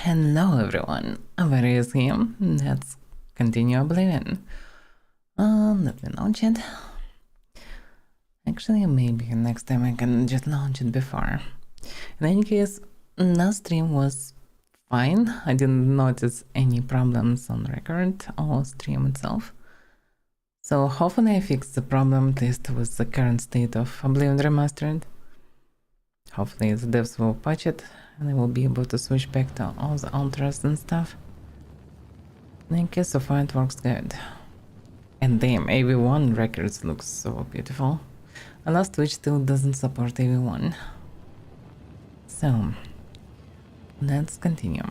Hello everyone, Avaira is here. Let's continue Oblivion. Let me launch it. Actually, maybe next time I can just launch it before. In any case, last stream was fine. I didn't notice any problems on record or stream itself. So hopefully I fixed the problem, at least with the current state of Oblivion Remastered. Hopefully the devs will patch it and I will be able to switch back to all the ultras and stuff. In any case, so far it works good. And damn, AV1 records looks so beautiful. Alas, Twitch still doesn't support AV1. So, let's continue.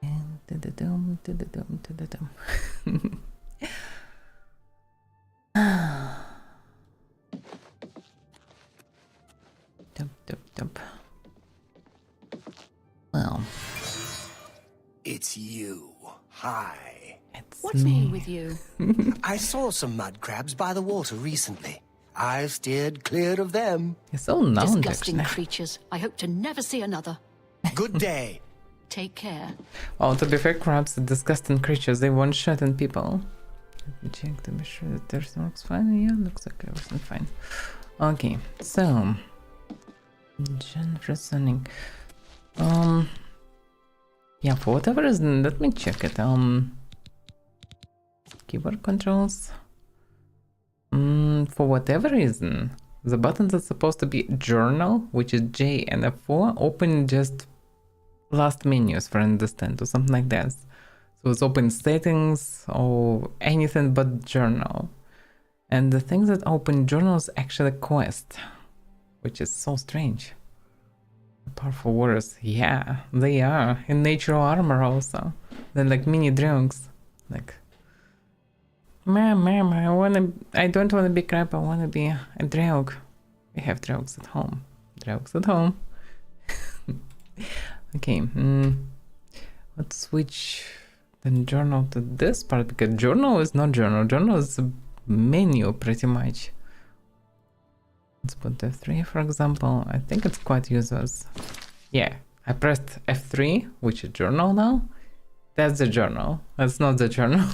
And to-da-dum, to-da-dum, to-da-dum. Dup. Well, it's you. Hi. What's new with you? I saw some mud crabs by the water recently. I've steered clear of them. You're so known, Disgusting actually. creatures. I hope to never see another. Good day. Take care. Well, to be fair, crabs are disgusting creatures. They one-shot on people. Let me check to be sure that everything looks fine. Yeah, looks like everything fine. Okay, so Jennifer Sonic. Yeah, for whatever reason, let me check it. Keyboard controls. For whatever reason, the button that's supposed to be journal, which is J and F4, open just last menus for understand or something like that. So it's open settings or anything but journal. And the thing that open journal is actually quest, which is so strange. Powerful warriors, yeah, they are in natural armor also. They're like mini drugs. Like, ma'am, I don't wanna be crab, I wanna be a drug. We have drugs at home. Drugs at home. Okay, let's switch the journal to this part because journal is not journal. Journal is a menu pretty much. Let's put F3 for example. I think it's quite useless. Yeah, I pressed F3, which is journal now. That's the journal. That's not the journal.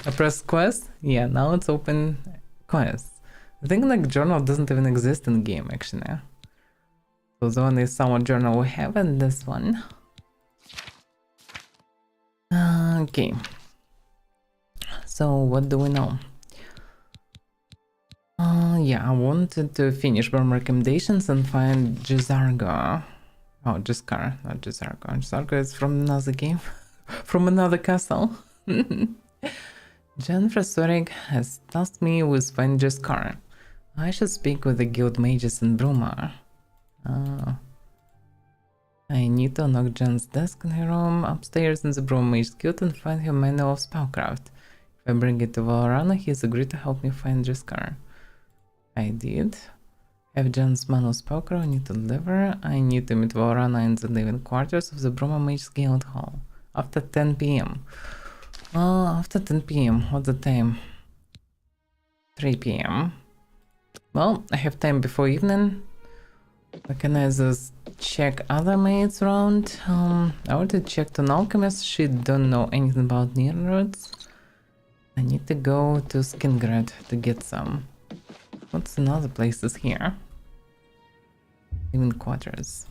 I pressed quest. Yeah, now it's open quest. I think like journal doesn't even exist in game actually. So the only somewhat journal we have in this one. Okay. So what do we know? Yeah, I wanted to finish from recommendations and find Jizargo. Oh, Jizkar, not Jizargo. Jizargo is from another game, from another castle. Jennifer Sorig has tasked me with finding Jizkar. I should speak with the guild mages in Bruma. I need to knock Jen's desk in her room upstairs in the Bruma Mage Guild and find her manual of spellcraft. If I bring it to Valorana, he's agreed to help me find Jizkar. I did. Have Jen's manual spellcraft I need to deliver. I need to meet Valorana in the living quarters of the Bruma Mage Guild Hall. After 10 p.m. After 10 p.m. What's the time? 3 p.m. Well, I have time before evening. I can either check other maids around. I want to check an alchemist. She don't know anything about near roads. I need to go to Skingrad to get some. What's another places here? Living quarters.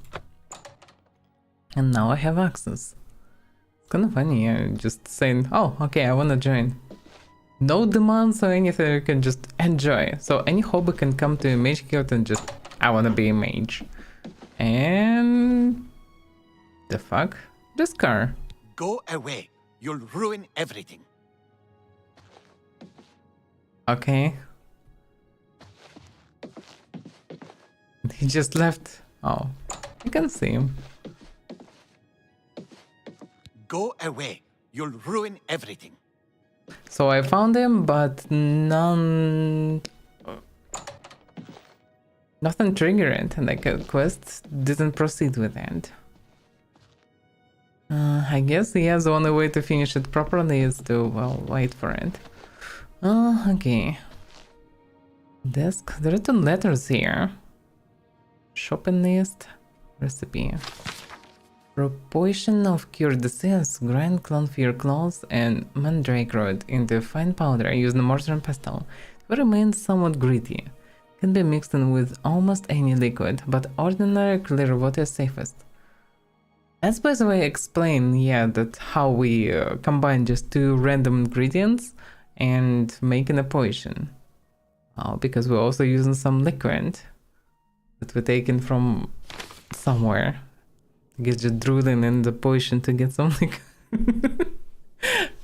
And now I have access. It's kind of funny, just saying, oh, okay, I wanna join. No demands or anything, you can just enjoy. So any hobby can come to a mage guild and just, I wanna be a mage. And... the fuck? This car. Go away. You'll ruin everything. Okay. He just left. Oh, I can see him. Go away. You'll ruin everything. So I found him, but nothing triggered, and like a quest didn't proceed with it. I guess yeah, the only way to finish it properly is to, well, wait for it. Okay. Desk. There are 2 letters here. Shopping list. Recipe. Proportion of cured disease, grind clonfear cloth and mandrake root into fine powder using mortar and pestle. It remains somewhat gritty. Can be mixed in with almost any liquid, but ordinary clear water is safest. Let's by the way explain, that how we combine just 2 random ingredients and making a potion. Because we're also using some liquid that we're taking from somewhere. I guess just drooling in the potion to get some liquid.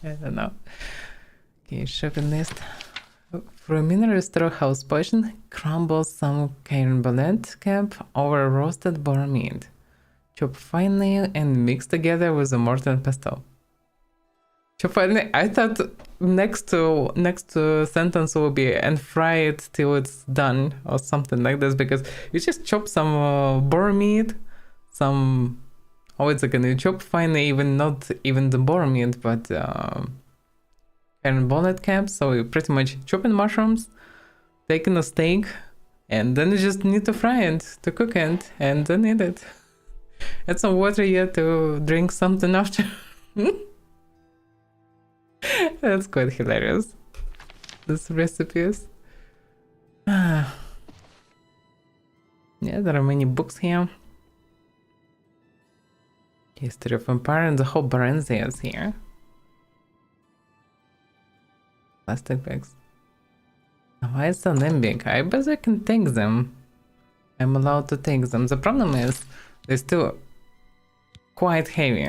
I don't know. Okay, shopping list. For a mineral storehouse potion, crumble some carambolet cap over roasted boar meat. Chop finely and mix together with a mortar and pestle. Chop finely. I thought next to sentence will be and fry it till it's done or something like this, because you just chop some boar meat, some. Oh, it's like you chop finely, even not even the boar meat, but carambolet caps. So you pretty much chopping mushrooms, taking a steak, and then you just need to fry it, to cook it, and then eat it. Add some water here to drink something after. That's quite hilarious. This recipes. Yeah, there are many books here. History of Empire and the whole Barenzi is here. Plastic bags. Why is so big? I bet I can take them. I'm allowed to take them. The problem is they're still quite heavy.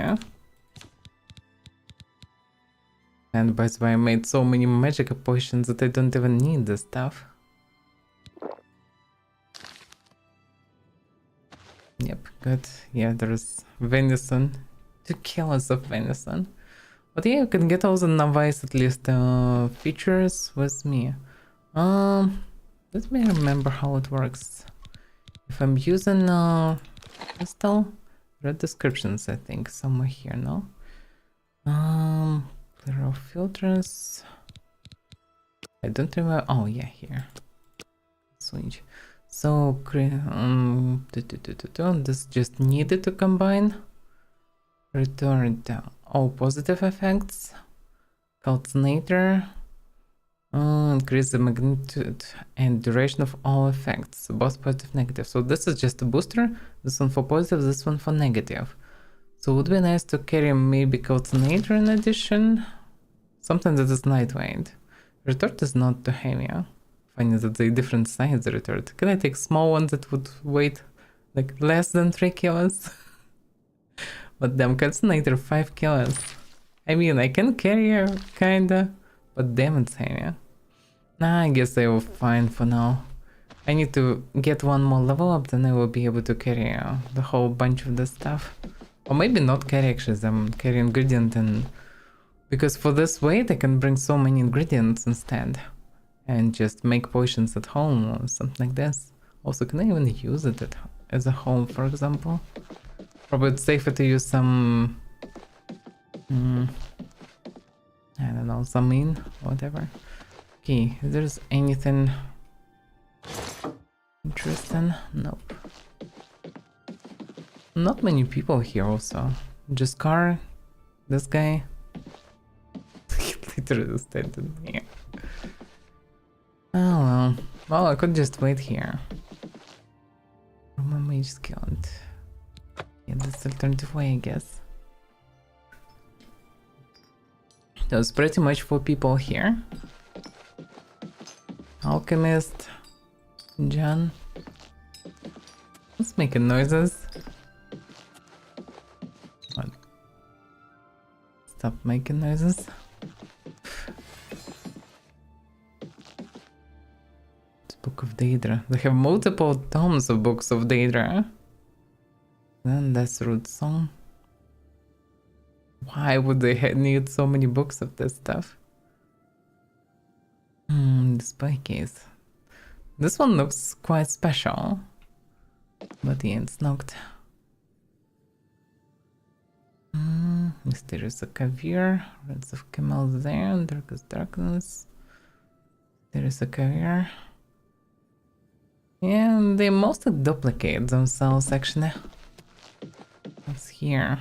And by the way, I made so many magic potions that I don't even need this stuff. Yep, good. Yeah, there's venison. 2 kilos of venison. But yeah, you can get all the novice at least features with me. Let me remember how it works. If I'm using crystal, read descriptions, I think, somewhere here, no? Clear off filters. I don't remember. Oh yeah, here. Switch. So this just needed to combine. Return all positive effects. Calcinator. Increase the magnitude and duration of all effects, both positive and negative. So this is just a booster. This one for positive, this one for negative. So it would be nice to carry maybe calcinator in addition. Something that is lightweight. Retort is not too heavy. Funny that they different size retort. Can I take small ones that would weight like less than 3 kilos? But damn, calcinator 5 kilos. I mean, I can carry her kinda, but damn, it's heavy. Nah, I guess I will fine for now. I need to get one more level up, then I will be able to carry the whole bunch of this stuff. Or maybe not carry, actually, I'm carry ingredient, and because for this weight I can bring so many ingredients instead and just make potions at home or something like this. Also, can I even use it as a home, for example? Probably it's safer to use some I don't know, some whatever. Okay, if there's anything interesting, nope. Not many people here also. Just car, this guy. He literally standing here. Oh well. Well, I could just wait here. My mage skilled. Yeah, that's alternative way, I guess. There's pretty much 4 people here. Alchemist, John. What's making noises? What? Stop making noises. It's Book of Daedra. They have multiple tomes of books of Daedra. Then that's Root Song. Why would they need so many books of this stuff? Display case. This one looks quite special. But yeah, it's knocked. Mysterious Caviar. Reds of Camel there. Darkest Darkness. There is a caviar. And they mostly duplicate themselves actually. What's here?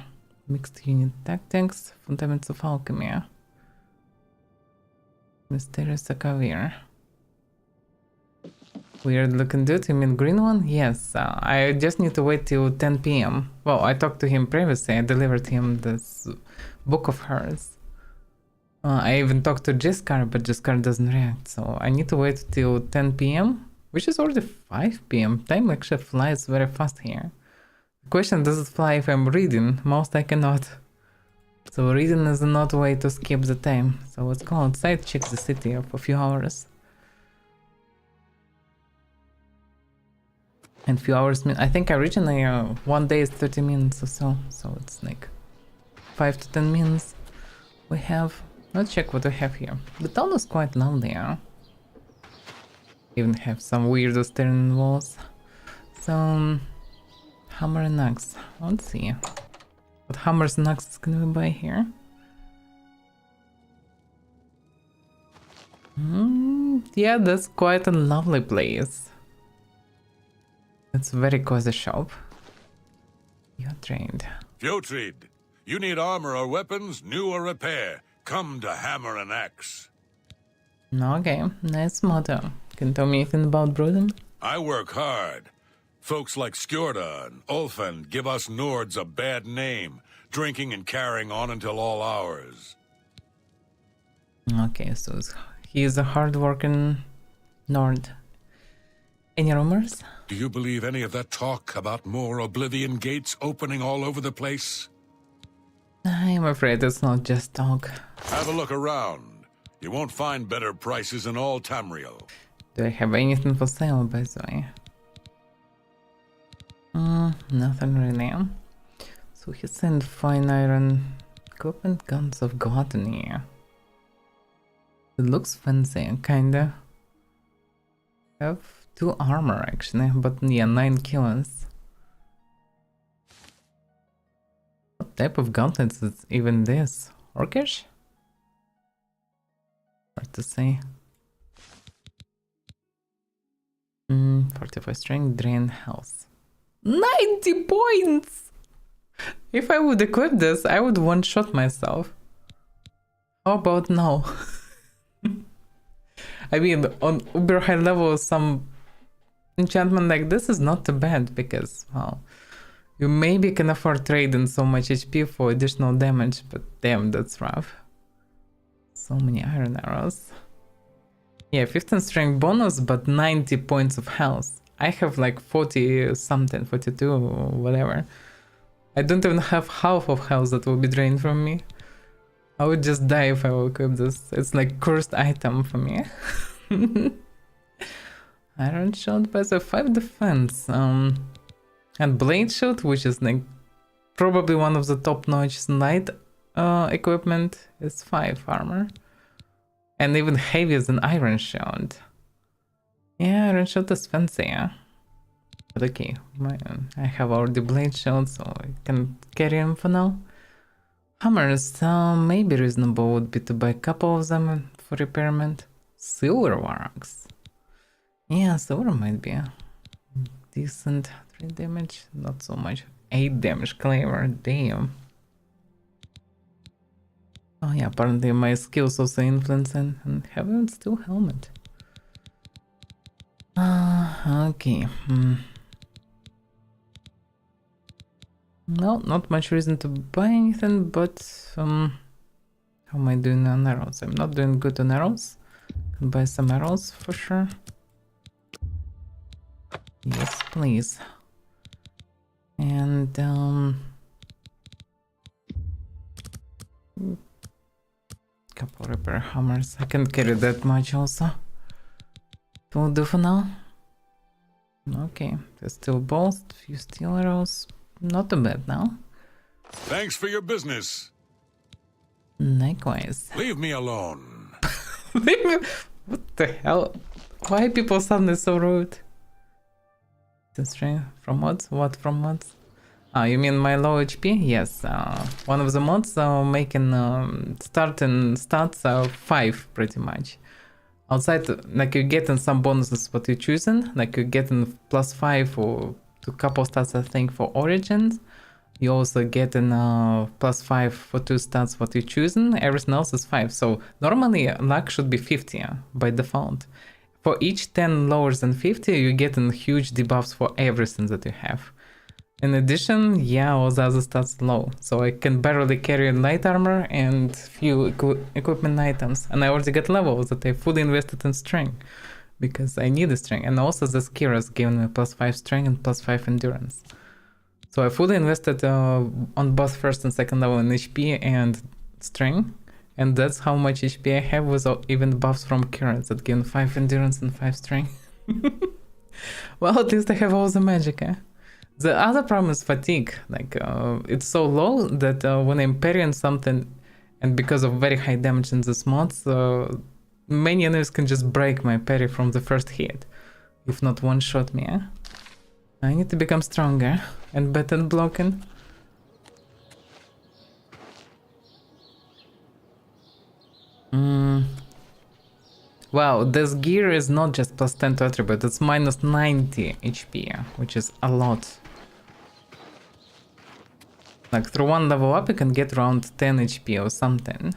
Mixed unit tactics, fundamentals of alchemy. Mysterious Avaira. Weird looking dude, you mean green one? Yes, I just need to wait till 10 p.m. Well, I talked to him previously, I delivered him this book of hers. I even talked to Jiskar, but Jiskar doesn't react, so I need to wait till 10 p.m. Which is already 5 p.m. Time actually flies very fast here. The question, does it fly if I'm reading? Most I cannot. So reading is not a way to skip the time. So let's go outside, check the city for a few hours. And few hours mean, I think originally 1 day is 30 minutes or so. So it's like 5 to 10 minutes we have. Let's check what we have here. The town is quite lovely, huh? Even have some weird stone walls. So, hammer and axe. Let's see. What hammers and axes can we buy here? Yeah, that's quite a lovely place. It's a very cozy shop. You're trained. Fjotrid, you need armor or weapons, new or repair. Come to Hammer and Axe. Okay, nice motto. Can you tell me anything about Broden? I work hard. Folks like Skjorda and Ulfan give us Nords a bad name, drinking and carrying on until all hours. Okay, so he is a hard-working Nord. Any rumors? Do you believe any of that talk about more Oblivion gates opening all over the place? I'm afraid it's not just talk. Have a look around. You won't find better prices in all Tamriel. Do I have anything for sale, by the way? Nothing really. So he sent fine iron equipment, guns of gluttony. It looks fancy, kinda. Have 2 armor actually, but yeah, 9 kills. What type of gauntlets is even this? Orcish? Hard to say. 45 strength, drain health. 90 points! If I would equip this, I would one-shot myself. How about now? I mean, on uber high level, some enchantment like this is not too bad because, well, you maybe can afford trading so much HP for additional damage, but damn, that's rough. So many iron arrows. Yeah, 15 strength bonus, but 90 points of health. I have like 40 something, 42 or whatever. I don't even have half of health that will be drained from me. I would just die if I will equip this. It's like cursed item for me. Iron shot by the 5 defense. And blade shot, which is like probably one of the top-notch knight equipment, is 5 armor. And even heavier than iron shot. Yeah, iron shot is fancy, yeah. But okay, I have already blade shot, so I can carry him for now. Hammers, maybe reasonable would be to buy a couple of them for repairment. Silver warrocks. Yeah, silver might be decent. 3 damage, not so much. 8 damage, clever, damn. Oh yeah, apparently my skills also influencing and having still helmet. Okay. No, not much reason to buy anything, but how am I doing on arrows? I'm not doing good on arrows. Can buy some arrows for sure. Yes, please. And couple repair hammers. I can't carry that much also. It will do for now. Okay, there's still balls, few steel arrows. Not too bad now. Thanks for your business. Likewise. Leave me alone. What the hell? Why are people suddenly so rude? Strength from mods? What from mods? You mean my low HP? Yes. One of the mods making starting stats are 5 pretty much. Outside, like you're getting some bonuses what you're choosing, like you're getting +5 or to couple stats I think for origins. You also getting +5 for 2 stats what you're choosing. Everything else is 5. So normally luck should be 50 by default. For each 10 lower than 50, you're getting huge debuffs for everything that you have. In addition, yeah, all the other stats low. So I can barely carry light armor and few equipment items. And I already got levels that I fully invested in strength. Because I need a strength. And also the Skiras giving me +5 strength and +5 endurance. So I fully invested on both first and second level in HP and strength. And that's how much HP I have without even buffs from Kira that give 5 endurance and 5 strength. Well, at least I have all the magic, eh? The other problem is fatigue. Like, it's so low that when I'm parrying something, and because of very high damage in this mods, many enemies can just break my parry from the first hit, if not one-shot me. Eh? I need to become stronger and better at blocking. Wow, this gear is not just +10 to attribute, it's -90 HP, which is a lot. Like through one level up you can get around 10 HP or something.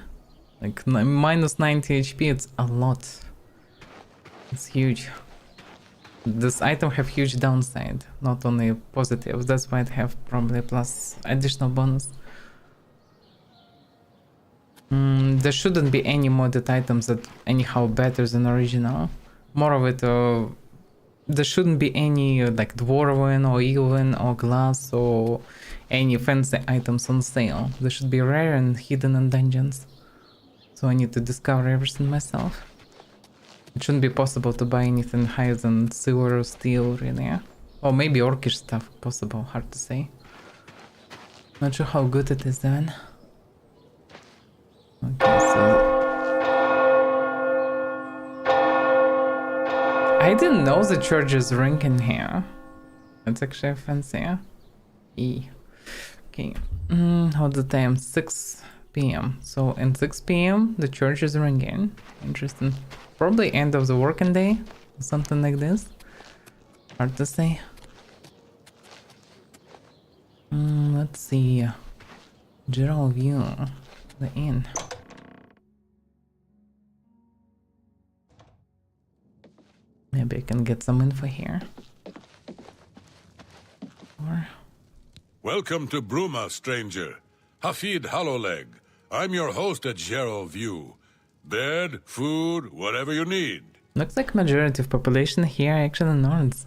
Like -90 HP, it's a lot. It's huge. This item have huge downside, not only positive. That's why it have probably plus additional bonus. There shouldn't be any modded items that anyhow better than original. More of it, there shouldn't be any like dwarven or elven or glass or any fancy items on sale. They should be rare and hidden in dungeons. So I need to discover everything myself. It shouldn't be possible to buy anything higher than silver or steel, really. Or maybe orcish stuff possible, hard to say. Not sure how good it is then. Okay, so... I didn't know the church is ring in here. It's actually fancy. Okay. What's the time? 6 p.m. So in 6 p.m. the church is ringing. Interesting. Probably end of the working day. Something like this. Hard to say. Let's see. General view. The inn. Maybe I can get some info here. Or... Welcome to Bruma, stranger. Hafid Hollowleg. I'm your host at Gerald View. Bed, food, whatever you need. Looks like majority of population here are actually Nords.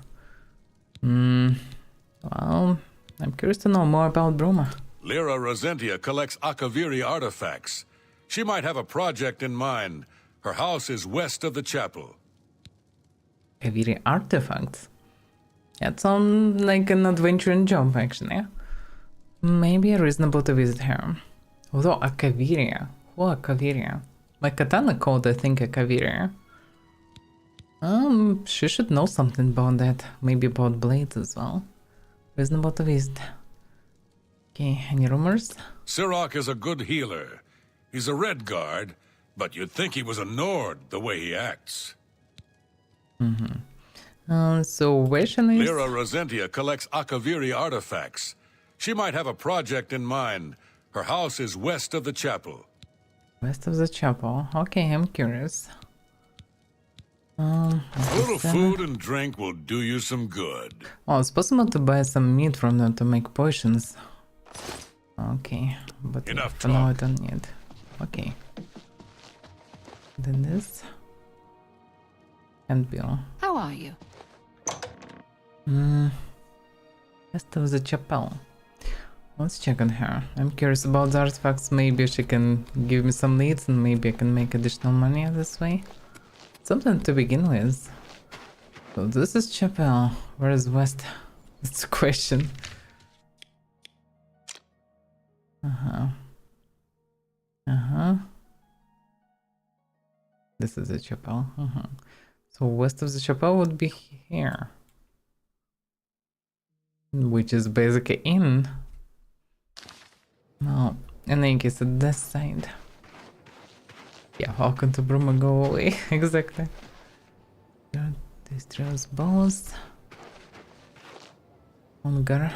Well, I'm curious to know more about Bruma. Lyra Rosentia collects Akaviri artifacts. She might have a project in mind. Her house is west of the chapel. Akaviri artifacts? That sounds like an adventuring job, actually. Maybe reasonable to visit her. Although Akaviri, who Akaviri? My katana called, I think, Akaviri. She should know something about that. Maybe about blades as well. Reasonable to visit. Okay, any rumors? Sirach is a good healer. He's a red guard, but you'd think he was a Nord the way he acts. So where shall I... Lyra Rosentia collects Akaviri artifacts. She might have a project in mind. Her house is west of the chapel. West of the chapel. Okay, I'm curious. A little food and drink will do you some good. Oh, it's possible to buy some meat from them to make potions. Okay, but Enough for now I talk. don't need. Okay. Then this. And bill. How are you? West of the chapel. Let's check on her. I'm curious about the artifacts. Maybe she can give me some leads and maybe I can make additional money this way. Something to begin with. So this is chapel. Where is west? That's the question. This is the chapel. So west of the chapel would be here. Which is basically in. No, in any case, at this side. Yeah, welcome to Bruma, go away. Exactly. Distress boss. Hunger.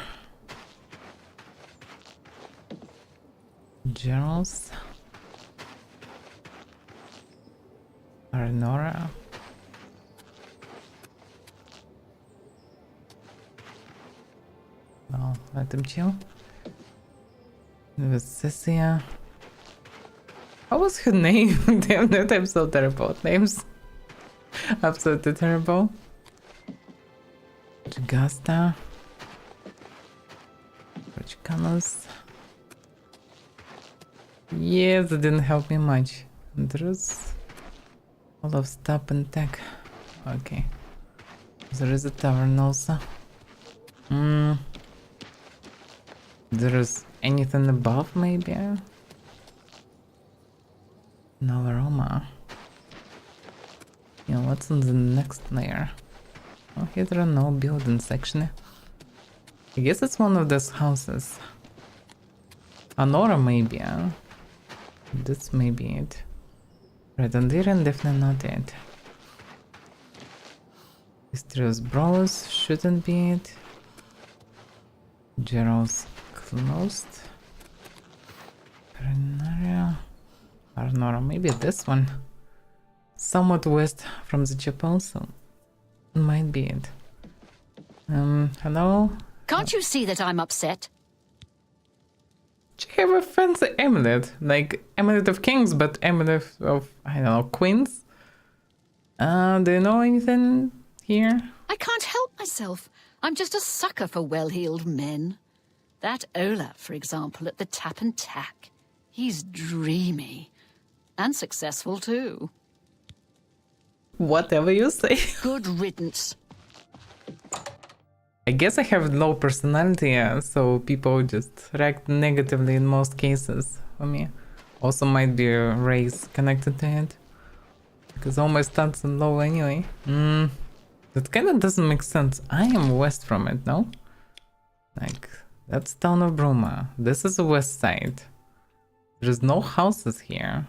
Gerals. Arenora. Well, let them chill. With Cecilia. What was her name? Damn it, I'm so terrible at names. Absolutely terrible. Gasta. Chicanos. Yes, it didn't help me much. There's all of stop and tech. Okay. There is a tavern also. There's anything above maybe? No aroma. Yeah, what's on the next layer? Oh, here there are no buildings actually. I guess it's one of those houses. Anora maybe, huh? This may be it. Redondiran definitely not it. Mysterious Bros shouldn't be it. Gerald's closed. Perinaria. Arnora, maybe this one. Somewhat west from the chapel, so might be it. Hello? Can't you see that I'm upset? Do you have a fancy amulet? Like amulet of kings, but amulet of, I don't know, queens? Do you know anything here? I can't help myself. I'm just a sucker for well-heeled men. That Ola, for example, at the Tap and Tack. He's dreamy. And successful, too. Whatever you say. Good riddance. I guess I have low personality, yeah, so people just react negatively in most cases for me. Also might be a race connected to it. Because all my stats are low anyway. That kinda doesn't make sense. I am west from it, no? Like, that's town of Bruma. This is the west side. There's no houses here.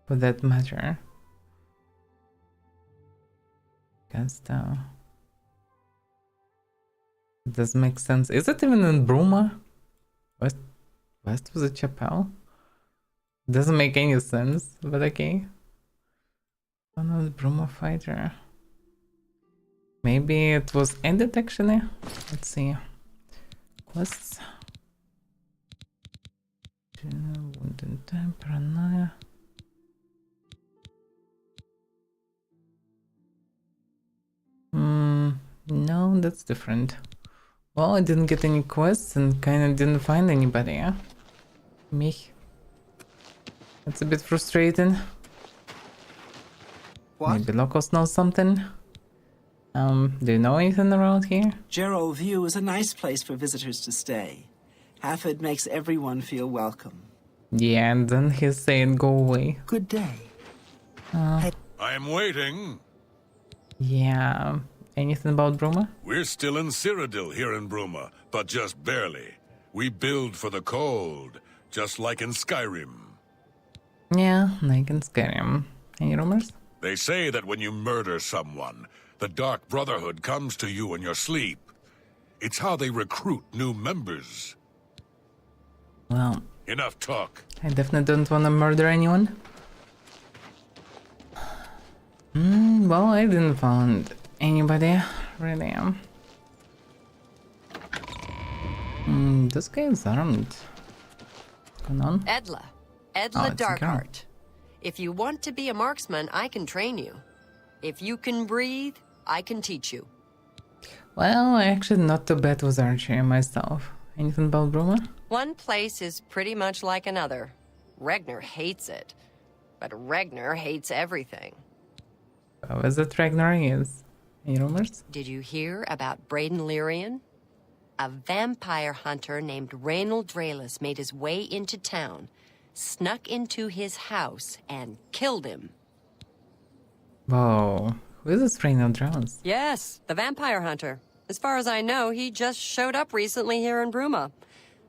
For that matter. Guess it does make sense. Is it even in Bruma? West was a chapel? Doesn't make any sense, but okay. One of the Bruma fighter. Maybe it was ended actually. Let's see. Quests. Wounded time, paranoia. No, that's different. Well, I didn't get any quests and kinda didn't find anybody, yeah? Me. That's a bit frustrating. What? Maybe locals know something. Do you know anything around here? Gerald View is a nice place for visitors to stay. Halford makes everyone feel welcome. Yeah, and then he's saying go away. Good day. I am waiting. Yeah. Anything about Bruma? We're still in Cyrodiil here in Bruma, but just barely. We build for the cold, just like in Skyrim. Yeah, like in Skyrim. Any rumors? They say that when you murder someone, the Dark Brotherhood comes to you in your sleep. It's how they recruit new members. Well, Enough talk. I definitely don't want to murder anyone. Well, I didn't find anybody, really. This guy is armed. What's going on? Edla. Oh, Edla it's a girl. Darkheart. If you want to be a marksman, I can train you. If you can breathe, I can teach you. Well, I actually not too bad with archery myself. Anything about Bruma? One place is pretty much like another. Regner hates it. But Regner hates everything. How is it Ragnar is? Any rumors? Did you hear about Braden Lyrian? A vampire hunter named Reynold Draelis made his way into town, snuck into his house, and killed him. Whoa. Who is this Reynold Draelis? Yes, the vampire hunter. As far as I know, he just showed up recently here in Bruma.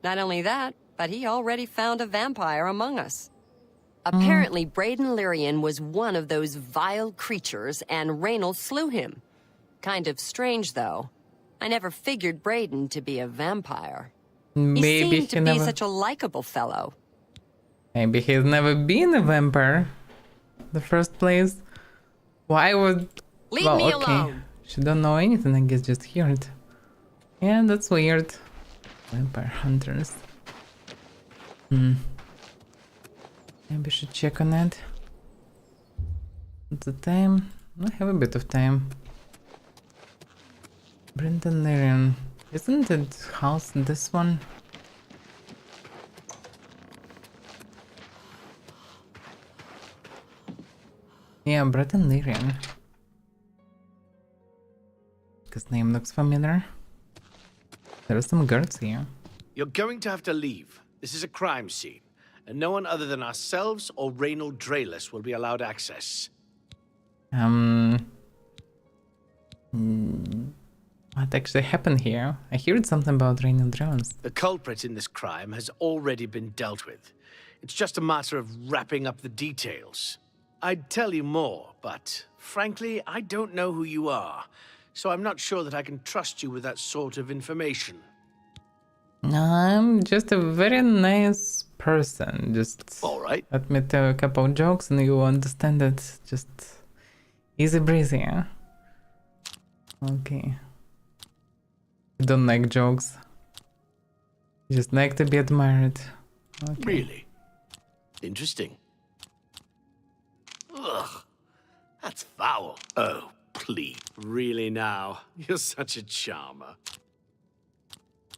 Not only that, but he already found a vampire among us. Apparently, Braden Lyrian was one of those vile creatures, and Raynal slew him. Kind of strange, though. I never figured Braden to be a vampire. He Maybe seemed to be such a likable fellow. Maybe he's never been a vampire. In the first place. Why would... Leave me alone. She don't know anything, I guess, just hear it. Yeah, that's weird. Vampire hunters. Maybe I should check on that. What's the time? I have a bit of time. Brendan Lyrian. Isn't it house this one? Yeah, Brendan Lyrian. His name looks familiar. There are some guards here. You're going to have to leave. This is a crime scene, and no one other than ourselves or Raynal Draelis will be allowed access. What actually happened here? I heard something about Raynal Draelis. The culprit in this crime has already been dealt with. It's just a matter of wrapping up the details. I'd tell you more, but frankly, I don't know who you are, so I'm not sure that I can trust you with that sort of information. I'm just a very nice person. Just All right. admit a couple of jokes and you understand it. Just easy breezy, yeah? Okay. You don't like jokes. You just like to be admired. Okay. Really? Interesting. Ugh, that's foul. Oh, please. Really now? You're such a charmer.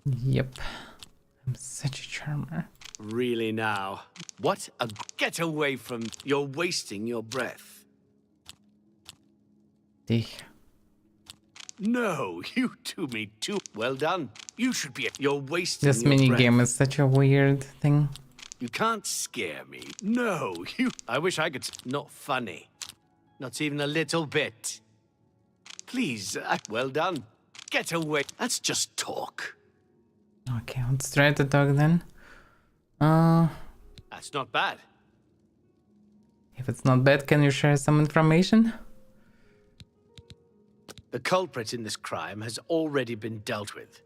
Yep. I'm such a charmer. Really now? What a... Get away from... You're wasting your breath. Dich. No, you do me too. Well done. You should be... You're wasting This your mini breath. game is such a weird thing. You can't scare me. No, you... I wish I could... Not funny. Not even a little bit. Please, well done. Get away. That's just talk. Okay, let's try to talk then. That's not bad. If it's not bad, can you share some information? The culprit in this crime has already been dealt with.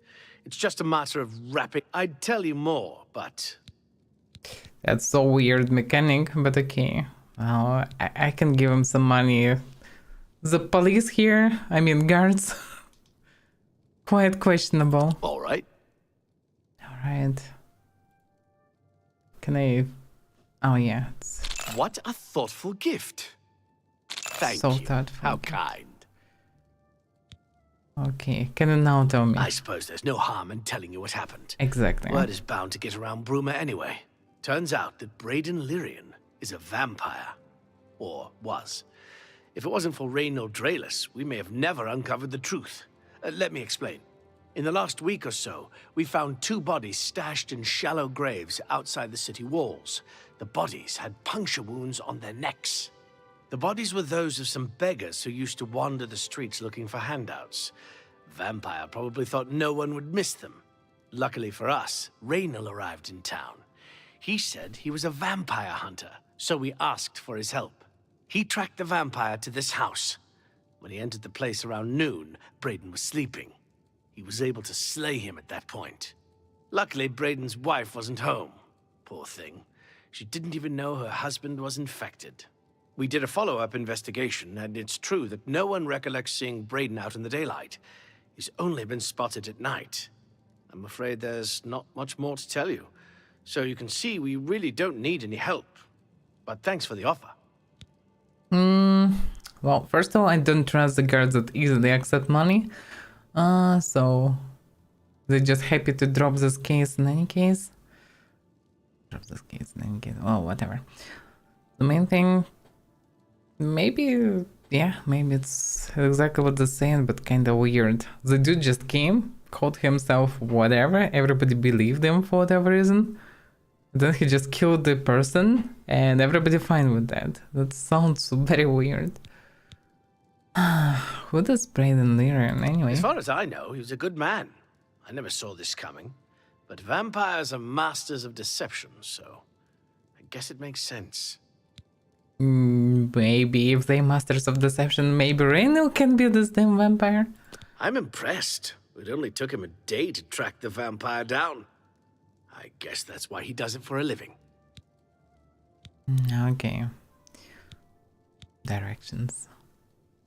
It's just a matter of wrapping... I'd tell you more, but... That's so weird mechanic, but okay. Well, I can give him some money. The police here, I mean guards, quite questionable. All right. Alright. Can I... Oh yeah, it's What a thoughtful gift. Thank so you. thoughtful. How kind. Okay, can you now tell me? I suppose there's no harm in telling you what happened. Exactly. Word is bound to get around Bruma anyway. Turns out that Braden Lyrian is a vampire. Or was. If it wasn't for Raynal Draelis, we may have never uncovered the truth. Let me explain. In the last week or so, we found 2 bodies stashed in shallow graves outside the city walls. The bodies had puncture wounds on their necks. The bodies were those of some beggars who used to wander the streets looking for handouts. Vampire probably thought no one would miss them. Luckily for us, Raynal arrived in town. He said he was a vampire hunter, so we asked for his help. He tracked the vampire to this house. When he entered the place around noon, Braden was sleeping. He was able to slay him at that point. Luckily, Braden's wife wasn't home. Poor thing. She didn't even know her husband was infected. We did a follow-up investigation, and it's true that no one recollects seeing Braden out in the daylight. He's only been spotted at night. I'm afraid there's not much more to tell you. So you can see we really don't need any help. But thanks for the offer. Well, first of all, I don't trust the guards that easily accept money. So they're just happy to drop this case in any case. Oh, whatever. The main thing, maybe it's exactly what they're saying, but kind of weird. The dude just came, called himself whatever, everybody believed him for whatever reason. Then he just killed the person, and everybody fine with that. That sounds very weird. Who does Braden Lyrian anyway? As far as I know, he was a good man. I never saw this coming. But vampires are masters of deception, so I guess it makes sense. Maybe if they masters of deception, maybe Reno can be this damn vampire. I'm impressed. It only took him a day to track the vampire down. I guess that's why he does it for a living. Okay. Directions.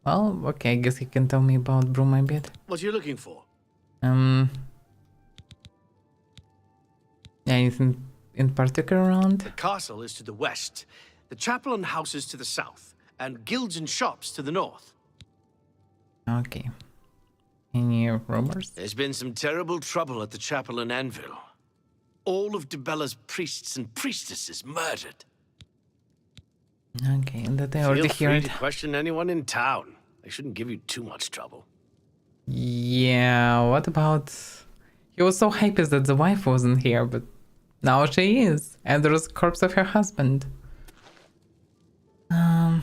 Well, okay, I guess he can tell me about Broom a bit. What are you looking for? Anything in particular around? The castle is to the west, the chapel and houses to the south, and guilds and shops to the north. Okay. Any rumors? There's been some terrible trouble at the chapel in Anvil. All of DeBella's priests and priestesses murdered. Okay, that I already Feel free heard. to question anyone in town. They shouldn't give you too much trouble. Yeah, what about... He was so happy that the wife wasn't here, but now she is. And there's a corpse of her husband. Oh,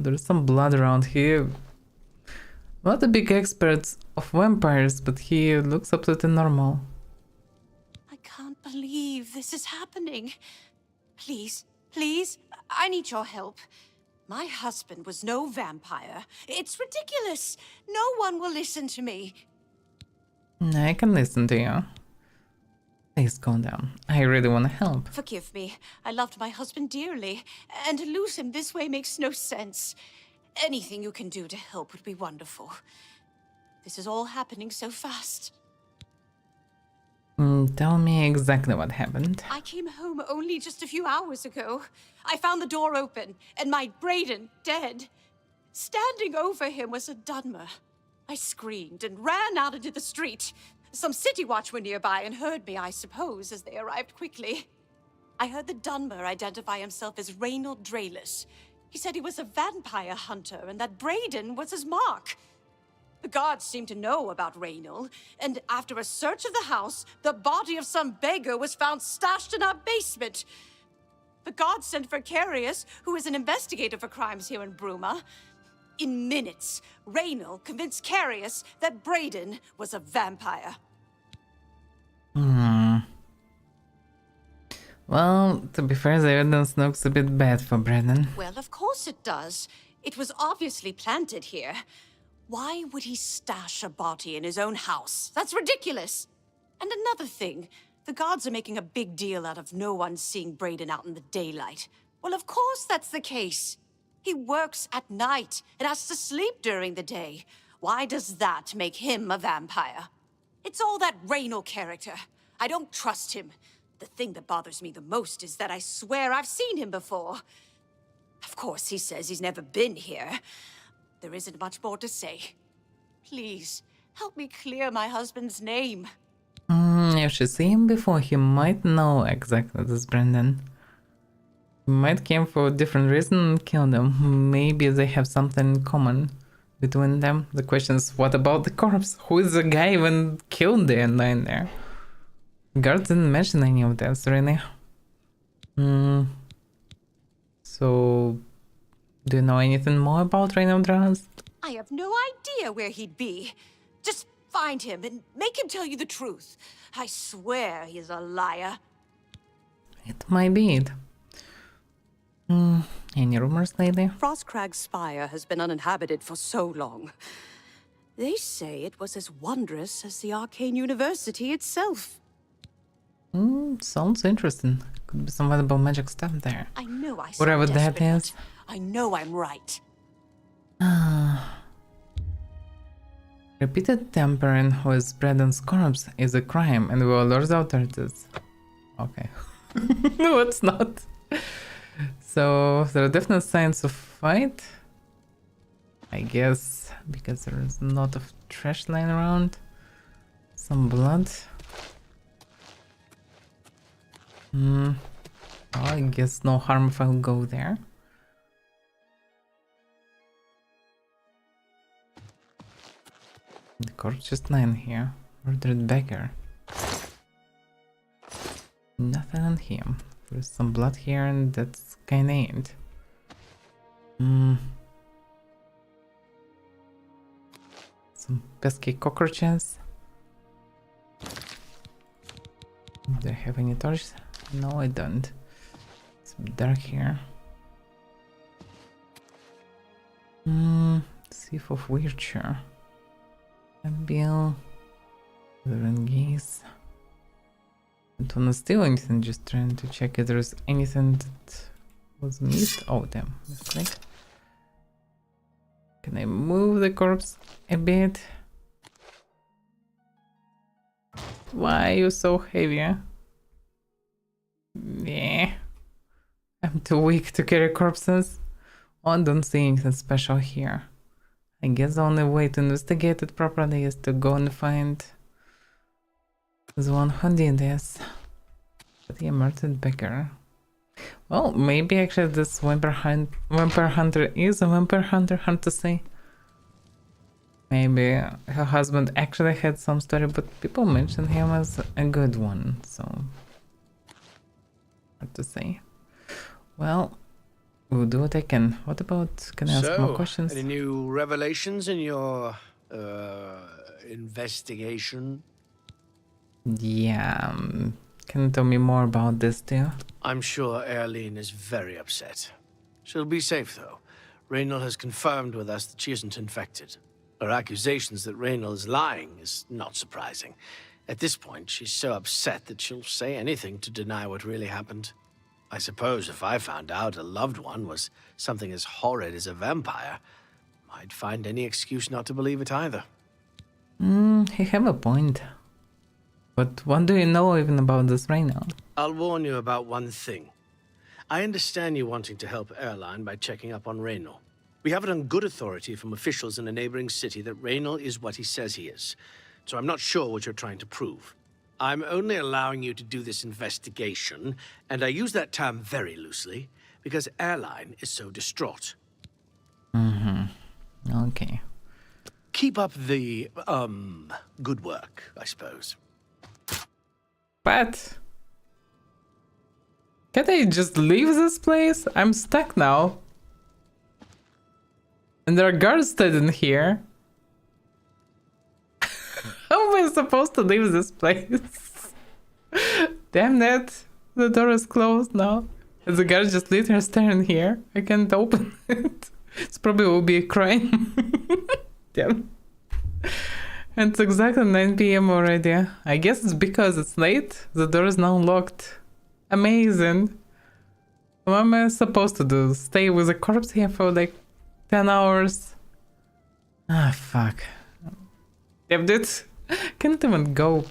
there's some blood around here. Not a big expert of vampires, but he looks absolutely normal. I can't believe this is happening. Please, please, I need your help. My husband was no vampire. It's ridiculous. No one will listen to me. I can listen to you. Please calm down. I really want to help. Forgive me. I loved my husband dearly, and to lose him this way makes no sense. Anything you can do to help would be wonderful. This is all happening so fast. Tell me exactly what happened. I came home only just a few hours ago. I found the door open, and my Brayden dead. Standing over him was a Dunmer. I screamed and ran out into the street. Some city watch were nearby and heard me, I suppose, as they arrived quickly. I heard the Dunmer identify himself as Reynold Drayless. He said he was a vampire hunter and that Brayden was his mark. The guards seemed to know about Reynold, and after a search of the house, the body of some beggar was found stashed in our basement. The guards sent for Carius, who is an investigator for crimes here in Bruma. In minutes, Reynold convinced Carius that Brayden was a vampire. Well, to be fair, the evidence looks a bit bad for Brennan. Well, of course it does. It was obviously planted here. Why would he stash a body in his own house? That's ridiculous. And another thing, the guards are making a big deal out of no one seeing Brayden out in the daylight. Well, of course that's the case. He works at night and has to sleep during the day. Why does that make him a vampire? It's all that Reynold character. I don't trust him. The thing that bothers me the most is that I swear I've seen him before. Of course, he says he's never been here. There isn't much more to say. Please, help me clear my husband's name. If you see him before, he might know exactly this Brendan. He might came for a different reason and kill them. Maybe they have something in common between them. The question is, what about the corpse? Who is the guy even killed the line there? Guards didn't mention any of this, really. So, do you know anything more about Reynold Drayless? I have no idea where he'd be. Just find him and make him tell you the truth. I swear he's a liar. It might be it. Any rumors lately? Frostcrag's spire has been uninhabited for so long. They say it was as wondrous as the Arcane University itself. Sounds interesting. Could be some valuable magic stuff there. I know I Whatever sound that desperate, is. but I know I'm right. Repeated tampering with Braden's corpse is a crime and will alert the authorities. Okay. No, it's not. So, there are definite signs of fight. I guess because there is a lot of trash lying around. Some blood. Well, I guess no harm if I'll go there. The corpse just lying here. Murdered beggar. Nothing on him. There's some blood here and that's kinda it. Some pesky cockroaches. Do I have any torches? No, I don't. It's dark here. Thief of Wheelchair. Bill. Gaze. Don't wanna steal anything, just trying to check if there's anything that was missed. Oh damn, mistake. Can I move the corpse a bit? Why are you so heavy? Yeah. I'm too weak to carry corpses. Oh, I don't see anything special here. I guess the only way to investigate it properly is to go and find the one who did this. The immersive beggar. Well, maybe actually this vampire hunter is a vampire hunter, hard to say. Maybe her husband actually had some story, but people mention him as a good one, so hard to say. Well, we'll do what I can. What about, can I ask more questions? Any new revelations in your investigation? Yeah, can you tell me more about this too? I'm sure Erlene is very upset. She'll be safe, though. Raynal has confirmed with us that she isn't infected. Her accusations that Raynal is lying is not surprising. At this point, she's so upset that she'll say anything to deny what really happened. I suppose if I found out a loved one was something as horrid as a vampire, I'd find any excuse not to believe it either. You have a point. But what do you know even about this right now? I'll warn you about one thing. I understand you wanting to help Erline by checking up on Raynal. We have it on good authority from officials in a neighboring city that Raynal is what he says he is. So I'm not sure what you're trying to prove. I'm only allowing you to do this investigation, and I use that term very loosely, because Erline is so distraught. Okay. Keep up the, good work, I suppose. But can't I just leave this place? I'm stuck now. And there are guards standing here. How am I supposed to leave this place? Damn it. The door is closed now. And the guards just literally staring here. I can't open it. It's probably will be a crime. Damn. And it's exactly 9 p.m. already. I guess it's because it's late. The door is now locked. Amazing. What am I supposed to do? Stay with a corpse here for like 10 hours? Ah, fuck. Damn it. Can't even go.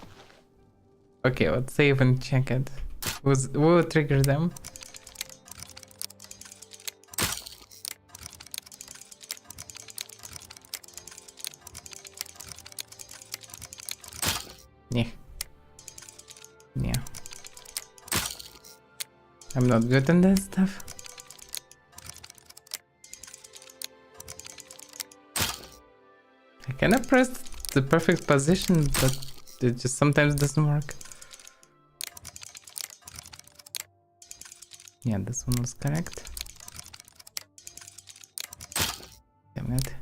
Okay, let's save and check it. We'll trigger them. Yeah. I'm not good in this stuff. I kinda pressed the perfect position, but it just sometimes doesn't work. Yeah, this one was correct. Damn it.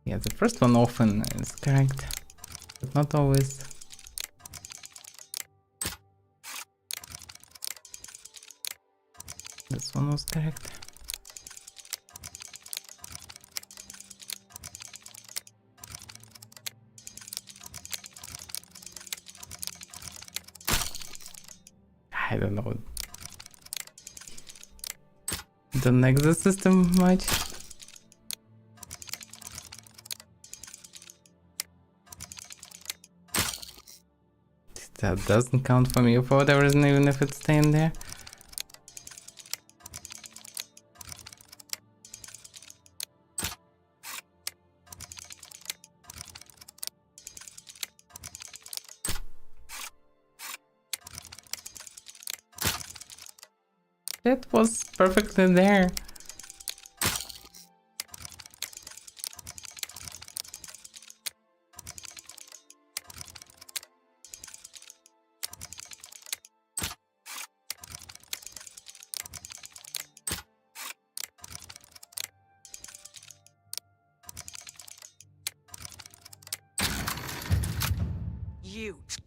Yeah, the first one often is correct, but not always. This one was correct. I don't know. Don't like the system much. That doesn't count for me for whatever reason, even if it's staying there. It was perfectly there.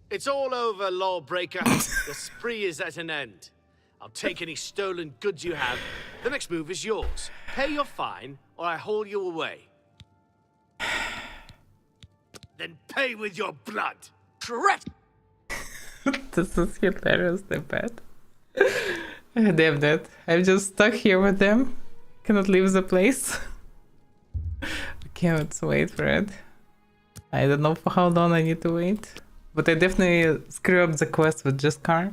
It's all over, lawbreaker. The spree is at an end. I'll take any stolen goods you have. The next move is yours. Pay your fine, or I haul you away. Then pay with your blood. Correct. This is hilarious, the bet. Damn that. I'm just stuck here with them. Cannot leave the place. Okay, let's wait for it. I don't know for how long I need to wait. But I definitely screw up the quest with just car.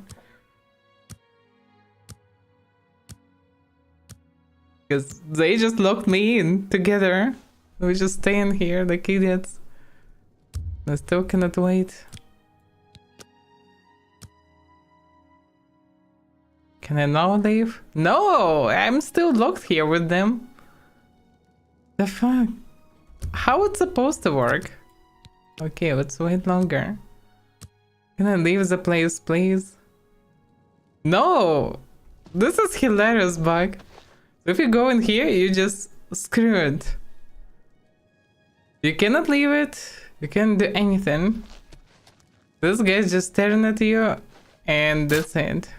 Because they just locked me in together. We just staying here like idiots. I still cannot wait. Can I now leave? No! I'm still locked here with them. The fuck? How it's supposed to work? Okay, let's wait longer. Can I leave the place, please? No! This is hilarious bug. If you go in here, you just screw it. You cannot leave it. You can't do anything. This guy's just staring at you, and that's it.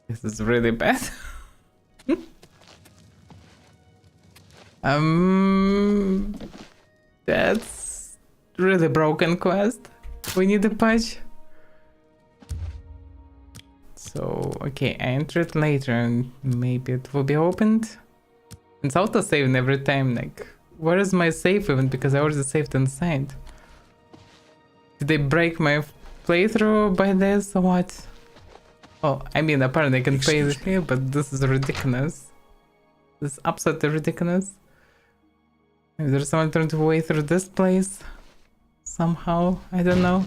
This is really bad. That's really broken quest. We need a patch. So, okay, I entered later and maybe it will be opened. It's auto-saving every time, like, where is my save even? Because I already saved inside. Did they break my playthrough by this or what? Oh, I mean, apparently I can pay this here, but this is ridiculous. This is absolutely ridiculous. Is there someone trying to way through this place? Somehow, I don't know.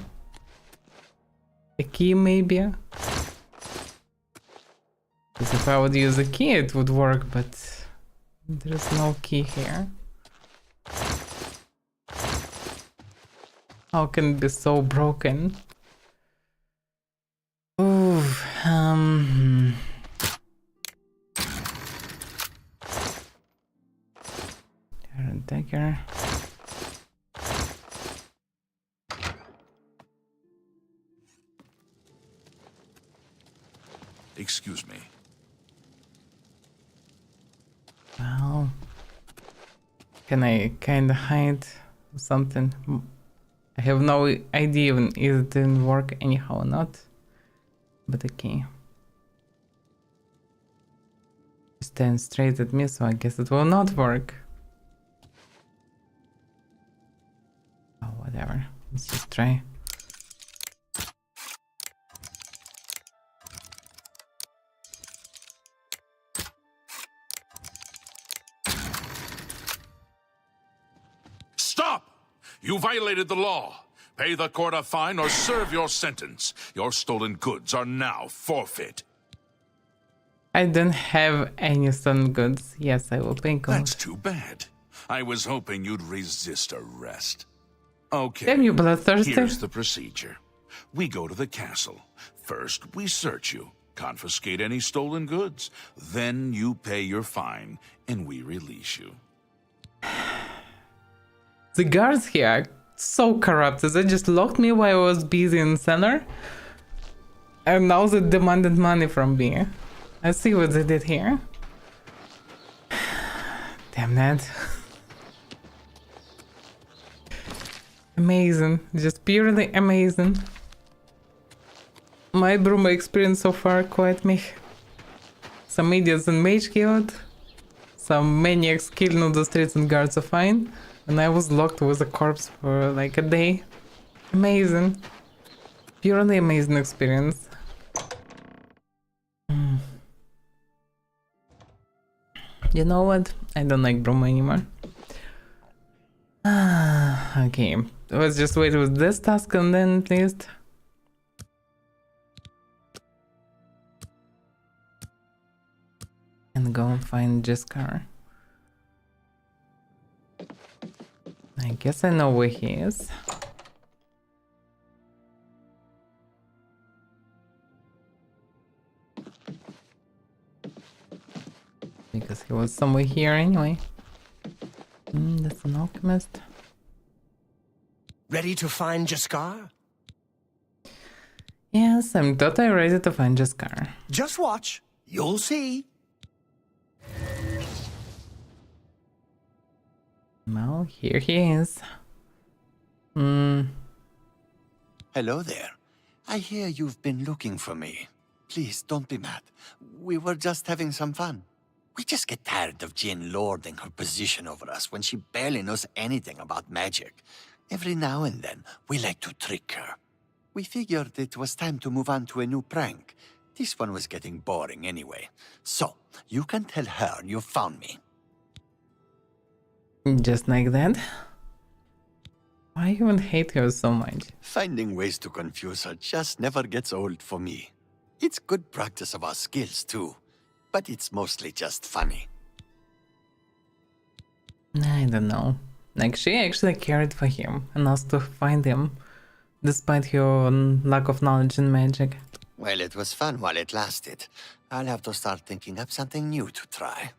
A key maybe? Because if I would use a key it would work, but there's no key here. How can it be so broken? Ooh, Dagger. Excuse me. Well, can I kinda hide something? I have no idea even if it didn't work anyhow or not. But okay. Stand straight at me, so I guess it will not work. Oh, whatever. Let's just try. Stop! You violated the law. Pay the court a fine or serve your sentence. Your stolen goods are now forfeit. I don't have any stolen goods. Yes, I will pay gold. That's too bad. I was hoping you'd resist arrest. Okay. Damn you, bloodthirsty. Here's the procedure. We go to the castle. First, we search you, confiscate any stolen goods. Then you pay your fine, and we release you. The guards here are so corrupt. They just locked me while I was busy in cellar. And now they demanded money from me. Let's see what they did here. Damn that. Amazing. Just purely amazing. My Bruma experience so far quite meh. Some idiots in Mage Guild. Some maniacs killing on the streets and guards are fine. And I was locked with a corpse for like a day. Amazing. Purely amazing experience. You know what? I don't like Bruma anymore. Okay, let's just wait with this task and then at least. And go and find Jiskar. I guess I know where he is. Because he was somewhere here anyway. That's an alchemist. Ready to find Jaskar? Yes, I'm totally ready to find Jaskar. Just watch. You'll see. Well, here he is. Hello there. I hear you've been looking for me. Please, don't be mad. We were just having some fun. We just get tired of Jin lording her position over us when she barely knows anything about magic. Every now and then, we like to trick her. We figured it was time to move on to a new prank. This one was getting boring anyway. So, you can tell her you found me. Just like that? Why even hate her so much? Finding ways to confuse her just never gets old for me. It's good practice of our skills, too. But it's mostly just funny. I don't know. Like, she actually cared for him and asked to find him, despite her lack of knowledge in magic. Well, it was fun while it lasted. I'll have to start thinking up something new to try.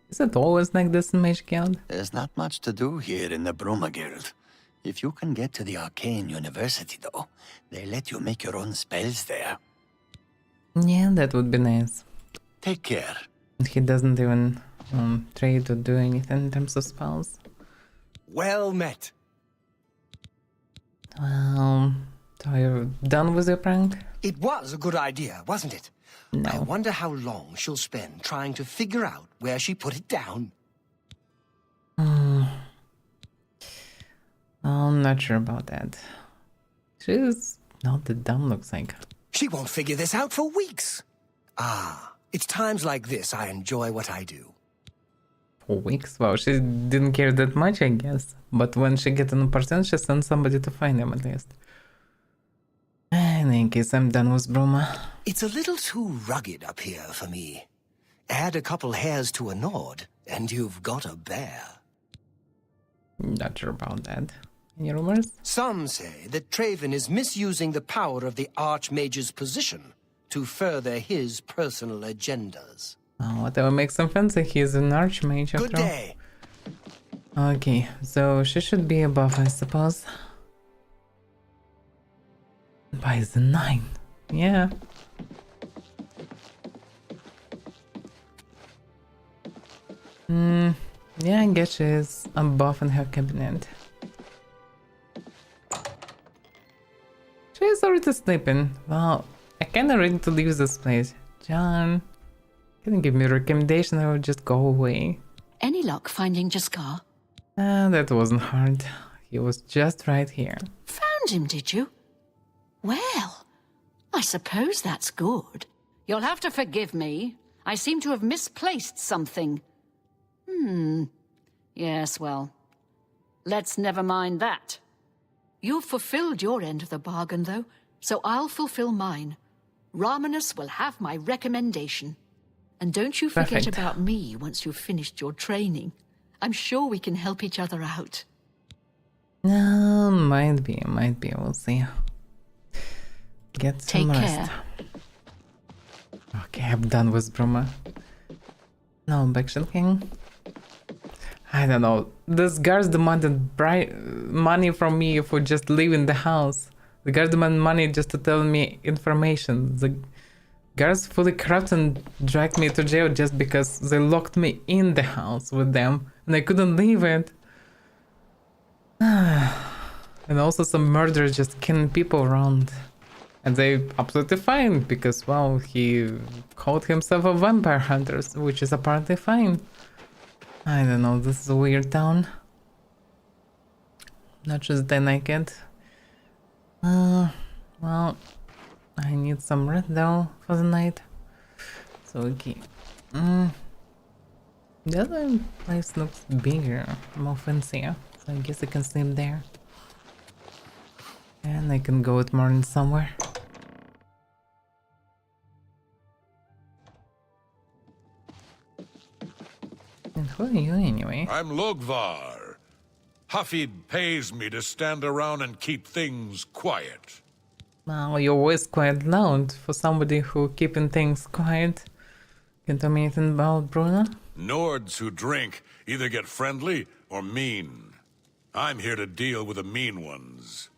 Is it always like this in Mage Guild? There's not much to do here in the Bruma Guild. If you can get to the Arcane University, though, they let you make your own spells there. Yeah, that would be nice. Take care. He doesn't even trade or do anything in terms of spells. Well met. Well, so you're done with your prank? It was a good idea, wasn't it? No. I wonder how long she'll spend trying to figure out where she put it down. I'm not sure about that. She's not that dumb, looks like. She won't figure this out for weeks. It's times like this I enjoy what I do. For weeks? Well, she didn't care that much, I guess. But when she gets an opportunity, she sends somebody to find him, at least. In any case, I'm done with Bruma. It's a little too rugged up here for me. Add a couple hairs to a Nord, and you've got a bear. Not sure about that. Any rumors? Some say that Traven is misusing the power of the Archmage's position to further his personal agendas. Oh, whatever makes him fancy, he's an archmage after all. Good day. Okay, so she should be above, I suppose. By the 9. Yeah. Yeah, I guess she's above in her cabinet. She's already sleeping. Well, I kinda ready to leave this place. John, can you give me a recommendation? I will just go away. Any luck finding Jaskar? That wasn't hard. He was just right here. Found him, did you? Well, I suppose that's good. You'll have to forgive me. I seem to have misplaced something. Yes, well, let's never mind that. You've fulfilled your end of the bargain, though, so I'll fulfill mine. Ramanus will have my recommendation. And don't you forget Perfect. about me once you've finished your training. I'm sure we can help each other out. No, might be, we'll see. Get some Take rest. care. Okay, I'm done with Bruma. No, Backshot King. I don't know. This guards demanded money from me for just leaving the house. The guards demand money just to tell me information. The guards fully corrupt and dragged me to jail just because they locked me in the house with them and I couldn't leave it. And also some murderers just killing people around. And they absolutely fine because, well, he called himself a vampire hunter, which is apparently fine. I don't know, this is a weird town. Not just I like it. Well, I need some rest though for the night. So, okay. The other place looks bigger, more fancier. So I guess I can sleep there. And I can go at morning somewhere. And who are you anyway? I'm Logvar. Hafid pays me to stand around and keep things quiet. Well, your voice is quite loud for somebody who keeping things quiet. Can you tell me anything about Bruna? Nords who drink either get friendly or mean. I'm here to deal with the mean ones.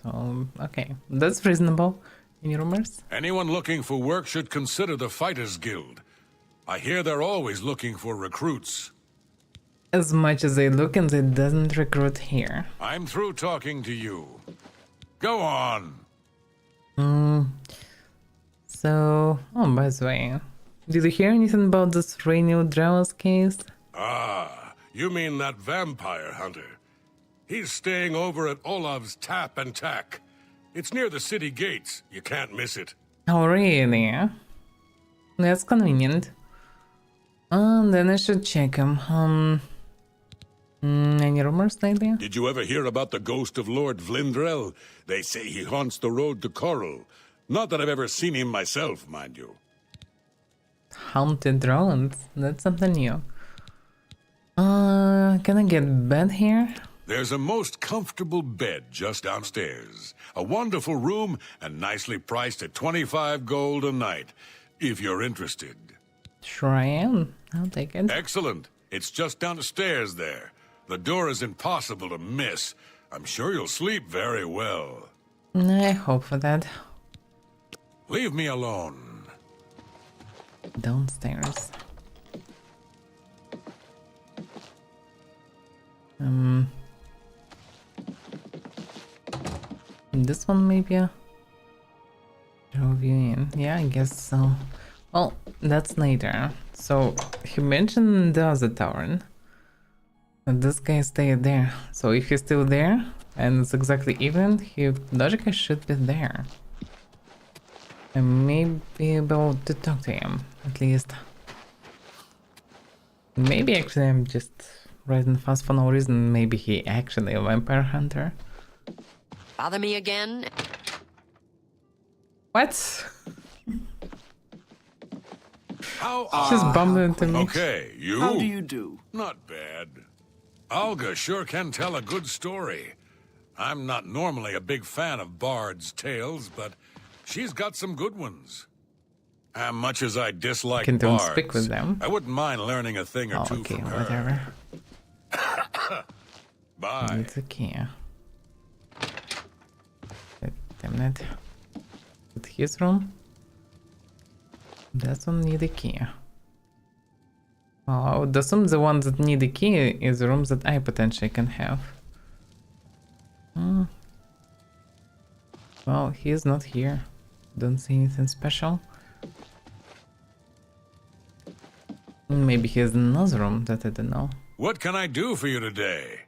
So, okay. That's reasonable. Any rumors? Anyone looking for work should consider the Fighters Guild. I hear they're always looking for recruits. As much as they look and they doesn't recruit here. I'm through talking to you. Go on. So, oh, by the way, did you hear anything about this Rainiel Drawas case? Ah, you mean that vampire hunter. He's staying over at Olav's Tap and Tack. It's near the city gates. You can't miss it. Oh, really? That's convenient. Then I should check him. Any rumors lately? Did you ever hear about the ghost of Lord Vlindrel? They say he haunts the road to Coral. Not that I've ever seen him myself, mind you. Haunted roads? That's something new. Can I get bed here? There's a most comfortable bed just downstairs. A wonderful room and nicely priced at 25 gold a night, if you're interested. Sure I am. I'll take it. Excellent. It's just down the stairs there. The door is impossible to miss. I'm sure you'll sleep very well. I hope for that. Leave me alone. Downstairs. This one maybe drove you in. Yeah, I guess so. Well, that's later. So he mentioned the other tavern. And this guy stayed there. So if he's still there and it's exactly even, he logically should be there. I may be able to talk to him, at least. Maybe actually I'm just riding fast for no reason. Maybe he actually a vampire hunter. Bother me again? What? Just bumped into me. Okay, you? How do you do? Not bad. Olga sure can tell a good story. I'm not normally a big fan of bards' tales, but she's got some good ones. As much as I dislike Can don't bards, speak with them. I wouldn't mind learning a thing or Oh, two okay, from her. whatever. Bye. It's okay. Damn it. With his room? Doesn't need a key. Oh, I would assume the one that need a key is the room that I potentially can have. Well, he's not here. Don't see anything special. Maybe he has another room that I don't know. What can I do for you today?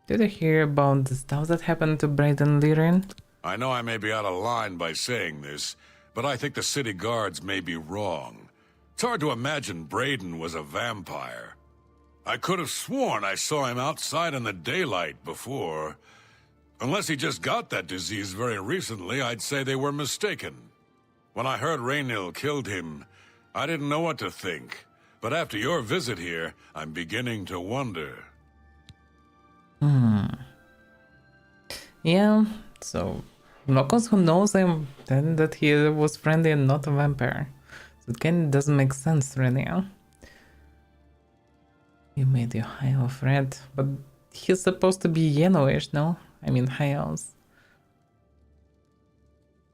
Did you hear about the stuff that happened to Brayden Lyrian? I know I may be out of line by saying this, but I think the city guards may be wrong. It's hard to imagine Brayden was a vampire. I could have sworn I saw him outside in the daylight before. Unless he just got that disease very recently, I'd say they were mistaken. When I heard Rainiel killed him, I didn't know what to think. But after your visit here, I'm beginning to wonder. Yeah, so locals who knows him then that he was friendly and not a vampire. So it kinda doesn't make sense really. Huh? You made your high of red, but he's supposed to be yellowish, no? I mean high elves.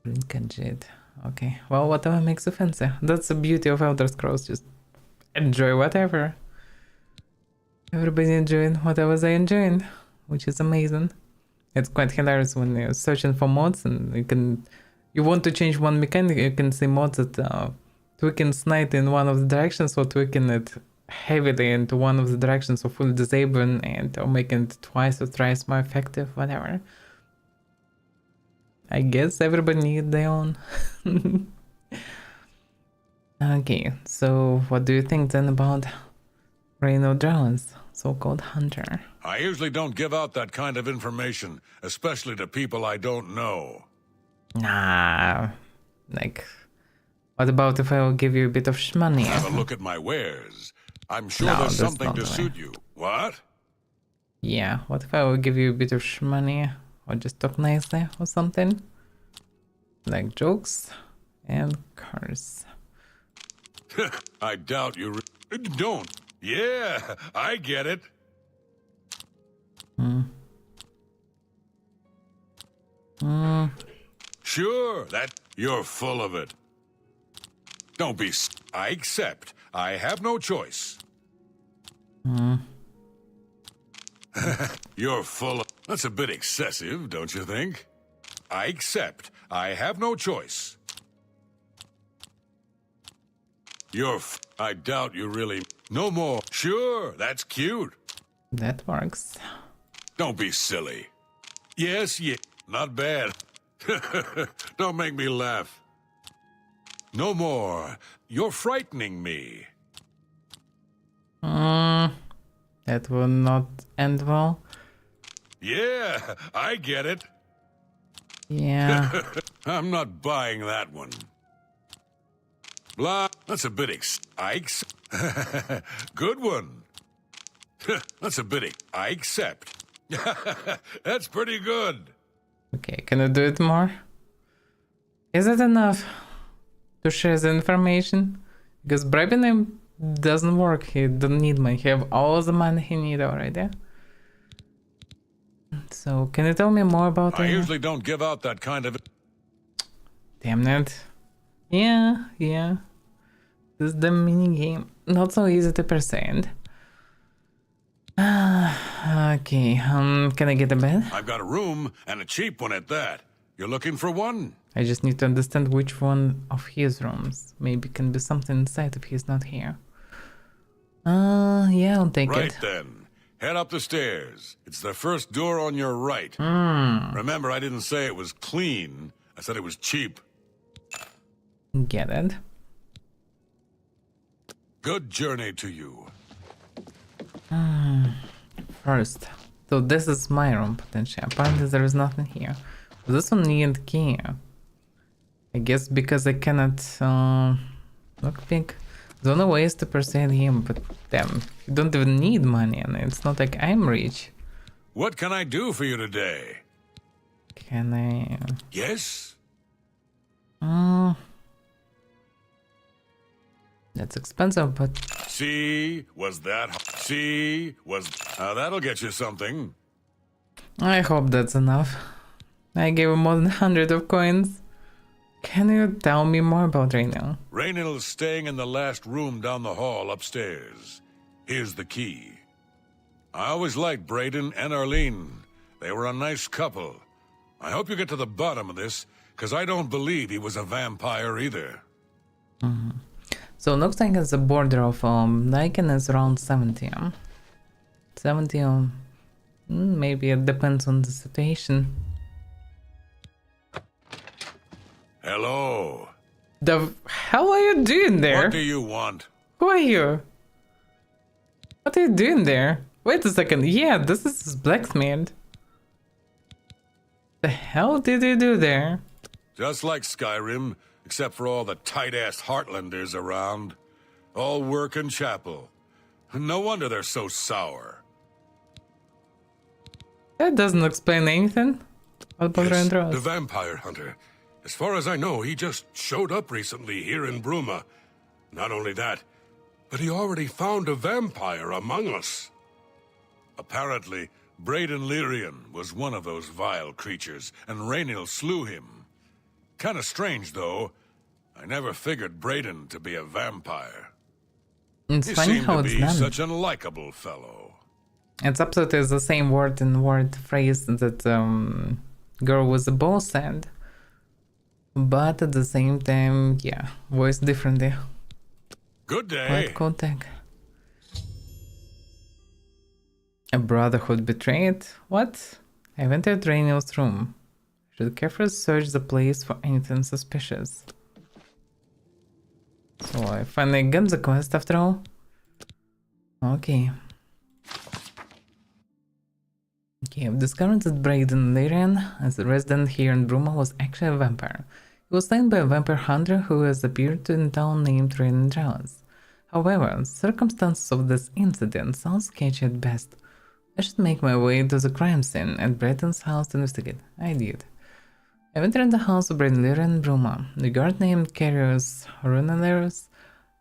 Jade. Okay, well whatever makes you fancy. That's the beauty of Elder Scrolls, just enjoy whatever. Everybody enjoying whatever they enjoying, which is amazing. It's quite hilarious when you're searching for mods and you want to change one mechanic, you can see mods that tweaking Snight in one of the directions or tweaking it heavily into one of the directions or full disabling and or making it twice or thrice more effective, whatever. I guess everybody needs their own. Okay, so what do you think then about Rainiel Drawas, so-called hunter? I usually don't give out that kind of information, especially to people I don't know. Nah, like, what about if I will give you a bit of shmoney? Have a look at my wares. I'm sure No, there's that's something not to the way. suit you. What? Yeah, what if I will give you a bit of shmoney or just talk nicely or something? Like jokes and cars. I doubt you don't. Yeah, I get it. Sure, that you're full of it. Don't be. I accept. I have no choice. You're full of. That's a bit excessive, don't you think? I accept. I have no choice. I doubt you really. No more. Sure, that's cute. That works. Don't be silly. Yes, not bad. Don't make me laugh. No more. You're frightening me. That will not end well. Yeah, I get it. Yeah. I'm not buying that one. Blah. That's a bit Good one. That's a bit I accept. That's pretty good. Okay, can I do it more? Is it enough to share the information? Because bribing him doesn't work. He don't need money. He have all the money he need already. So, can you tell me more about I it? usually don't give out that kind of... Damn it. Yeah. This is the mini game. Not so easy to percent. Okay, can I get a bed? I've got a room, and a cheap one at that. You're looking for one? I just need to understand which one of his rooms. Maybe can be something inside if he's not here. Yeah, I'll take it. Right then. Head up the stairs. It's the first door on your right. Remember, I didn't say it was clean. I said it was cheap. Get it. Good journey to you. First. So this is my room, potentially. Apparently there is nothing here. This one need key. I guess because I cannot lockpick. The only way is to persuade him, but damn, you don't even need money, and it's not like I'm rich. What can I do for you today? Can I? Yes? That's expensive, but that'll get you something. I hope that's enough. I gave him more than 100 of coins. Can you tell me more about Raynell? Raynell's staying in the last room down the hall upstairs. Here's the key. I always liked Braden and Arlene. They were a nice couple. I hope you get to the bottom of this, because I don't believe he was a vampire either. So it looks like it's a border of Lycan is around 70. 70, maybe it depends on the situation. Hello. The hell are you doing there? What do you want? Who are you? What are you doing there? Wait a second. Yeah, this is blacksmith. The hell did you do there? Just like Skyrim, except for all the tight-ass Heartlanders around. All work and chapel. No wonder they're so sour. That doesn't explain anything. What about Yes, Randros? the vampire hunter. As far as I know, he just showed up recently here in Bruma. Not only that, but he already found a vampire among us. Apparently, Braden Lyrian was one of those vile creatures, and Raynell slew him. Kinda strange, though. I never figured Braden to be a vampire. It's He funny seemed how to it's be done. such an likable fellow. It's absolutely the same word in word phrase that girl with the ball said. But at the same time, yeah, voiced differently. Good day. Quite cool tag. A brotherhood betrayed? What? I entered Raynell's room. Should carefully search the place for anything suspicious. So I finally got the quest after all. Okay. Okay, I've discovered that Braden Lyrian, as a resident here in Bruma, was actually a vampire. He was slain by a vampire hunter who has appeared in town named Rain Draws. However, the circumstances of this incident sound sketchy at best. I should make my way to the crime scene at Braden's house to investigate. I did. I entered the house of Braden Lyrian in Bruma. The guard named Carius Runaleros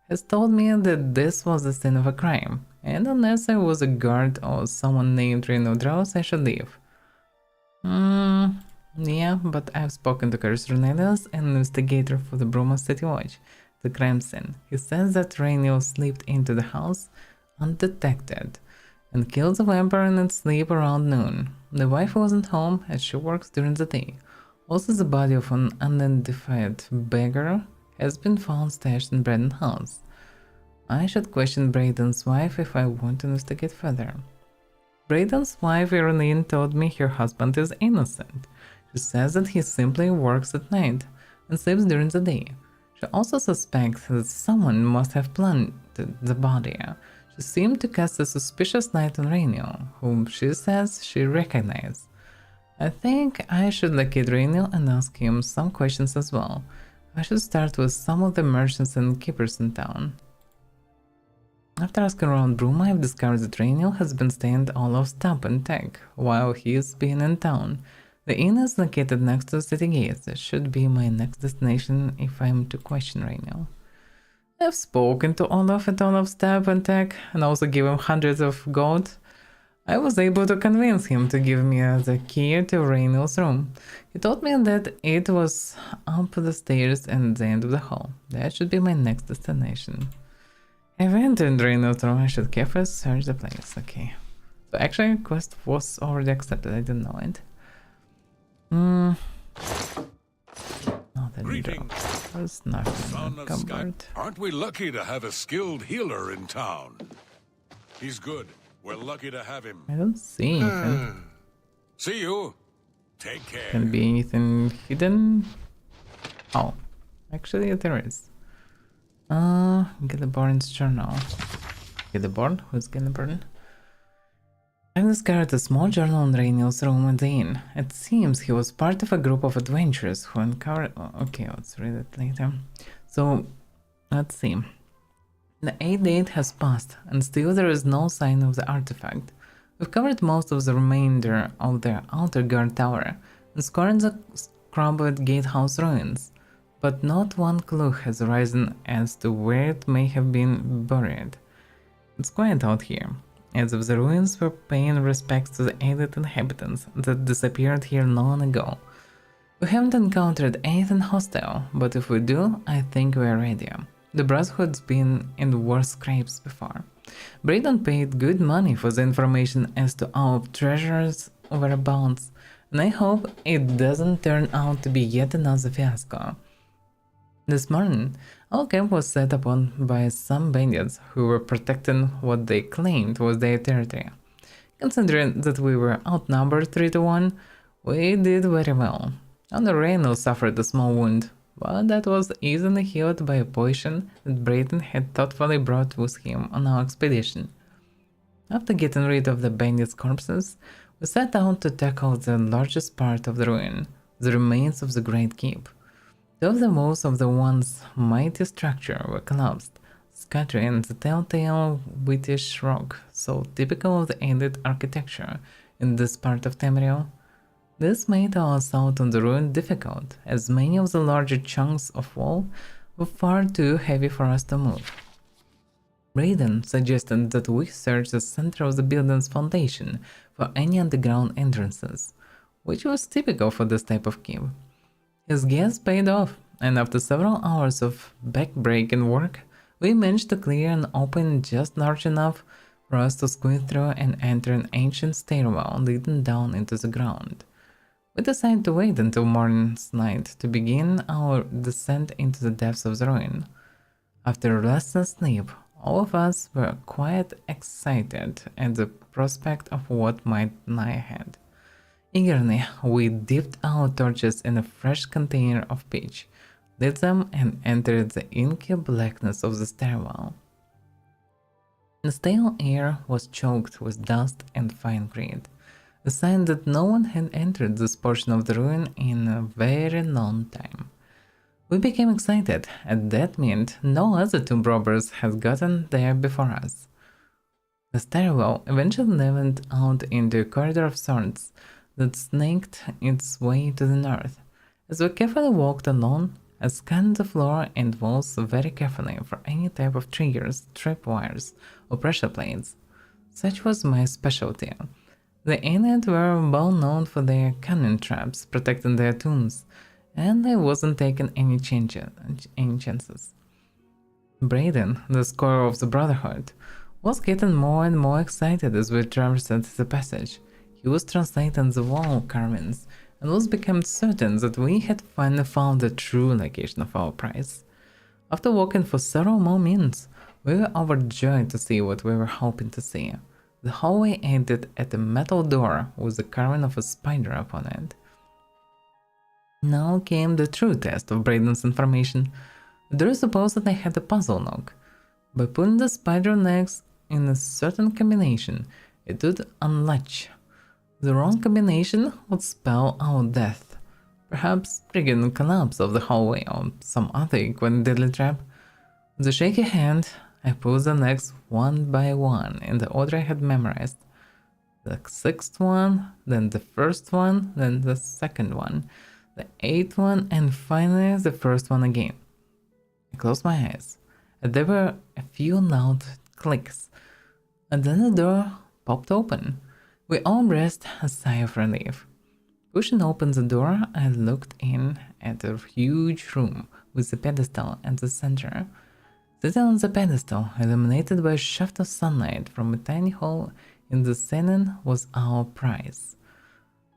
has told me that this was the scene of a crime, and unless I was a guard or someone named Reno Draws, I should leave. Yeah, but I've spoken to Curtis Cornelius, an investigator for the Bruma City Watch, the crime scene. He says that Rainier slipped into the house undetected and killed the vampire in its sleep around noon. The wife wasn't home as she works during the day. Also, the body of an unidentified beggar has been found stashed in Braden's house. I should question Braden's wife if I want to investigate further. Braden's wife, Irene, told me her husband is innocent. She says that he simply works at night and sleeps during the day. She also suspects that someone must have planted the body. She seemed to cast a suspicious light on Rainier, whom she says she recognizes. I think I should locate Rainier and ask him some questions as well. I should start with some of the merchants and keepers in town. After asking around Bruma, I've discovered that Rainier has been staying at Olaf's Tap and Tech while he's been in town. The inn is located next to the city gates. It should be my next destination if I'm to question Rainier. I've spoken to Olaf at Olaf's Tap and Tech and also give him hundreds of gold. I was able to convince him to give me the key to Rainier's room. He told me that it was up the stairs and the end of the hall. That should be my next destination. I've entered Rainier's room. I should carefully search the place. Okay. So actually, quest was already accepted. I didn't know it. Oh, the Greetings, there's nothing son in the of Sky. cupboard. Aren't we lucky to have a skilled healer in town? He's good. We're lucky to have him. I don't see anything. See you. Take care. Can be anything hidden? Oh, actually there is. Gilliborn's journal. Gilliborn? Who's Gilliborn? I discovered a small journal in Rainier's room at the inn. It seems he was part of a group of adventurers who uncovered... Okay, let's read it later. So, let's see. The 8th date has passed, and still there is no sign of the artifact. We've covered most of the remainder of the outer guard tower, and scoured the scrubbed gatehouse ruins, but not one clue has arisen as to where it may have been buried. It's quiet out here, as if the ruins were paying respects to the alien inhabitants that disappeared here long ago. We haven't encountered anything hostile, but if we do, I think we're ready. The Brotherhood's been in worse scrapes before. Braden paid good money for the information as to our treasures' whereabouts, and I hope it doesn't turn out to be yet another fiasco. This morning, our camp was set upon by some bandits who were protecting what they claimed was their territory. Considering that we were outnumbered 3 to 1, we did very well. Only Reynolds suffered a small wound, but that was easily healed by a potion that Brayden had thoughtfully brought with him on our expedition. After getting rid of the bandits' corpses, we set out to tackle the largest part of the ruin, the remains of the Great Keep. Two of the walls of the once mighty structure were collapsed, scattering the telltale whitish rock so typical of the ancient architecture in this part of Tamriel. This made our assault on the ruin difficult, as many of the larger chunks of wall were far too heavy for us to move. Brayden suggested that we search the center of the building's foundation for any underground entrances, which was typical for this type of keep. His guess paid off, and after several hours of back-breaking work, we managed to clear an opening just large enough for us to squeeze through and enter an ancient stairwell leading down into the ground. We decided to wait until morning's light to begin our descent into the depths of the ruin. After a restless sleep, all of us were quite excited at the prospect of what might lie ahead. Eagerly, we dipped our torches in a fresh container of pitch, lit them, and entered the inky blackness of the stairwell. The stale air was choked with dust and fine grit, a sign that no one had entered this portion of the ruin in a very long time. We became excited, as that meant no other tomb robbers had gotten there before us. The stairwell eventually leveled out into a corridor of sorts that snaked its way to the north. As we carefully walked along, I scanned the floor and walls very carefully for any type of triggers, tripwires, or pressure plates. Such was my specialty. The Aeneid were well known for their cannon traps protecting their tombs, and I wasn't taking any chances. Braden, the scorer of the Brotherhood, was getting more and more excited as we traversed the passage. He was translating the wall carvings and was becoming certain that we had finally found the true location of our prize. After walking for several more minutes, we were overjoyed to see what we were hoping to see. The hallway ended at a metal door with the carving of a spider upon it. Now came the true test of Braden's information. The door supposedly had a puzzle lock. By putting the spider legs in a certain combination, it would unlatch. The wrong combination would spell out death, perhaps triggering a collapse of the hallway or some other equally deadly trap. With a shaky hand, I pulled the legs one by one in the order I had memorized. The sixth one, then the first one, then the second one, the eighth one, and finally the first one again. I closed my eyes, and there were a few loud clicks, and then the door popped open. We all breathed a sigh of relief. Pushing open the door, I looked in at a huge room with a pedestal at the center. Sitting on the pedestal, illuminated by a shaft of sunlight from a tiny hole in the ceiling, was our prize.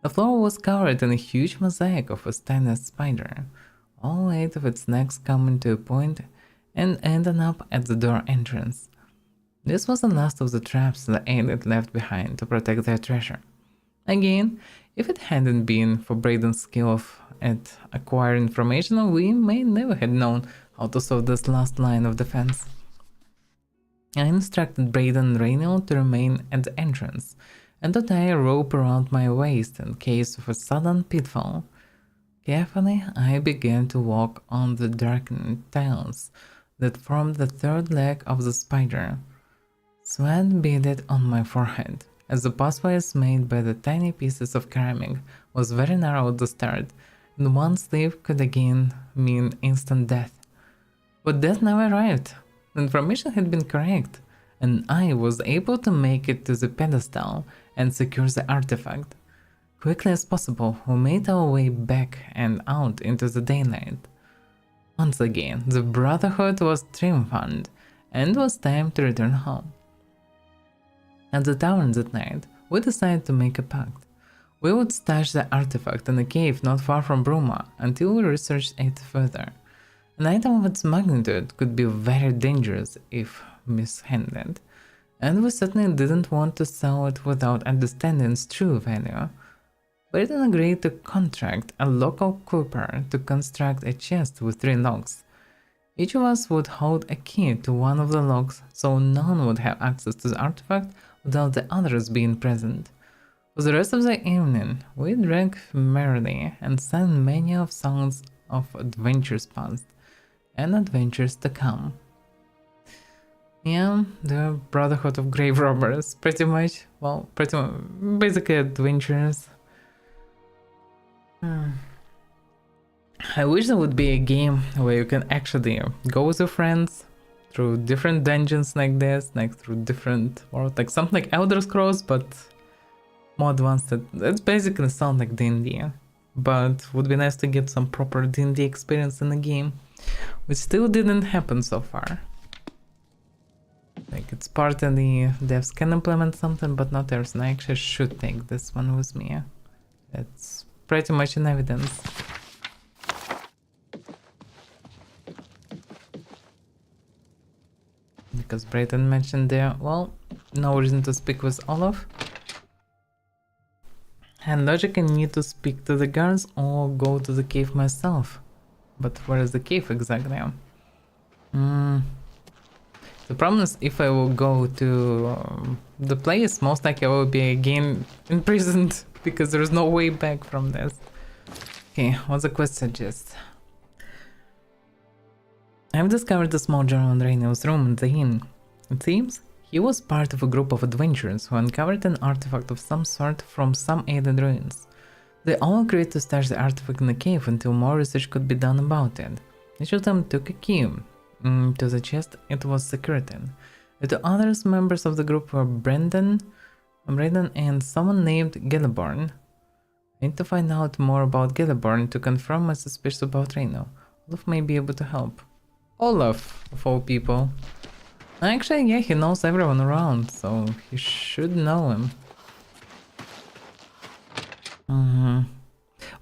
The floor was covered in a huge mosaic of a tiny spider, all 8 of its legs coming to a point and ending up at the door entrance. This was the last of the traps the Aeneid left behind to protect their treasure. Again, if it hadn't been for Braden's skill at acquiring information, we may never have known how to solve this last line of defense. I instructed Braden and Raynor to remain at the entrance and to tie a rope around my waist in case of a sudden pitfall. Carefully, I began to walk on the darkening tiles that formed the third leg of the spider. Sweat beaded on my forehead, as the pathways made by the tiny pieces of ceramic was very narrow at the start, and one slip could again mean instant death. But death never arrived. The information had been correct, and I was able to make it to the pedestal and secure the artifact. Quickly as possible, we made our way back and out into the daylight. Once again, the Brotherhood was triumphant, and it was time to return home. At the tavern that night, we decided to make a pact. We would stash the artifact in a cave not far from Bruma until we researched it further. An item of its magnitude could be very dangerous if mishandled, and we certainly didn't want to sell it without understanding its true value. Braden agreed to contract a local cooper to construct a chest with 3 locks. Each of us would hold a key to one of the locks, so none would have access to the artifact without the others being present. For the rest of the evening, we drank merrily and sang many of songs of adventures past and adventures to come. Yeah, the Brotherhood of Grave Robbers, pretty much, basically adventures. I wish there would be a game where you can actually go with your friends through different dungeons like this, like through different worlds, like something like Elder Scrolls, but more advanced. That's basically sound like D&D, but would be nice to get some proper D&D experience in the game, which still didn't happen so far. Like, it's part of the devs can implement something, but not everything. I actually should take this one with me. That's pretty much in evidence. Because Brayden mentioned there, well, no reason to speak with Olaf. And logic, I need to speak to the guards or go to the cave myself. But where is the cave exactly? The problem is, if I will go to the place, most likely I will be again imprisoned because there's no way back from this. Okay, what's the quest suggest? I've discovered a small journal in Raynell's room in the inn. It seems he was part of a group of adventurers who uncovered an artifact of some sort from some alien ruins. They all agreed to stash the artifact in the cave until more research could be done about it. Each of them took a key to the chest it was secured in. The 2 other members of the group were Brendan, I'm Raiden and someone named Gilliborn. I need to find out more about Gilliborn to confirm my suspicions about Reno. Olaf may be able to help. Olaf, of all people. Actually, yeah, he knows everyone around, so he should know him.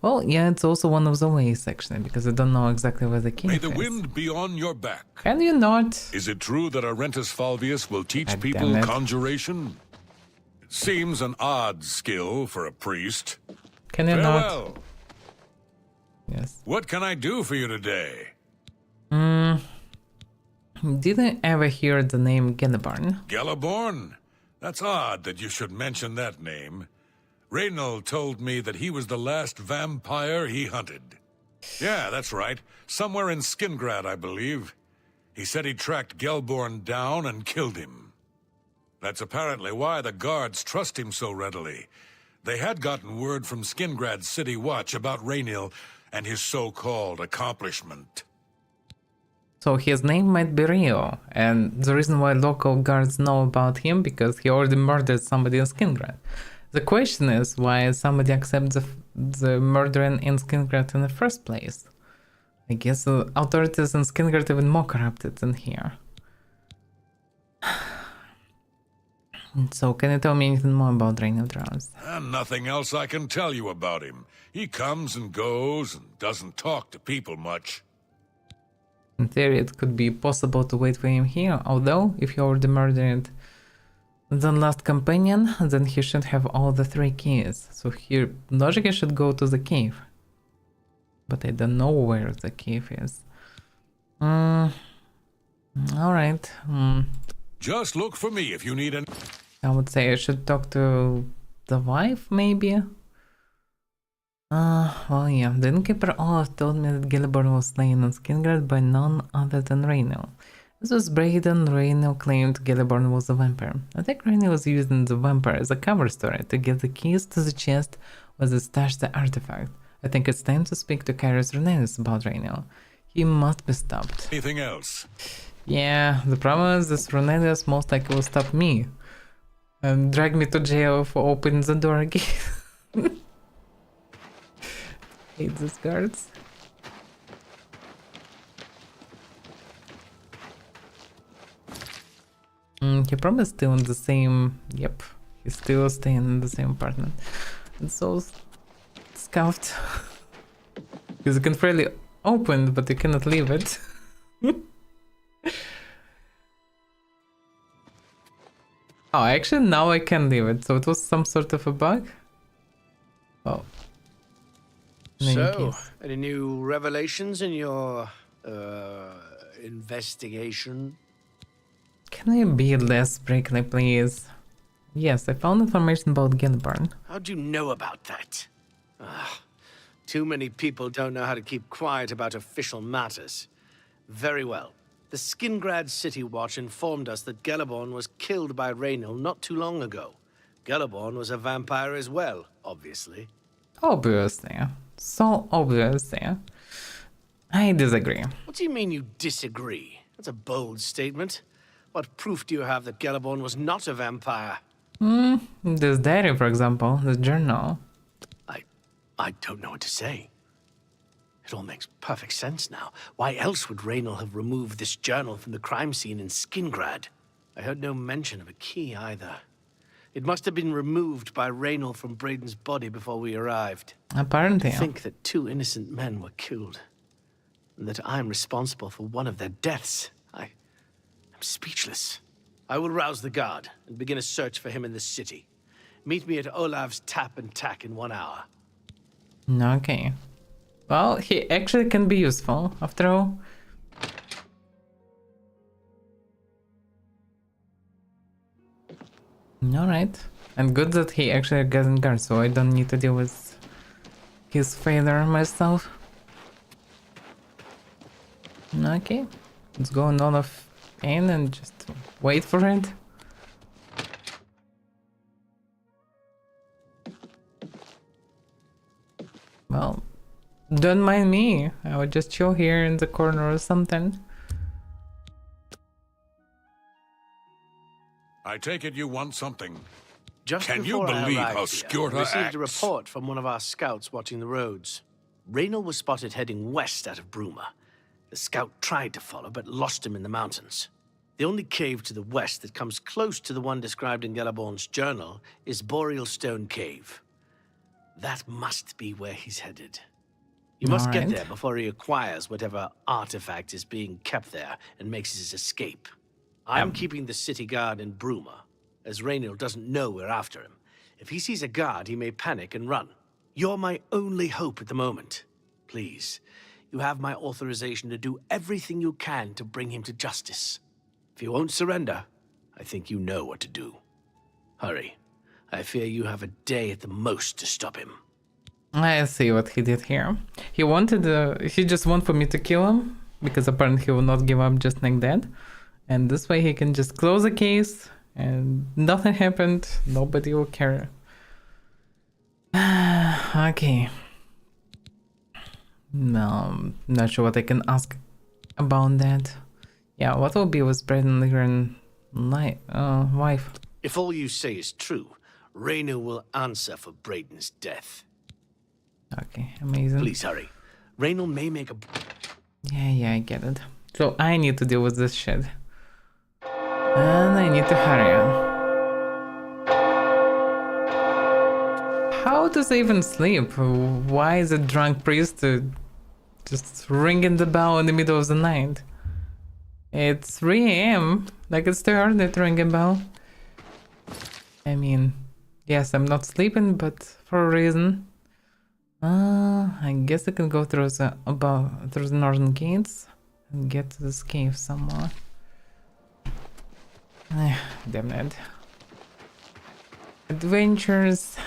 Well, yeah, it's also one of the ways, actually, because I don't know exactly where the cave May is. the wind be on your back. Can you not? Is it true that Arentus Falvius will teach God people damn it. conjuration? It seems an odd skill for a priest. Can you not? Farewell. Yes. What can I do for you today? Did I ever hear the name Gilliborn? Galaborn? That's odd that you should mention that name. Reynald told me that he was the last vampire he hunted. Yeah, that's right. Somewhere in Skingrad, I believe. He said he tracked Gelborn down and killed him. That's apparently why the guards trust him so readily. They had gotten word from Skingrad's City Watch about Raynil and his so-called accomplishment. So his name might be Rio, and the reason why local guards know about him because he already murdered somebody in Skingrad. The question is why somebody accepts the murdering in Skingrad in the first place. I guess the authorities in Skingrad are even more corrupted than here. So can you tell me anything more about Reign of Drowns? And nothing else I can tell you about him. He comes and goes and doesn't talk to people much. In theory, it could be possible to wait for him here, although if he already murdered the last companion, then he should have all the 3 keys. So he logically should go to the cave. But I don't know where the cave is. Alright. Just look for me if you need an... I would say I should talk to the wife, maybe? Well, yeah. The innkeeper Olaf told me that Gilliborn was slain in Skingrad by none other than Raynil. This was Braden. Raynil claimed Gilliborn was a vampire. I think Raynil was using the vampire as a cover story to get the keys to the chest where they stashed the artifact. I think it's time to speak to Carius Renatus about Raynil. He must be stopped. Anything else? Yeah, the problem is this Renatus most likely will stop me and drag me to jail for opening the door again. Hate these guards. He probably still in the same... Yep, he's still staying in the same apartment. It's so scuffed. Because you can freely open, but you cannot leave it. Oh, actually now I can leave it, so it was some sort of a bug? Oh. In any So, case. any new revelations in your, investigation? Can I be less prickly, please? Yes, I found information about Gilliborn. How do you know about that? Too many people don't know how to keep quiet about official matters. Very well. The Skingrad City Watch informed us that Geliborn was killed by Raynil not too long ago. Geliborn was a vampire as well, obviously. Obviously. So obviously. I disagree. What do you mean you disagree? That's a bold statement. What proof do you have that Geliborn was not a vampire? This diary, for example, the journal. I don't know what to say. It all makes perfect sense now. Why else would Raynil have removed this journal from the crime scene in Skingrad? I heard no mention of a key either. It must have been removed by Raynil from Braden's body before we arrived. Apparently. To think that 2 innocent men were killed, and that I'm responsible for one of their deaths. I'm speechless. I will rouse the guard and begin a search for him in the city. Meet me at Olav's Tap and Tack in 1 hour. Okay. Well, he actually can be useful, after all. Alright. And good that he actually got in guard, so I don't need to deal with his failure myself. Okay. Let's go on of pain and just wait for it. Well, don't mind me. I would just chill here in the corner or something. I take it you want something. Just Can you before I believe arrived how here, Skjorta I received a acts? report from one of our scouts watching the roads. Raynor was spotted heading west out of Bruma. The scout tried to follow, but lost him in the mountains. The only cave to the west that comes close to the one described in Galaborn's journal is Boreal Stone Cave. That must be where he's headed. You must get Alright. there before he acquires whatever artifact is being kept there and makes his escape. I'm keeping the city guard in Bruma, as Raynor doesn't know we're after him. If he sees a guard, he may panic and run. You're my only hope at the moment. Please, you have my authorization to do everything you can to bring him to justice. If he won't surrender, I think you know what to do. Hurry. I fear you have a day at the most to stop him. I see what he did here. He wanted, he just wanted for me to kill him, because apparently he will not give up just like that. And this way he can just close the case, and nothing happened, nobody will care. Okay. No, not sure what I can ask about that. Yeah, what will be with Braden Lyran wife? If all you say is true, Raynor will answer for Braden's death. Okay, amazing. Please hurry. Raynor may make a... Yeah, I get it. So I need to deal with this shit. And I need to hurry. How does he even sleep? Why is a drunk priest just ringing the bell in the middle of the night? It's 3 a.m. Like, it's too early to ring a bell. I mean, yes, I'm not sleeping, but for a reason. I guess I can go through the northern gates and get to this cave somewhere. Damn it. Adventures.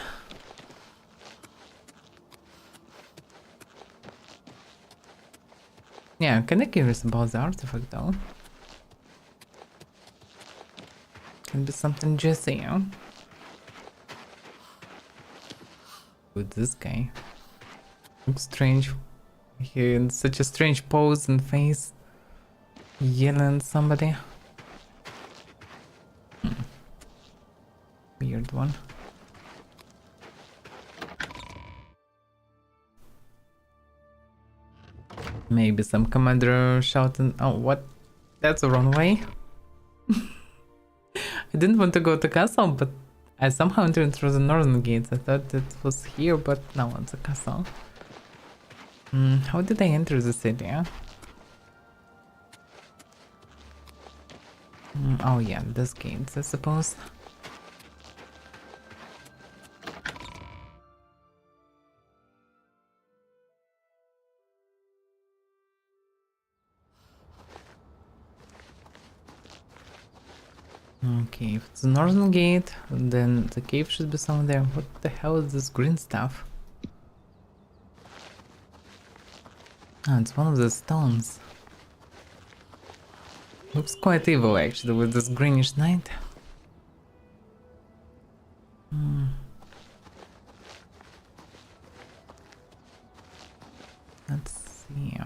Yeah, I'm kinda curious about the artifact though. Can be something juicy, yeah? With this guy. Looks strange. He in such a strange pose and face. Yelling at somebody. Weird one. Maybe some commander shouting. Oh, what? That's the wrong way. I didn't want to go to castle, but I somehow entered through the northern gates. I thought it was here, but now it's a castle. How did I enter the city? Oh yeah, this gates, I suppose. Okay, if it's the northern gate, then the cave should be somewhere there. What the hell is this green stuff? Ah, it's one of the stones. Looks quite evil actually with this greenish light. Let's see.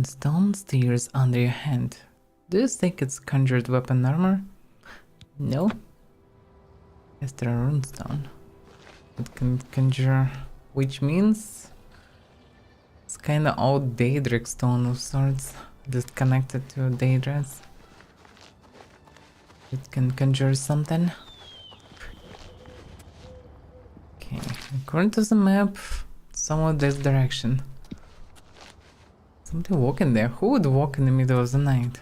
Stone steers under your hand. Do you think it's conjured weapon armor? No. Yes, there are runestone. It can conjure, which means it's kind of old Daedric stone of sorts, just connected to Daedras. It can conjure something. Okay, according to the map, somewhat this direction. Somebody walking there. Who would walk in the middle of the night?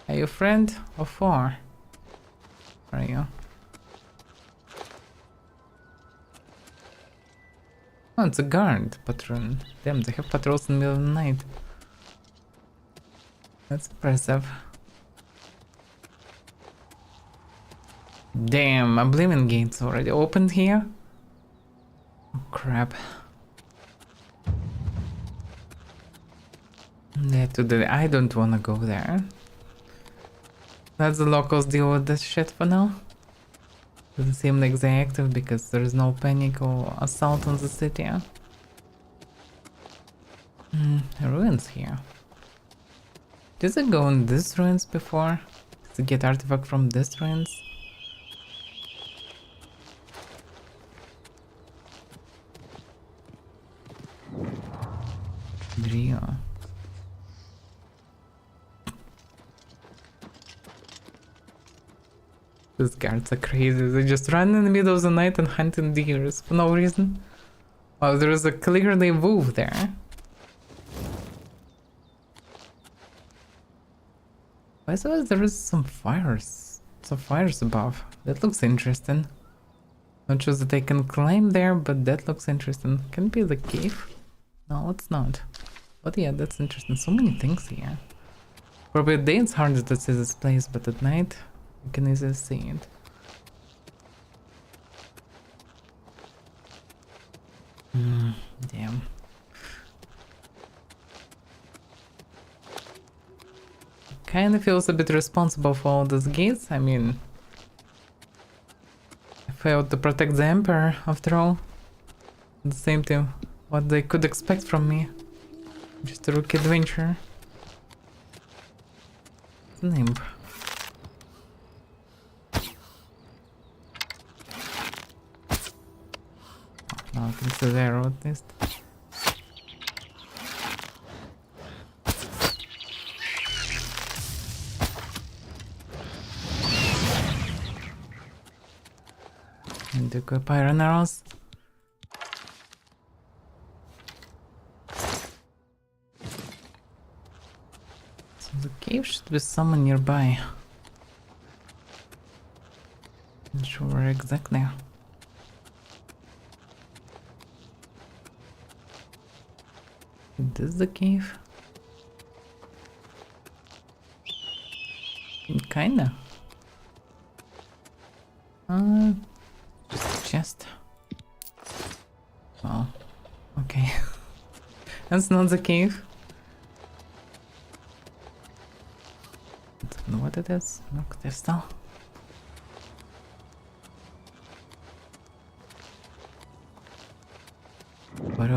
Are you a friend or foe? Are you? Oh, it's a guard patron. Damn, they have patrols in the middle of the night. That's impressive. Damn, Oblivion gates already opened here? Oh, crap. I don't wanna go there. Let the locals deal with this shit for now. Doesn't seem like they're active because there is no panic or assault on the city. Ruins here. Did I go in these ruins before? To get artifact from these ruins? Rio. These guards are crazy. They just run in the middle of the night and hunting deers for no reason. Oh, there is a clearly wolf there. I suppose there is some fires above. That looks interesting. Not sure that I can climb there, but that looks interesting. Can it be the cave? No, it's not. But yeah, that's interesting. So many things here. Probably at day it's harder to see this place, but at night you can easily see it. Damn. Kinda feels a bit responsible for all those gates. I mean, I failed to protect the Emperor after all. At the same time, what they could expect from me. Just a rookie adventurer. Nymph. Oh, I can see the arrow at least. And equip iron arrows. So the cave should be somewhere nearby. Not sure where exactly. Is this the cave? Kinda. Just a chest. Oh, okay. That's not the cave. Don't know what it is. No crystal.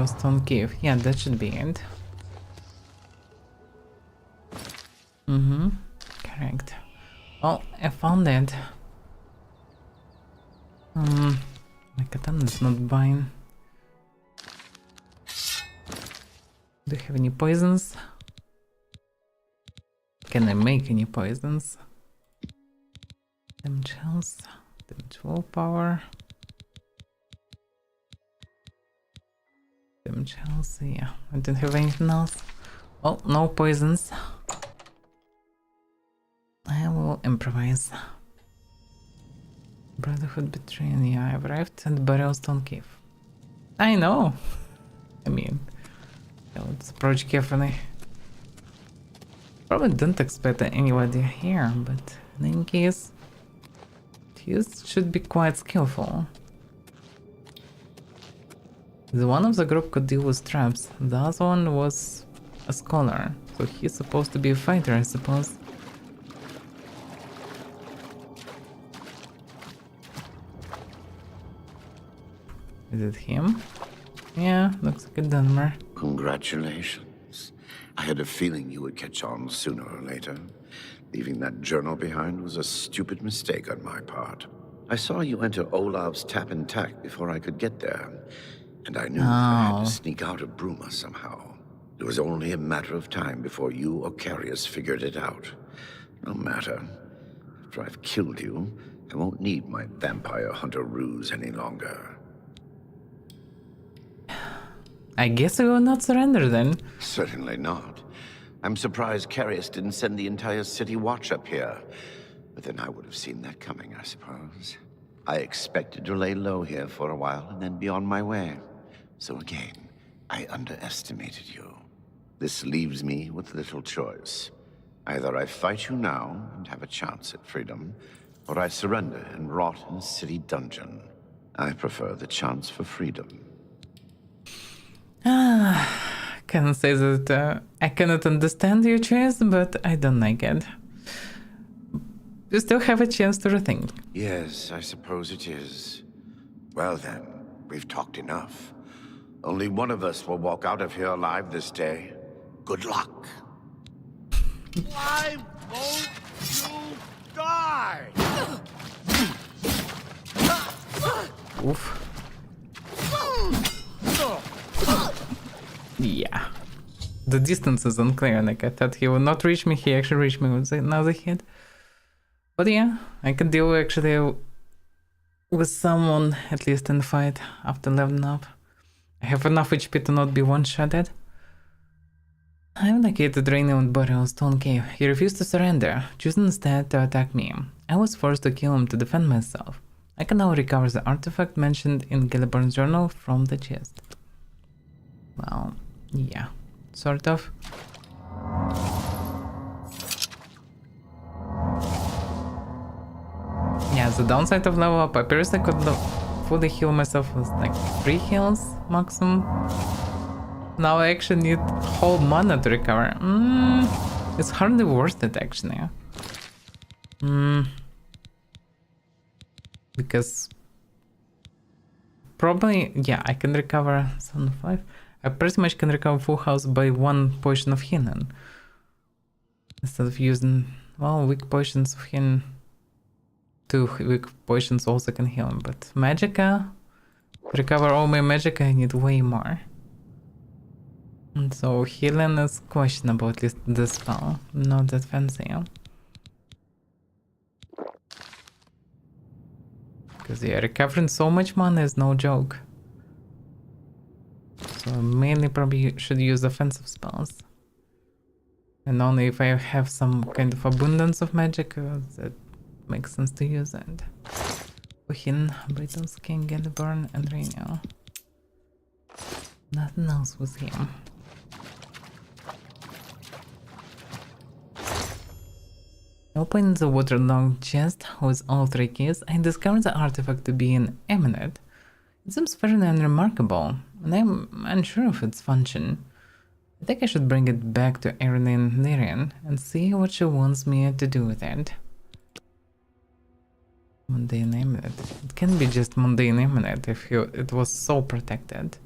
Stone cave. Yeah, that should be it. Correct. Well, I found it. My katana is not buying. Do you have any poisons? Can I make any poisons? Damage health, damage willpower. Damage health, yeah. I don't have anything else. Well, no poisons. I will improvise. Brotherhood betrayal. Yeah, I've arrived at Burial Stone Cave. I know. I mean, let's approach carefully. Probably don't expect anybody here, but in any case, TES should be quite skillful. The one of the group could deal with traps. The other one was a scholar, so he's supposed to be a fighter, I suppose. Is it him? Yeah, looks like a Dunmer. Congratulations. I had a feeling you would catch on sooner or later. Leaving that journal behind was a stupid mistake on my part. I saw you enter Olaf's tap and tack before I could get there, and I knew I had to sneak out of Bruma somehow. It was only a matter of time before you or Carius figured it out. No matter. After I've killed you, I won't need my vampire hunter ruse any longer. I guess I will not surrender then. Certainly not. I'm surprised Carius didn't send the entire city watch up here. But then I would have seen that coming, I suppose. I expected to lay low here for a while and then be on my way. So again, I underestimated you. This leaves me with little choice. Either I fight you now and have a chance at freedom, or I surrender and rot in a city dungeon. I prefer the chance for freedom. Can say that I cannot understand your choice, but I don't like it. You still have a chance to rethink. Yes, I suppose it is. Well then, we've talked enough. Only one of us will walk out of here alive this day. Good luck. Why won't you die? Oof. Yeah. The distance is unclear, like I thought he would not reach me, he actually reached me with another hit. But yeah, I can deal actually with someone, at least in the fight, after leveling up. I have enough HP to not be one-shotted. I'm located Reynold Burial Stone Cave. He refused to surrender, choosing instead to attack me. I was forced to kill him to defend myself. I can now recover the artifact mentioned in Gilliborn's journal from the chest. Well, yeah, sort of. Yeah, the downside of level up appears I could fully heal myself with like 3 heals maximum. Now I actually need whole mana to recover. It's hardly worth it actually. Because probably, yeah, I can recover 7-5. I pretty much can recover full house by 1 potion of healing. Instead of using, well, weak potions of healing. 2 weak potions also can heal him, but Magicka, to recover all my Magicka I need way more. And so healing is questionable, at least this spell, not that fancy. Because yeah, recovering so much mana is no joke. So I mainly probably should use offensive spells. And only if I have some kind of abundance of magic, that makes sense to use it. Uhin, Britain's King, Gilliborn, and Rainiel. Nothing else with him. Opening the waterlogged chest with all 3 keys, I discovered the artifact to be an amulet. It seems fairly unremarkable, and I'm unsure of its function. I think I should bring it back to Erin Lyrian and see what she wants me to do with it. Mundane amulet. It can be just mundane amulet if it was so protected.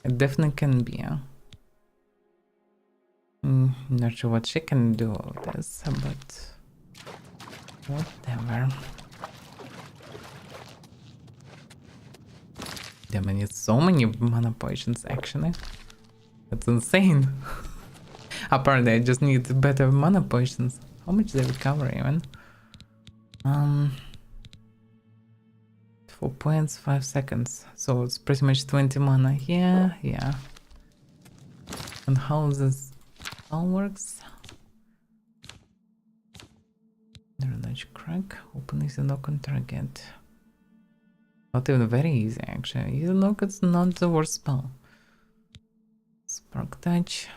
It definitely can be. Not sure what she can do with this, but whatever. Damn, I need so many mana potions actually. That's insane. Apparently I just need better mana potions. How much they recover even? 4 points, 5 seconds. So it's pretty much 20 mana. Yeah. And how this all works? Knowledge crack. Open easy lock on target. Not even very easy actually. Easy lock is not the worst spell. Spark touch.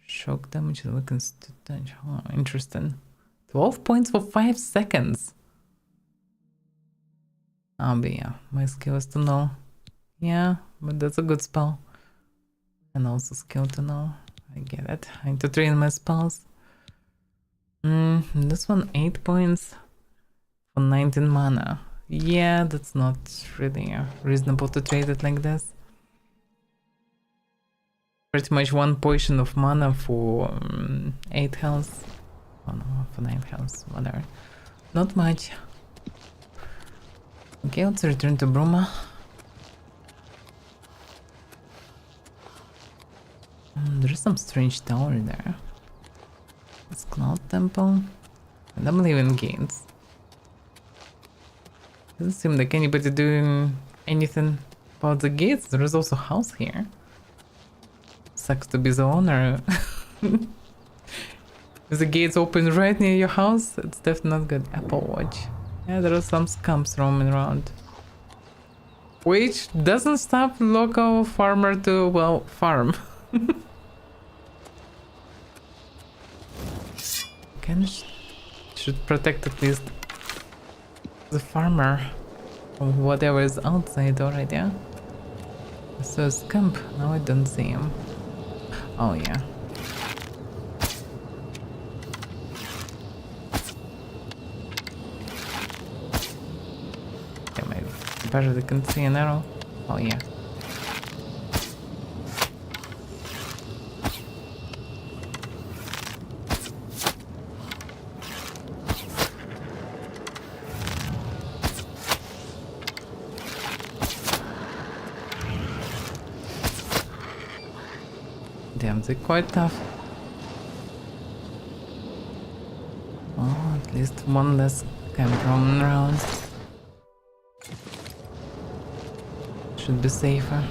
Shock damage weakens to touch. Oh, interesting. 12 points for 5 seconds. But yeah, my skill is to know. Yeah, but that's a good spell. And also skill to know. I get it. I need to train my spells. This one 8 points for 19 mana. Yeah, that's not really reasonable to trade it like this. Pretty much 1 potion of mana for 8 health. Oh no, for 9 health, whatever. Not much. Okay, let's return to Bruma. There's some strange tower there. It's Cloud Temple. And I'm leaving gates. Doesn't seem like anybody doing anything about the gates. There is also a house here. Sucks to be the owner. If the gates open right near your house, it's definitely not good. Apple Watch. Yeah, there are some scums roaming around. Which doesn't stop local farmer to, well, farm. Should protect at least the farmer from whatever is outside already, yeah? So scamp, now I don't see him. Oh yeah. Okay, maybe barely can see an arrow. Oh yeah. Damn, they're quite tough. Oh, at least one less camp roaming around. Should be safer.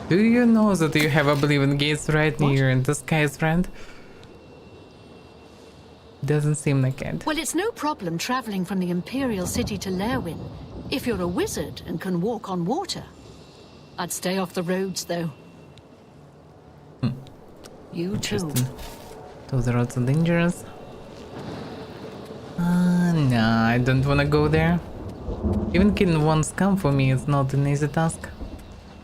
Do you know that you have Oblivion gates right near in the sky's friend? Doesn't seem like it. Well, it's no problem traveling from the Imperial City to Lerwin if you're a wizard and can walk on water. I'd stay off the roads, though. You too. Interesting. Those roads are dangerous. Nah, I don't wanna go there. Even killing one scum for me is not an easy task.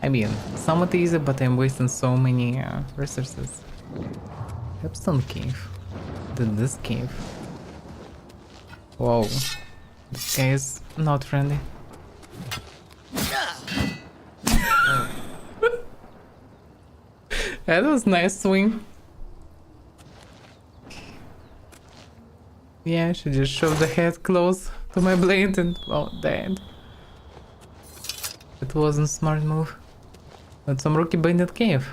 I mean, somewhat easy, but I'm wasting so many resources. Capstone Cave. Then this cave. Whoa. This guy is not friendly. That was nice swing. Yeah, I should just shove the head close to my blade and, well, dead. It wasn't a smart move. But some rookie bandit cave.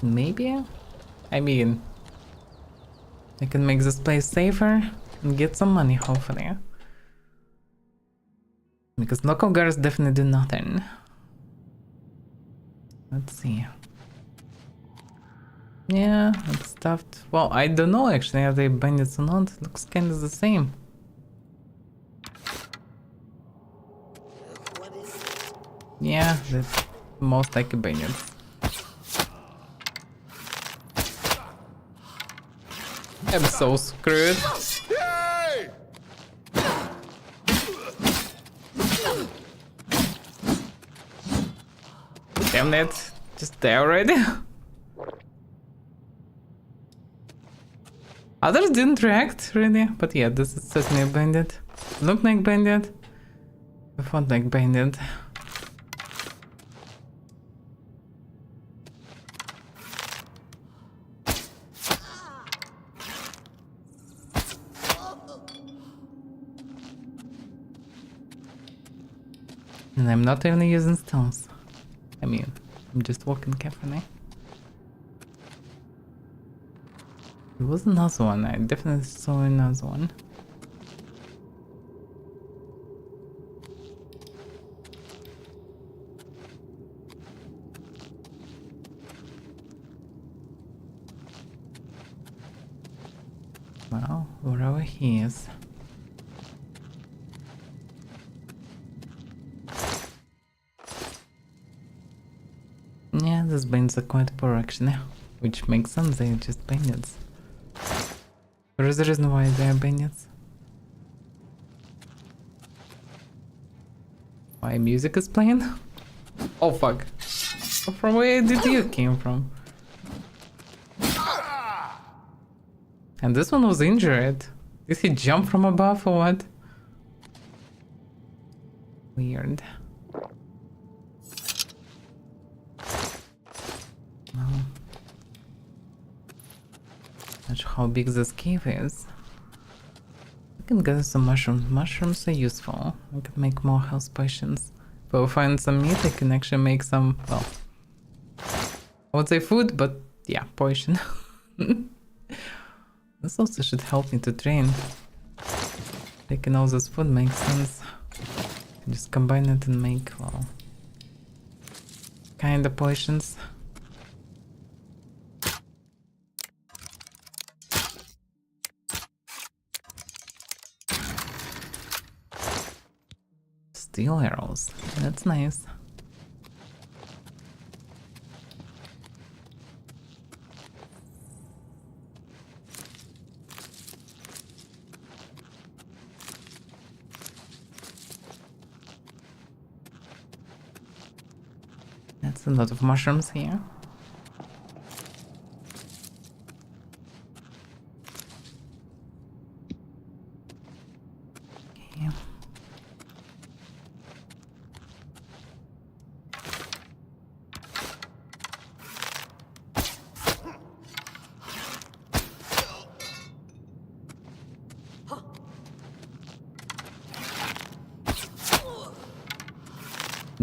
Maybe? I mean, I can make this place safer and get some money, hopefully. Because knockoff guards definitely do nothing. Let's see. Yeah, it's stuffed. Well, I don't know actually, are they bandits or not? Looks kind of the same. Yeah, that's most likely bandits. I'm so screwed. Damn it, just die already. Others didn't react, really, but yeah, this is certainly a bandit. Look like bandit. I felt like bandit. And I'm not even using stones. I mean, I'm just walking carefully. There was another one, I definitely saw another one. Well, wherever he is. Yeah, these bandits are quite poor actually, which makes sense, they're just bandits. There is a reason why they are bandits. Why music is playing? Oh fuck. From where did you came from? And this one was injured. Did he jump from above or what? Weird. Not sure how big this cave is. I can gather some mushrooms. Mushrooms are useful. I could make more health potions. If I find some meat, I can actually make some, well, I would say food, but yeah, poison. This also should help me to train. Taking all this food makes sense. Just combine it and make, well, kind of potions. Steel arrows. That's nice. That's a lot of mushrooms here. Okay.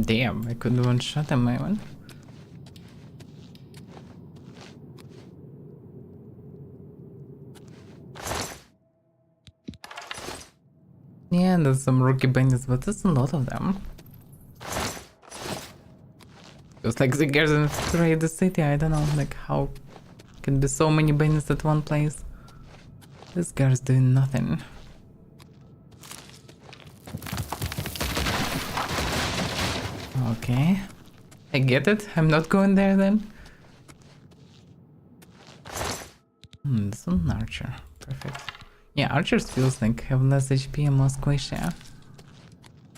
Damn, I couldn't one-shot him even. Yeah, there's some rookie bandits, but there's a lot of them. Just like the guards in the city, I don't know, like how can be so many bandits at one place. This guy's doing nothing. Okay. I get it. I'm not going there then. This one's an archer. Perfect. Yeah, archers feels like have less HP and more squishy.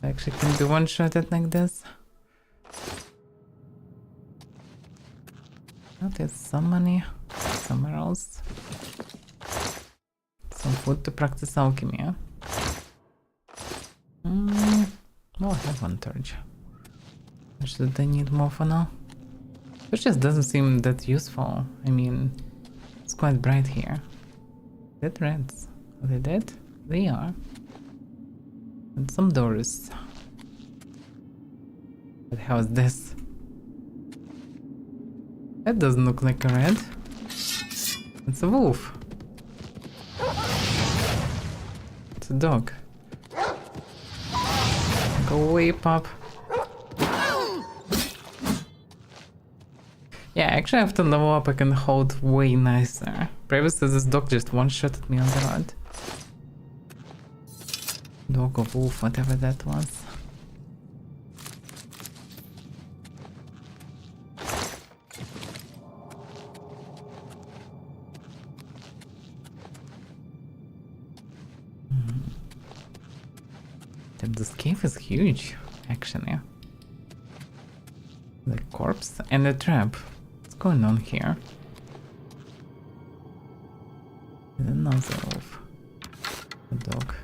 I actually can be one-shotted like this. Oh, there's some money somewhere else. Some food to practice alchemy. Oh, I have one torch. Should I need more for now? It just doesn't seem that useful. I mean, it's quite bright here. Dead rats. Are they dead? They are. And some doors. But how is this? That doesn't look like a rat. It's a wolf. It's a dog. Go away, pup. Yeah, actually after level up I can hold way nicer. Previously this dog just one-shotted me on the road. Dog or wolf, whatever that was. This cave is huge, actually. The corpse and the trap. What's going on here? Another wolf. A dog.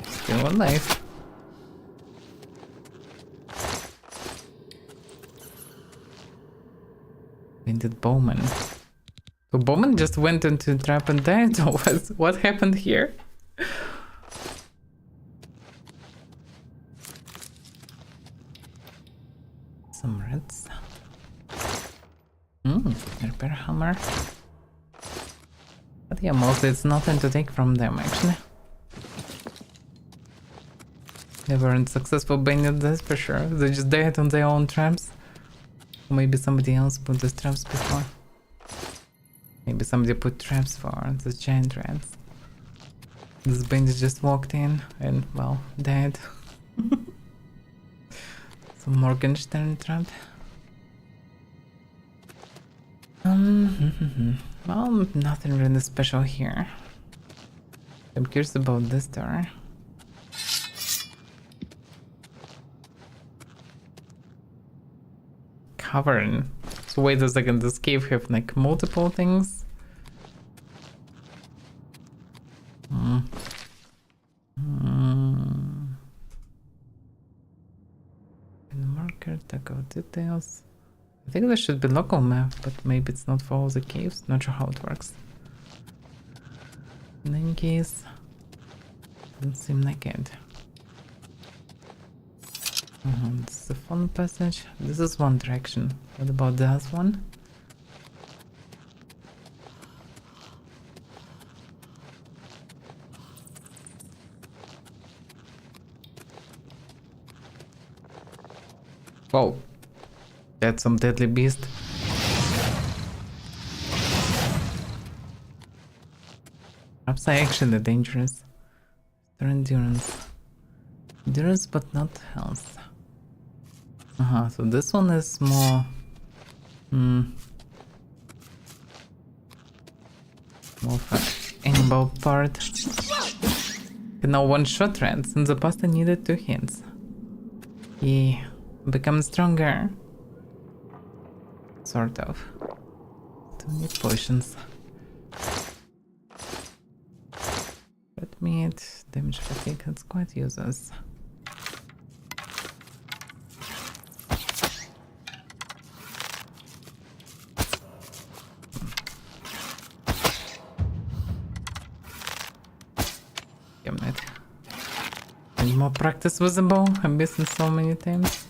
Still alive. Painted bowman. So Bowman just went into the trap and died, or what happened here? Some reds. Repair hammer. But yeah, mostly it's nothing to take from them, actually. They weren't successful bandits, that's for sure. They just died on their own traps. Or maybe somebody else put the traps before. Maybe somebody put traps for the giant rats. This bandit just walked in and, well, died. Some Morgenstern trap. Well, nothing really special here. I'm curious about this door. Cavern. So wait a second, this cave have like multiple things? Marker, tackle details. I think there should be local map, but maybe it's not for all the caves. Not sure how it works. In any case, doesn't seem like it. This is a fun passage. This is one direction. What about the other one? Whoa. That's some deadly beast. Perhaps I actually dangerous. Their endurance. Endurance but not health. So this one is more... more of an animal part. Can now one-shot rats. In the past I needed 2 hits. Yeah, become stronger. Sort of. 2 need potions. Red meat, damage fatigue, that's quite useless. need more practice with the bow. I'm missing so many times.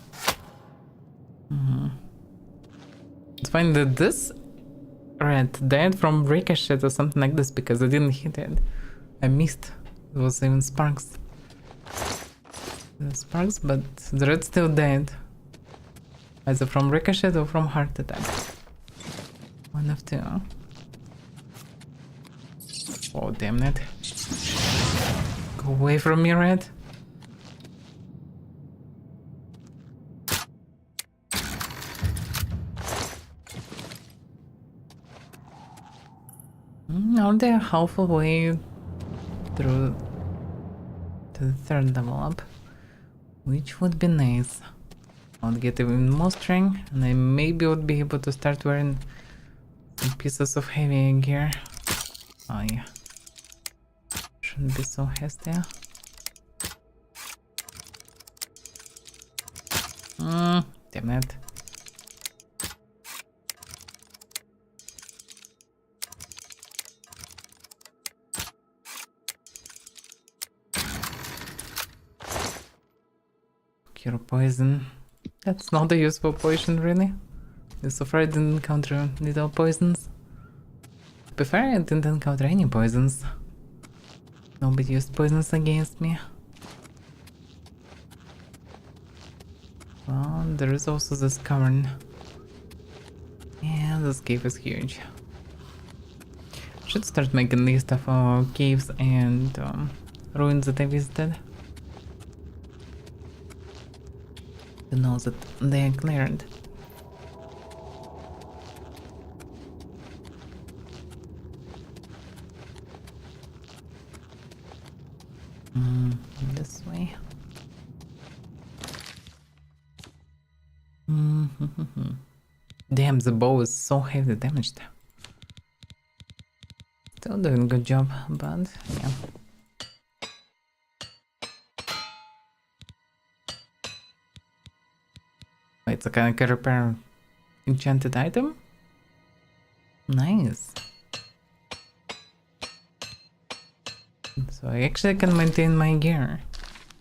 It's fine that this red died from ricochet or something like this because I didn't hit it. I missed. It was even sparks. Sparks, but the red still died. Either from ricochet or from heart attack. One of two. Oh, damn it. Go away from me, red. Now they're half away through to the third level up, which would be nice. I would get even more strength, and I maybe would be able to start wearing some pieces of heavy gear. Oh yeah, shouldn't be so hasty. Damn it. Cure poison. That's not a useful potion, really. So far I didn't encounter little poisons. To be fair, I didn't encounter any poisons. Nobody used poisons against me. Well, there is also this cavern. Yeah, this cave is huge. Should start making a list of caves and ruins that I visited. To know that they are cleared. This way. Damn, the bow is so heavily damaged. Still doing a good job, but yeah. Wait, so can I repair enchanted item? Nice. So I actually can maintain my gear.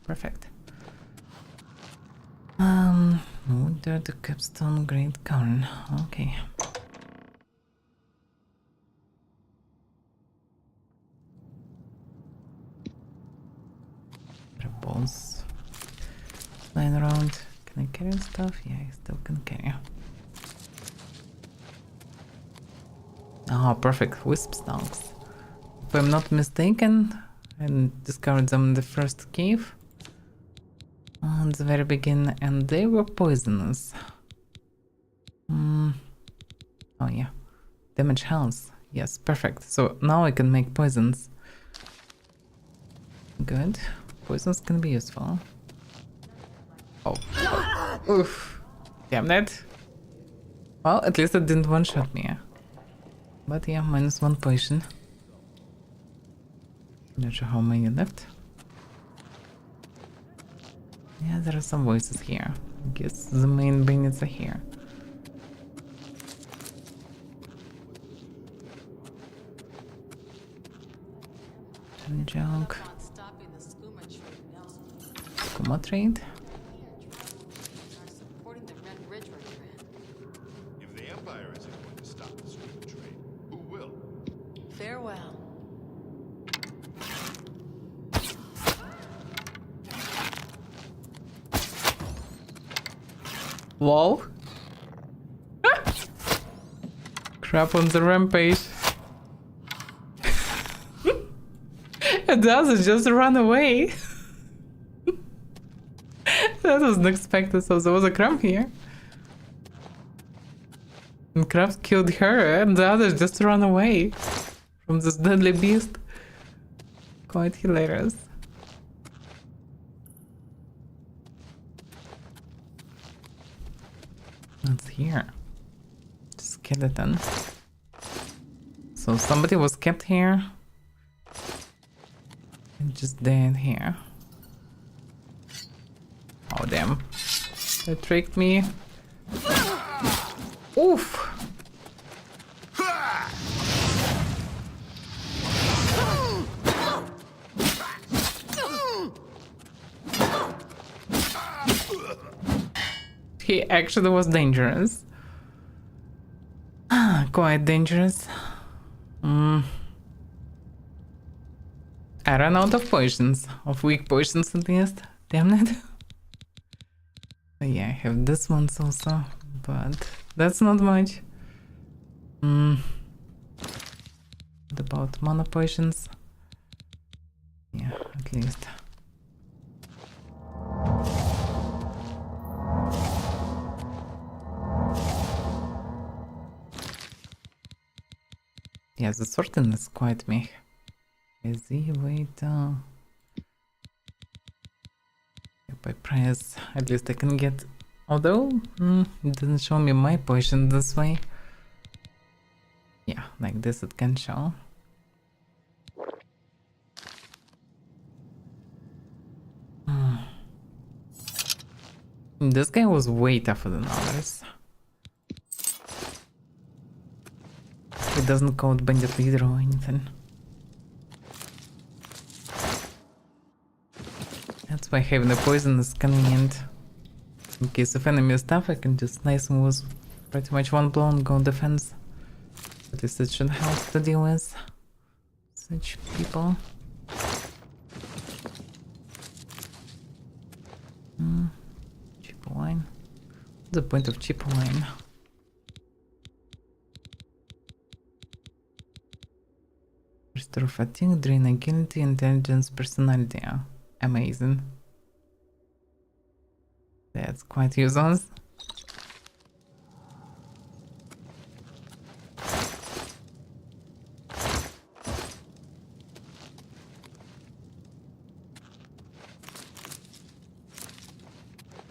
Perfect. There the capstone great corn. Okay. Bones lying around. Can I carry stuff? Yeah, I still can carry. Oh, perfect. Wisp stalks. If I'm not mistaken, I discovered them in the first cave. At the very beginning, and they were poisonous. Oh yeah. Damage health. Yes, perfect. So now I can make poisons. Good. Poisons can be useful. Oh. Oof. Damn it. Well, at least it didn't one-shot me. But yeah, -1 poison. Not sure how many left. Yeah, there are some voices here. I guess the main bandits are here. Junk. Skooma trade. If the Empire isn't going to stop the scuba trade, who will? Farewell. Whoa. Crap on the rampage. It doesn't just run away. That wasn't expected, so there was a crab here. And crabs killed her and the others just ran away from this deadly beast. Quite hilarious. What's here? Skeleton. So somebody was kept here and just dead here. Oh damn. They tricked me. Oof. He actually was dangerous. Quite dangerous. I ran out of potions. Of weak potions at least. Damn it. Yeah, I have this ones also, but that's not much. What about mana potions? Yeah, at least. Yeah, the sorting is quite meh. Easy, wait. By price, at least I can get. Although, it doesn't show me my potion this way. Yeah, like this it can show. This guy was way tougher than others. He doesn't code bandit leader or anything. That's why having the poison is convenient. In case of enemy stuff, I can just slice him with pretty much one blow and go defense. At least it should help to deal with such people. Cheap wine. What's the point of cheap wine? Restore fatigue, drain agility, intelligence, personality. Amazing. That's quite useless.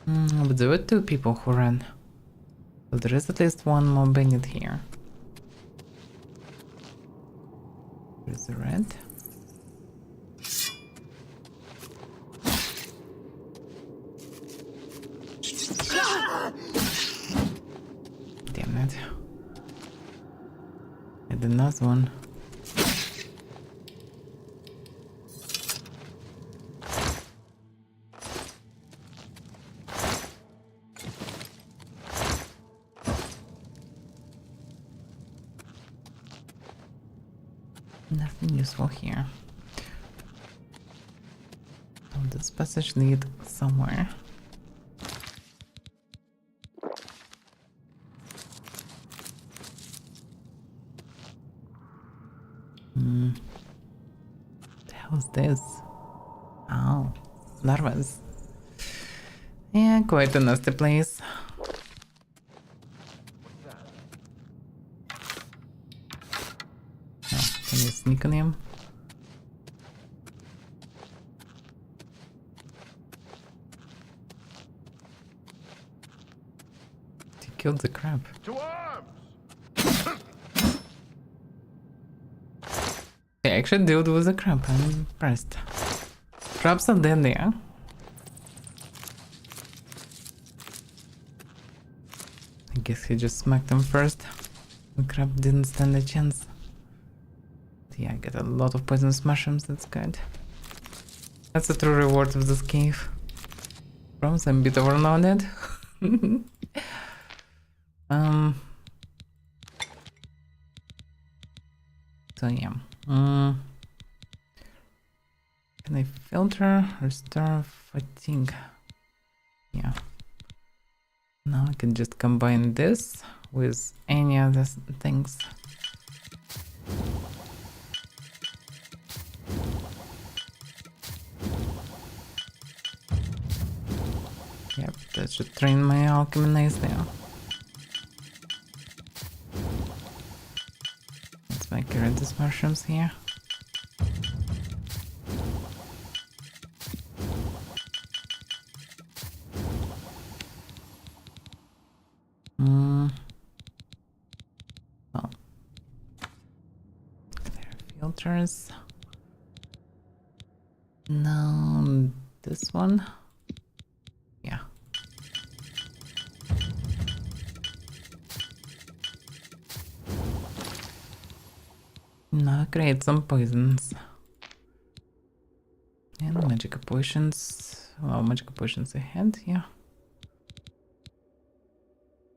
But there were two people who ran. So there is at least one more bandit here. There's the red. Damn it. And another one. Nothing useful here. So this passage leads somewhere. What the hell is this? Oh, larvas. Yeah, quite a nasty place. Can you sneak on him? He killed the crab. To arms! He actually dealt with the crab. I'm impressed. Crabs are dead there. I guess he just smacked him first. The crab didn't stand a chance. Yeah, I get a lot of poisonous mushrooms, that's good. That's a true reward of this cave. Promise I'm a bit overloaded. So yeah. Can I filter? Restore fatigue. Yeah. Now I can just combine this with any other things. Yep, that should train my alchemy nicely. Let's make rid of these mushrooms here. Well, clear filters. Now this one. Yeah. Now create some poisons. And magical potions. Well, magical potions ahead, yeah.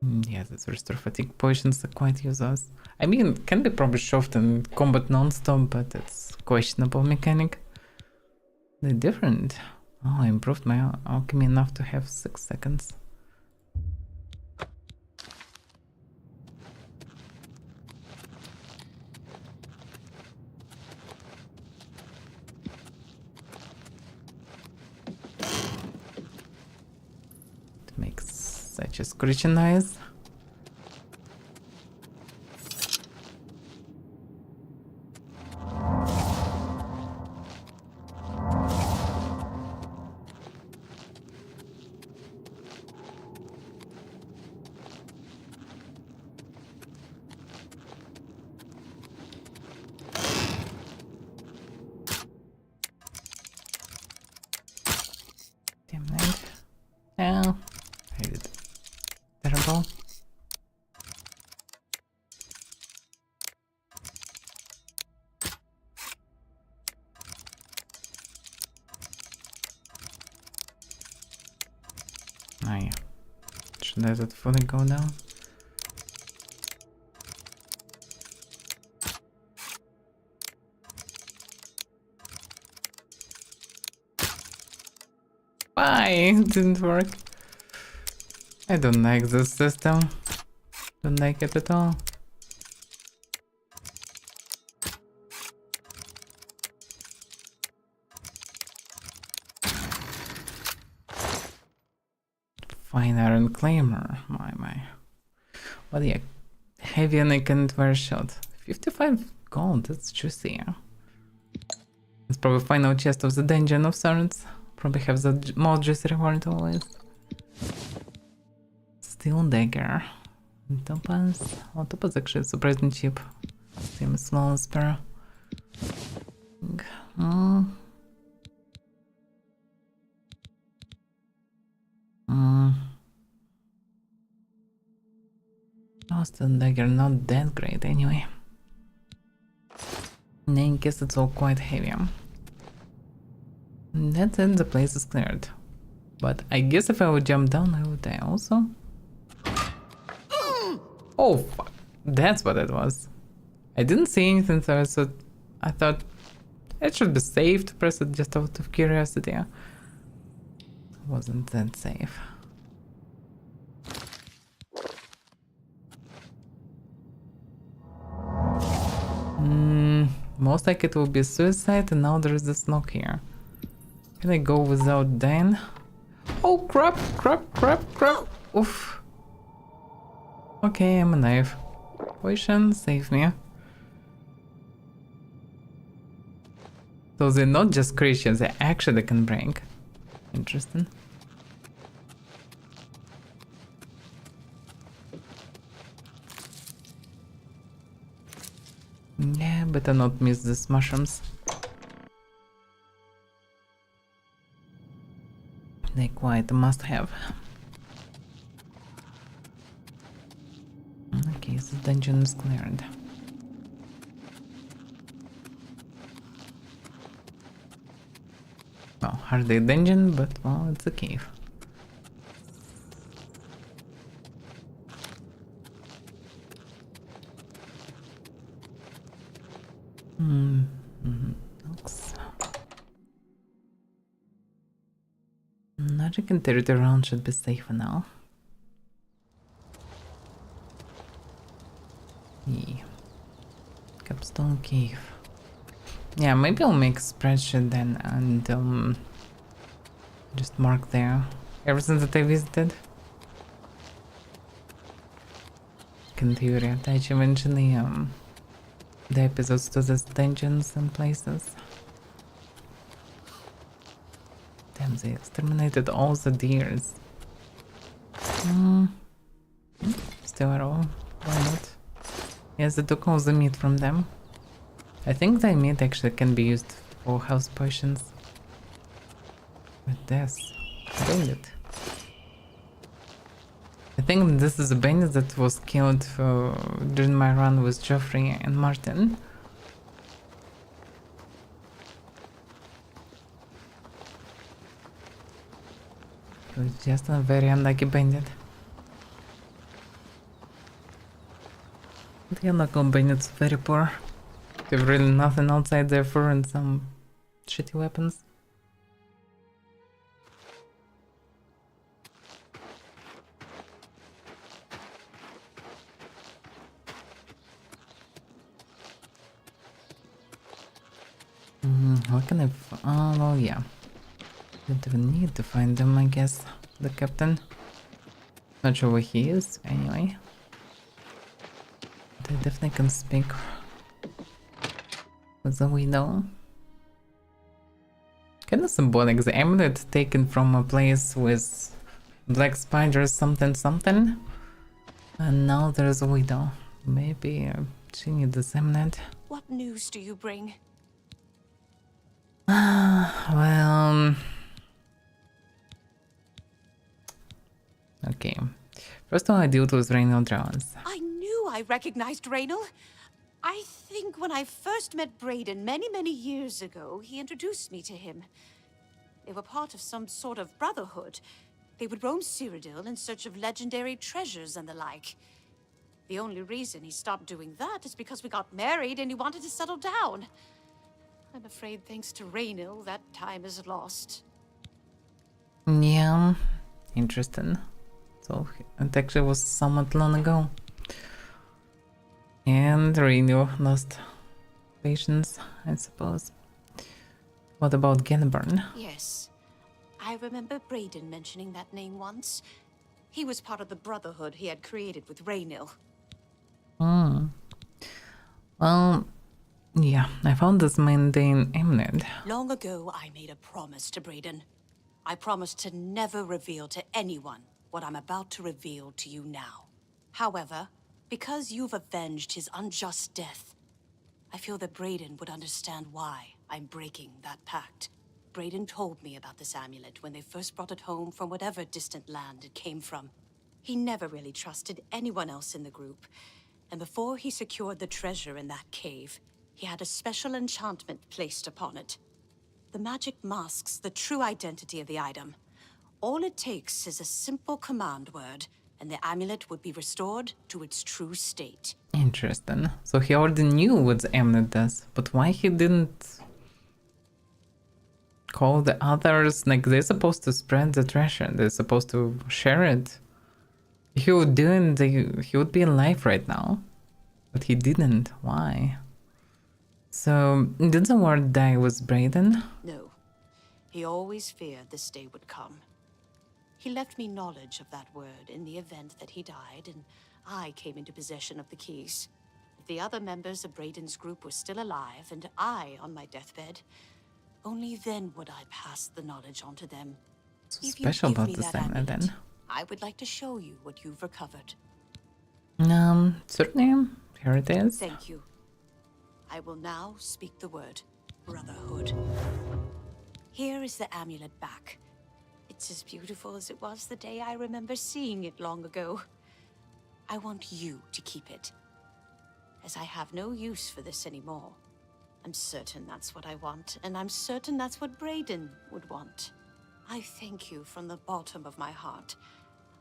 Yeah, these restore fatigue potions are quite useless. I mean, it can be probably shoved in combat non-stop, but it's questionable mechanic. They're different. Oh, I improved my alchemy enough to have 6 seconds. It makes such a screeching noise. Damn it. Oh, I did terrible. Oh yeah. Should I let it fully go down? Why? It didn't work. I don't like this system. Don't like it at all. Fine iron claimer. My. What a heavy and I can't wear shot. 55 gold, that's juicy. It's probably final chest of the dungeon of sorts. Probably have the most juicy reward always. Steel dagger. Topaz. Oh, topaz actually is surprisingly cheap. Same as small spear. Steel dagger not that great anyway. In case it's all quite heavy. That's it, the place is cleared. But I guess if I would jump down, I would die also. Oh, fuck. That's what it was. I didn't see anything, so I thought it should be safe to press it just out of curiosity. Wasn't that safe. Most like it will be suicide, and now there is this knock here. Can I go without dying? Oh crap, crap, crap, crap. Oof. Okay, I'm alive. Poison, save me. So they're not just creatures, they actually can break. Interesting. Yeah, better not miss these mushrooms. They quite a must have. Okay, so the dungeon is cleared. Well, hardly a dungeon, but well, it's a cave. Looks. Magic and territory around should be safer now. Yeah. Capstone Cave. Yeah, maybe I'll make a spreadsheet then and just mark there everything that I visited. Can theory attach eventually the episodes to these dungeons and places. Damn, they exterminated all the deers. Still at all? Why not? Yes, they took all the meat from them. I think the meat actually can be used for health potions. With this. Bandit. I think this is a bandit that was killed during my run with Geoffrey and Martin. He was just a very unlucky bandit. The other companions very poor. They've really nothing outside their fur and some shitty weapons. What can I oh, well, yeah. Don't even need to find them, I guess. The captain. Not sure where he is, anyway. But I definitely can speak with the widow. Kinda symbolic, the amulet taken from a place with black spiders something something. And now there's a widow. Maybe she needs this amulet. What news do you bring? Well... Okay. First of all, I dealt with Raynor Drowns. I knew I recognized Raynor. I think when I first met Braden many years ago, he introduced me to him. They were part of some sort of brotherhood. They would roam Cyrodiil in search of legendary treasures and the like. The only reason he stopped doing that is because we got married and he wanted to settle down. I'm afraid thanks to Raynor, that time is lost. Yeah, interesting. So it actually was somewhat long ago. And Raynor lost patience, I suppose. What about Genburn? Yes. I remember Braden mentioning that name once. He was part of the brotherhood he had created with Raynor. Well, yeah, I found this mundane amulet. Long ago, I made a promise to Braden. I promised to never reveal to anyone what I'm about to reveal to you now. However, because you've avenged his unjust death, I feel that Braden would understand why I'm breaking that pact. Braden told me about this amulet when they first brought it home from whatever distant land it came from. He never really trusted anyone else in the group, and before he secured the treasure in that cave, he had a special enchantment placed upon it. The magic masks the true identity of the item. All it takes is a simple command word, and the amulet would be restored to its true state. Interesting. So he already knew what the amulet does, but why he didn't call the others? Like, they're supposed to spread the treasure, they're supposed to share it. If he would do it, he would be alive right now. But he didn't. Why? So, did the word die with Braden? No. He always feared this day would come. He left me knowledge of that word in the event that he died, and I came into possession of the keys. If the other members of Braden's group were still alive, and I on my deathbed, only then would I pass the knowledge on to them. So special about this amulet then. I would like to show you what you've recovered. Certainly. Here it is. Thank you. I will now speak the word Brotherhood. Here is the amulet back. It's as beautiful as it was the day I remember seeing it long ago. I want you to keep it, as I have no use for this anymore. I'm certain that's what I want, and I'm certain that's what Braden would want. I thank you from the bottom of my heart.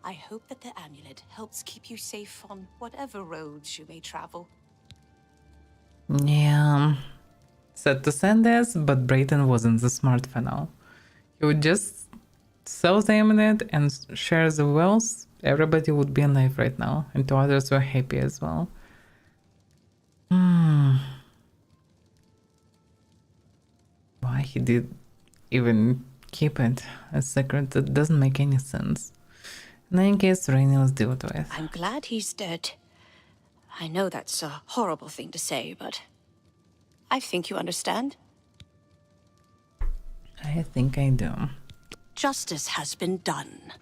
I hope that the amulet helps keep you safe on whatever roads you may travel. Yeah. Said to send this, but Braden wasn't the smart fellow. He would just sell the amulet and share the wealth. Everybody would be alive right now, and two others were happy as well. Why he did even keep it a secret, that doesn't make any sense. In any case, Raynor's dealt with. I'm glad he's dead. I know that's a horrible thing to say, but I think you understand. I think I do. Justice has been done.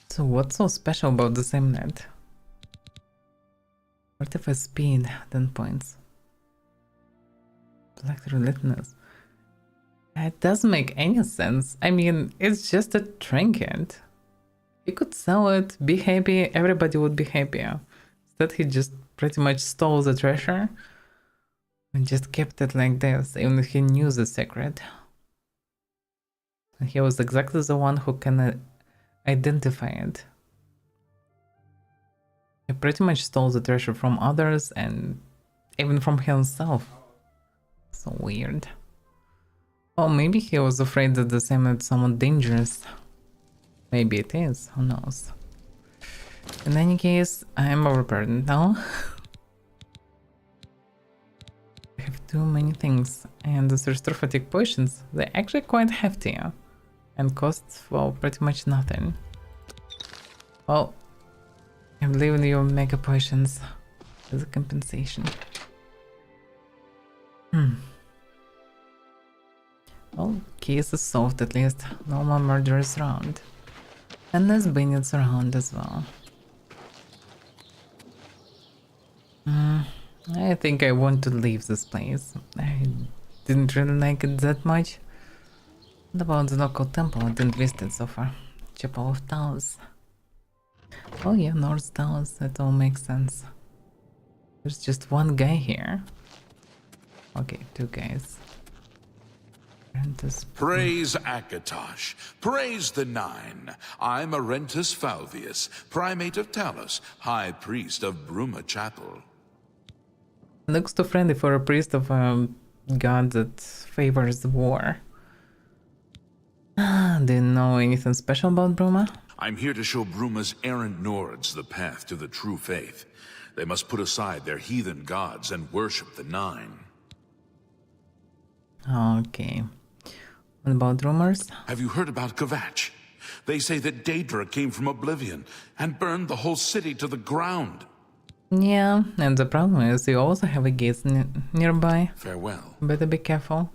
So what's so special about this amulet? 45 speed, 10 points. Black relentless. It doesn't make any sense. I mean, it's just a trinket. He could sell it, be happy, everybody would be happier. Instead, he just pretty much stole the treasure and just kept it like this, even if he knew the secret. And he was exactly the one who can identify it. He pretty much stole the treasure from others and even from himself. So weird. Well, maybe he was afraid that the same is somewhat dangerous. Maybe it is, who knows. In any case, I am overburdened now. I have too many things, and the thirst fatigue potions, they're actually quite hefty and cost, well, pretty much nothing. Well, I believe in your mega potions as a compensation. Well, case is solved at least. No more murderers around. And less bandits around as well. I think I want to leave this place. I didn't really like it that much. What about the local temple? I didn't visit it so far. Chapel of Taos. Oh yeah, North Taos. That all makes sense. There's just one guy here. Okay, two guys. Praise Akatosh. Praise the Nine. I'm Arentus Falvius, Primate of Talos, High Priest of Bruma Chapel. Looks too friendly for a priest of a god that favors war. Do you know anything special about Bruma? I'm here to show Bruma's errant Nords the path to the true faith. They must put aside their heathen gods and worship the Nine. Okay. What about rumors? Have you heard about Kvatch? They say that Daedra came from Oblivion and burned the whole city to the ground. Yeah, and the problem is you also have a gate nearby. Farewell. Better be careful.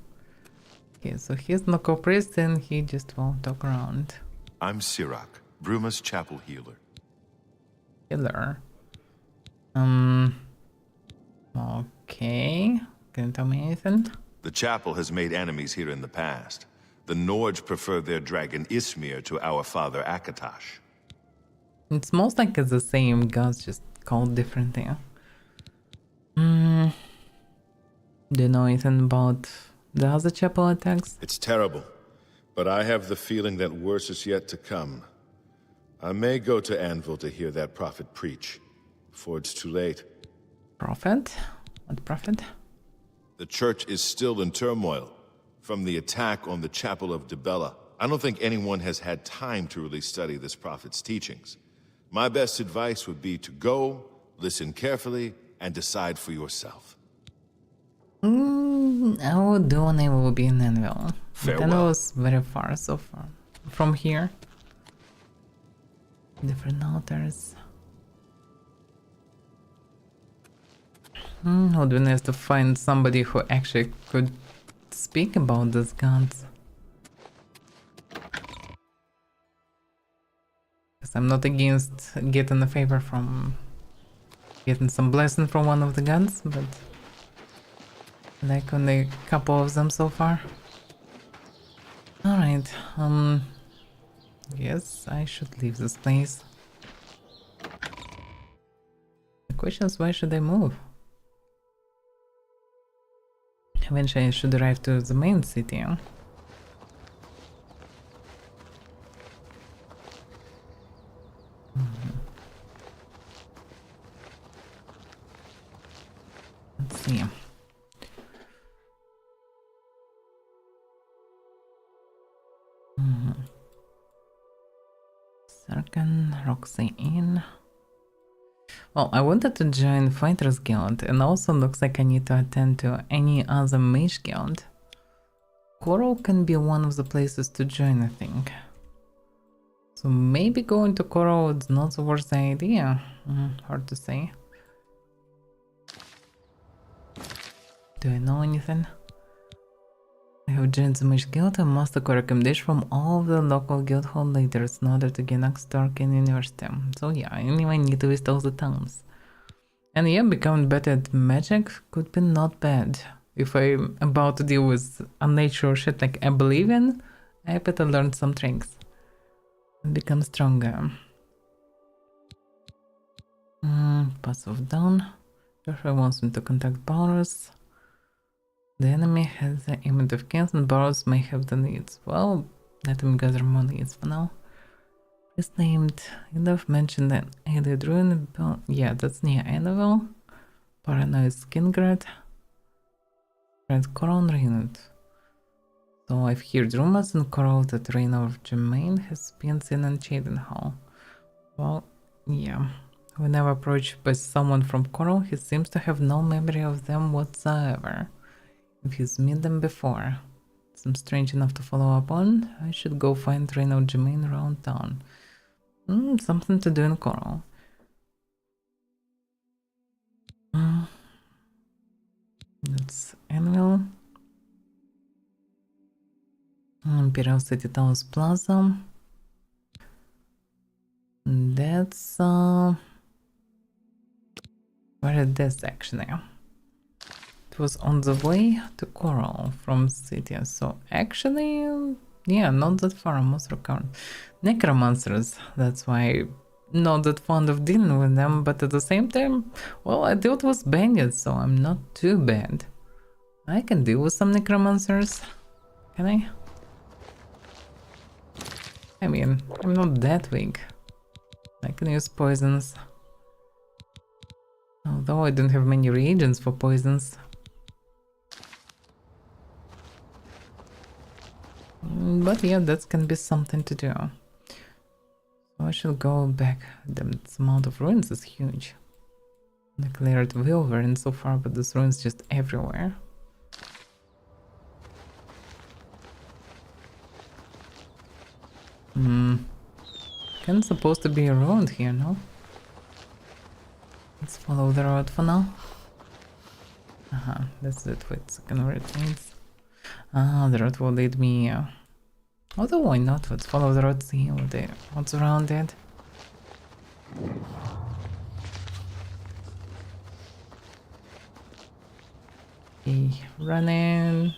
Okay, so he's local priest and he just won't talk around. I'm Sirach, Bruma's chapel healer. Healer. Okay. Can you tell me anything? The chapel has made enemies here in the past. The Nords prefer their dragon Ismir to our father Akatosh. It's most like it's the same gods, just called differently. Do you know anything about the other chapel attacks? It's terrible, but I have the feeling that worse is yet to come. I may go to Anvil to hear that prophet preach, before it's too late. Prophet? What prophet? The church is still in turmoil from the attack on the Chapel of Dibella. I don't think anyone has had time to really study this prophet's teachings. My best advice would be to go, listen carefully, and decide for yourself. I will do when I will be in Anvil. Farewell. Anvil is very far so far from here. Different altars. Would be nice to find somebody who actually could speak about these gods. Because I'm not against getting a favor from... getting some blessing from one of the gods, but... like only a couple of them so far. Alright, yes, I should leave this place. The question is, why should I move? Eventually I should arrive to the main city. Huh? Let's see. Sarkan, Roxy Inn. Well, I wanted to join Fighters Guild, and also looks like I need to attend to any other Mage Guild. Coral can be one of the places to join, I think. So maybe going to Coral is not the worst idea. Hard to say. Do I know anything? I have joined the Mage Guild and must acquire recommendation from all of the local guild hall leaders in order to gain access to Arcane University. So yeah, I anyway need to visit all the towns. And yeah, becoming better at magic could be not bad. If I'm about to deal with unnatural shit like Oblivion, I better learn some tricks and become stronger. Pass of Dawn. Joshua wants me to contact Boros. The enemy has the image of kings and Boros may have the needs. Well, let him gather more needs for now. is named. Enough mentioned that Alien Ruin. Yeah, that's near Annabelle. Paranoid Skingrad. Red Coron Ruined. So I've heard rumors in Coral that Reign of Jermaine has been seen in Chedenhall. Well, yeah. Whenever approached by someone from Coral, he seems to have no memory of them whatsoever. If he's met them before, some strange enough to follow up on, I should go find Reign of Jermaine around town. Something to do in Coral. That's annual. Imperial City Towers Plaza. That's where is this actually? It was on the way to Coral from city, so actually, yeah, not that far, almost recovered. Necromancers, that's why I'm not that fond of dealing with them, but at the same time, well, I dealt with bandits, so I'm not too bad. I can deal with some necromancers, can I? I mean, I'm not that weak. I can use poisons. Although I don't have many reagents for poisons. But yeah, that can be something to do. So I should go back. The amount of ruins is huge. I cleared Wilverin so far, but there's ruins just everywhere. Kind of supposed to be around here, no? Let's follow the road for now. That's it. Wait a second, where it leads. The road will lead me. Although why not? Let's follow the road, see what's around it. Okay, running.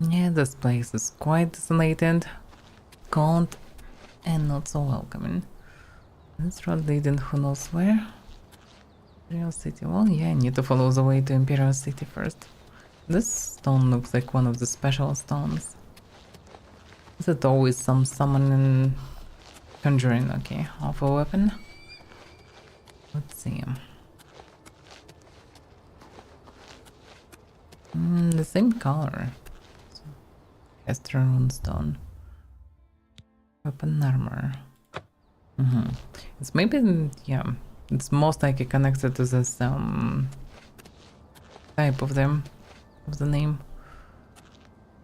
Yeah, this place is quite desolated, cold, and not so welcoming. This road leading who knows where? Imperial City. Well, yeah, I need to follow the way to Imperial City first. This stone looks like one of the special stones. Is it always some summoning conjuring? Okay, awful weapon. Let's see. The same color. Esther Runestone. Weapon armor. It's maybe, yeah, it's most likely connected to this type of them, of the name.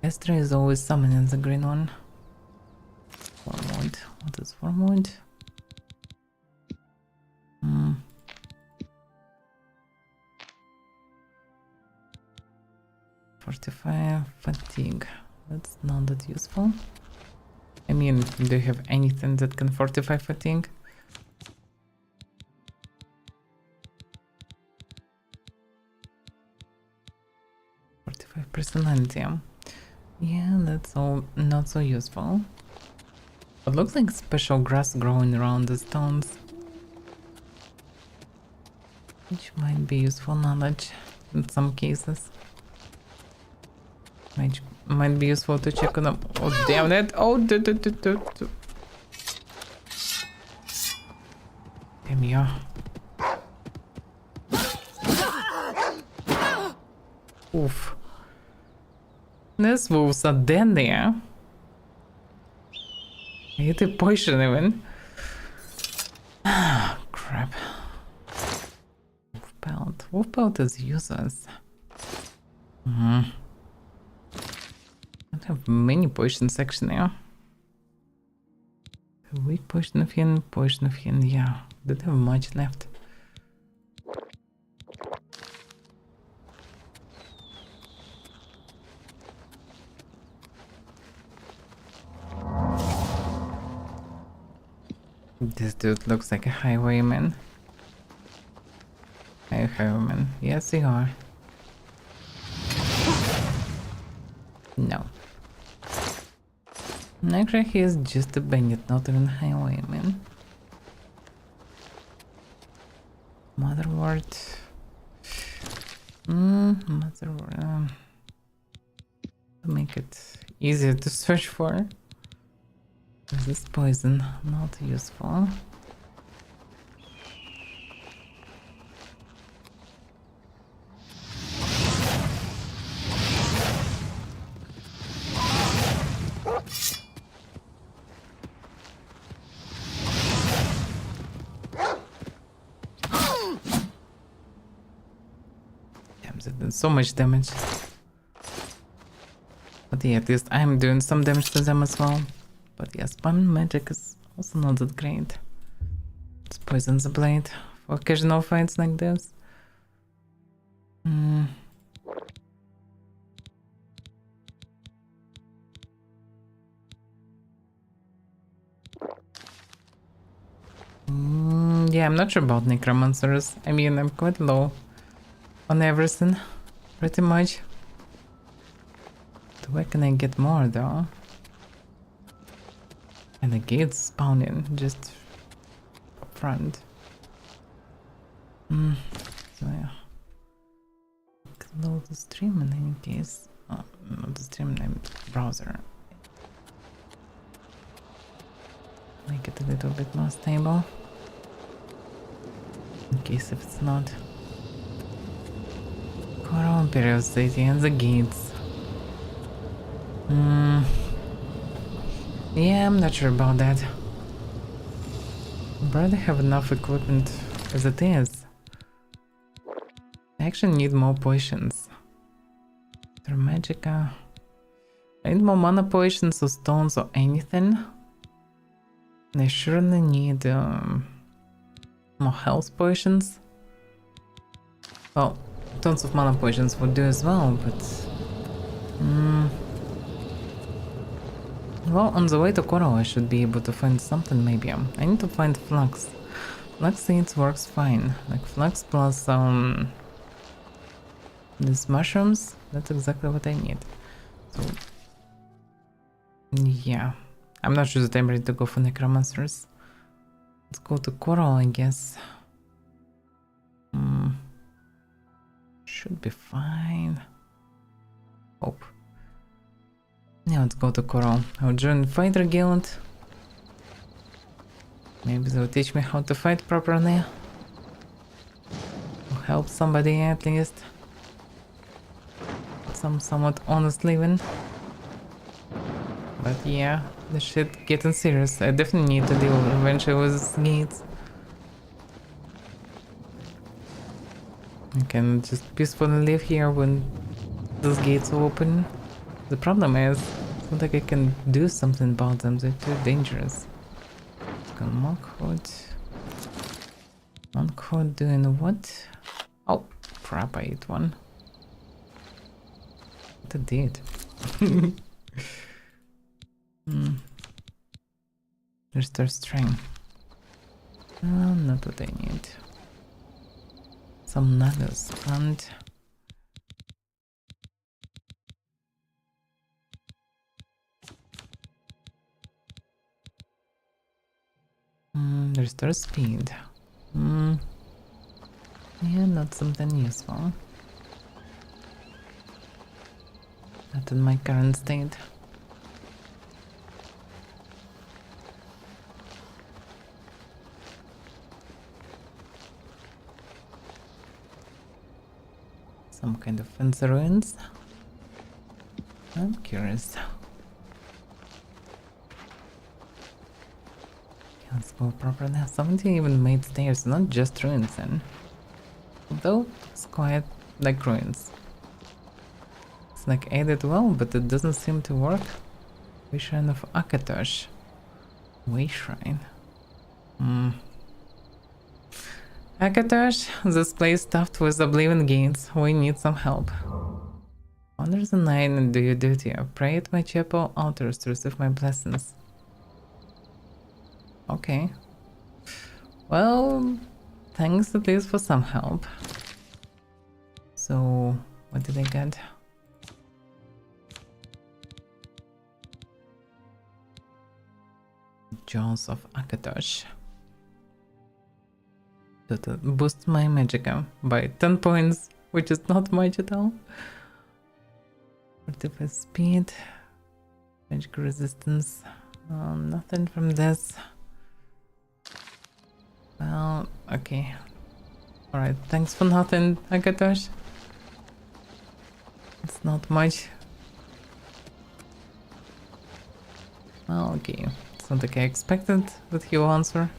Esther is always summoning the green one. Forward. What is forward? 45 fatigue. That's not that useful. I mean, do you have anything that can fortify fatigue? Personality. Yeah, that's all not so useful. It looks like special grass growing around the stones, which might be useful knowledge in some cases. Might be useful to check on them. Oh damn it! Oh, damn you. Oof. These wolves are deadly. I hit a poison even. Ah, crap. Wolf pelt. Wolf pelt is useless. I don't have many potions actually. Weak potion of hin, yeah. Don't have much left. This dude looks like a highwayman. Hey, highwayman. Yes, you are. No. Actually, he is just a bandit, not even a highwayman. Motherwort. Motherwort. To make it easier to search for. Is this poison not useful? Damn, that did so much damage. But yeah, at least I'm doing some damage to them as well. But yeah, spamming magic is also not that great. Let's poison the blade for occasional fights like this. Yeah, I'm not sure about necromancers. I mean, I'm quite low on everything, pretty much. Where can I get more though? And the gates spawning just up front. So yeah. Close the stream in any case. Oh, not the stream, name browser. Make it a little bit more stable. In case if it's not. Coral Imperial City and the gates. Yeah, I'm not sure about that. I'd rather have enough equipment as it is. I actually need more potions. They're magica. I need more mana potions or stones or anything. And I surely need more health potions. Well, tons of mana potions would do as well, but... Well, on the way to Coral I should be able to find something maybe. I need to find Flux. Flux seeds works fine. Like Flux plus these mushrooms, that's exactly what I need. So yeah. I'm not sure that I'm ready to go for necromancers. Let's go to Coral, I guess. Should be fine. Hope. Yeah, let's go to Coral. I'll join Fighter Guild. Maybe they'll teach me how to fight properly. Or help somebody at least. Some somewhat honest living. But yeah, the shit getting serious. I definitely need to deal eventually with gates. I can just peacefully live here when those gates open. The problem is, it's not like I can do something about them, they're too dangerous. Monkhood. Monkhood doing what? Oh, crap, I ate one. What I did. Restore strength. Not what I need. Some nuggets and... Restore speed. Yeah, not something useful. Not in my current state. Some kind of fancy ruins. I'm curious. Let's go properly. Somebody even made stairs, not just ruins then. Although it's quite like ruins. It's like added well, but it doesn't seem to work. Wayshrine of Akatosh. Wayshrine. Akatosh, this place stuffed with Oblivion gates. We need some help. Honor the night and do your duty. Pray at my chapel altars to receive my blessings. Okay. Well, thanks at least for some help. So, what did I get? Jaws of Akatosh. That boosts my magicka by 10 points, which is not much at all. 45 speed, magic resistance, nothing from this. Well, okay. Alright, thanks for nothing, Akatosh. It's not much. Well, okay. It's not like I expected that he will answer.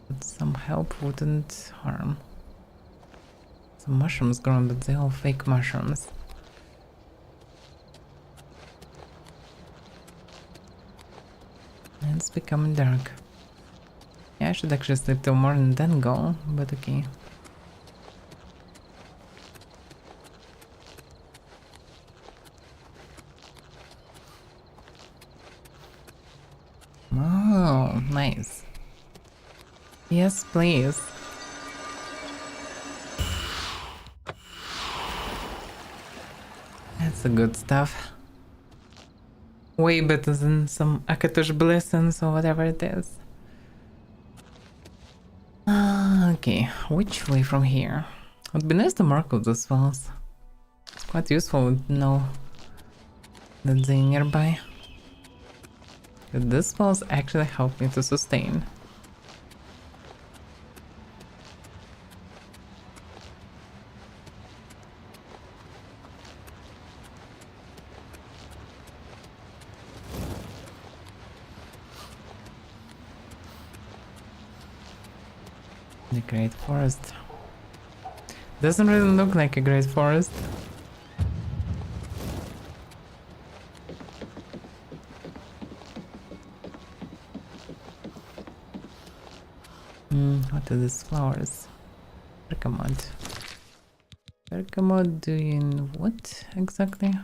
But some help wouldn't harm. Some mushrooms growing, but they're all fake mushrooms. It's becoming dark. Yeah, I should actually sleep till morning then go, but okay. Oh, nice. Yes, please. That's the good stuff. Way better than some Akatosh blessings or whatever it is. Okay, which way from here? It would be nice to mark out those files. It's quite useful to know that they're nearby. These files actually help me to sustain. The Great Forest. Doesn't really look like a great forest. What are these flowers? Bergamot. Bergamot doing what exactly?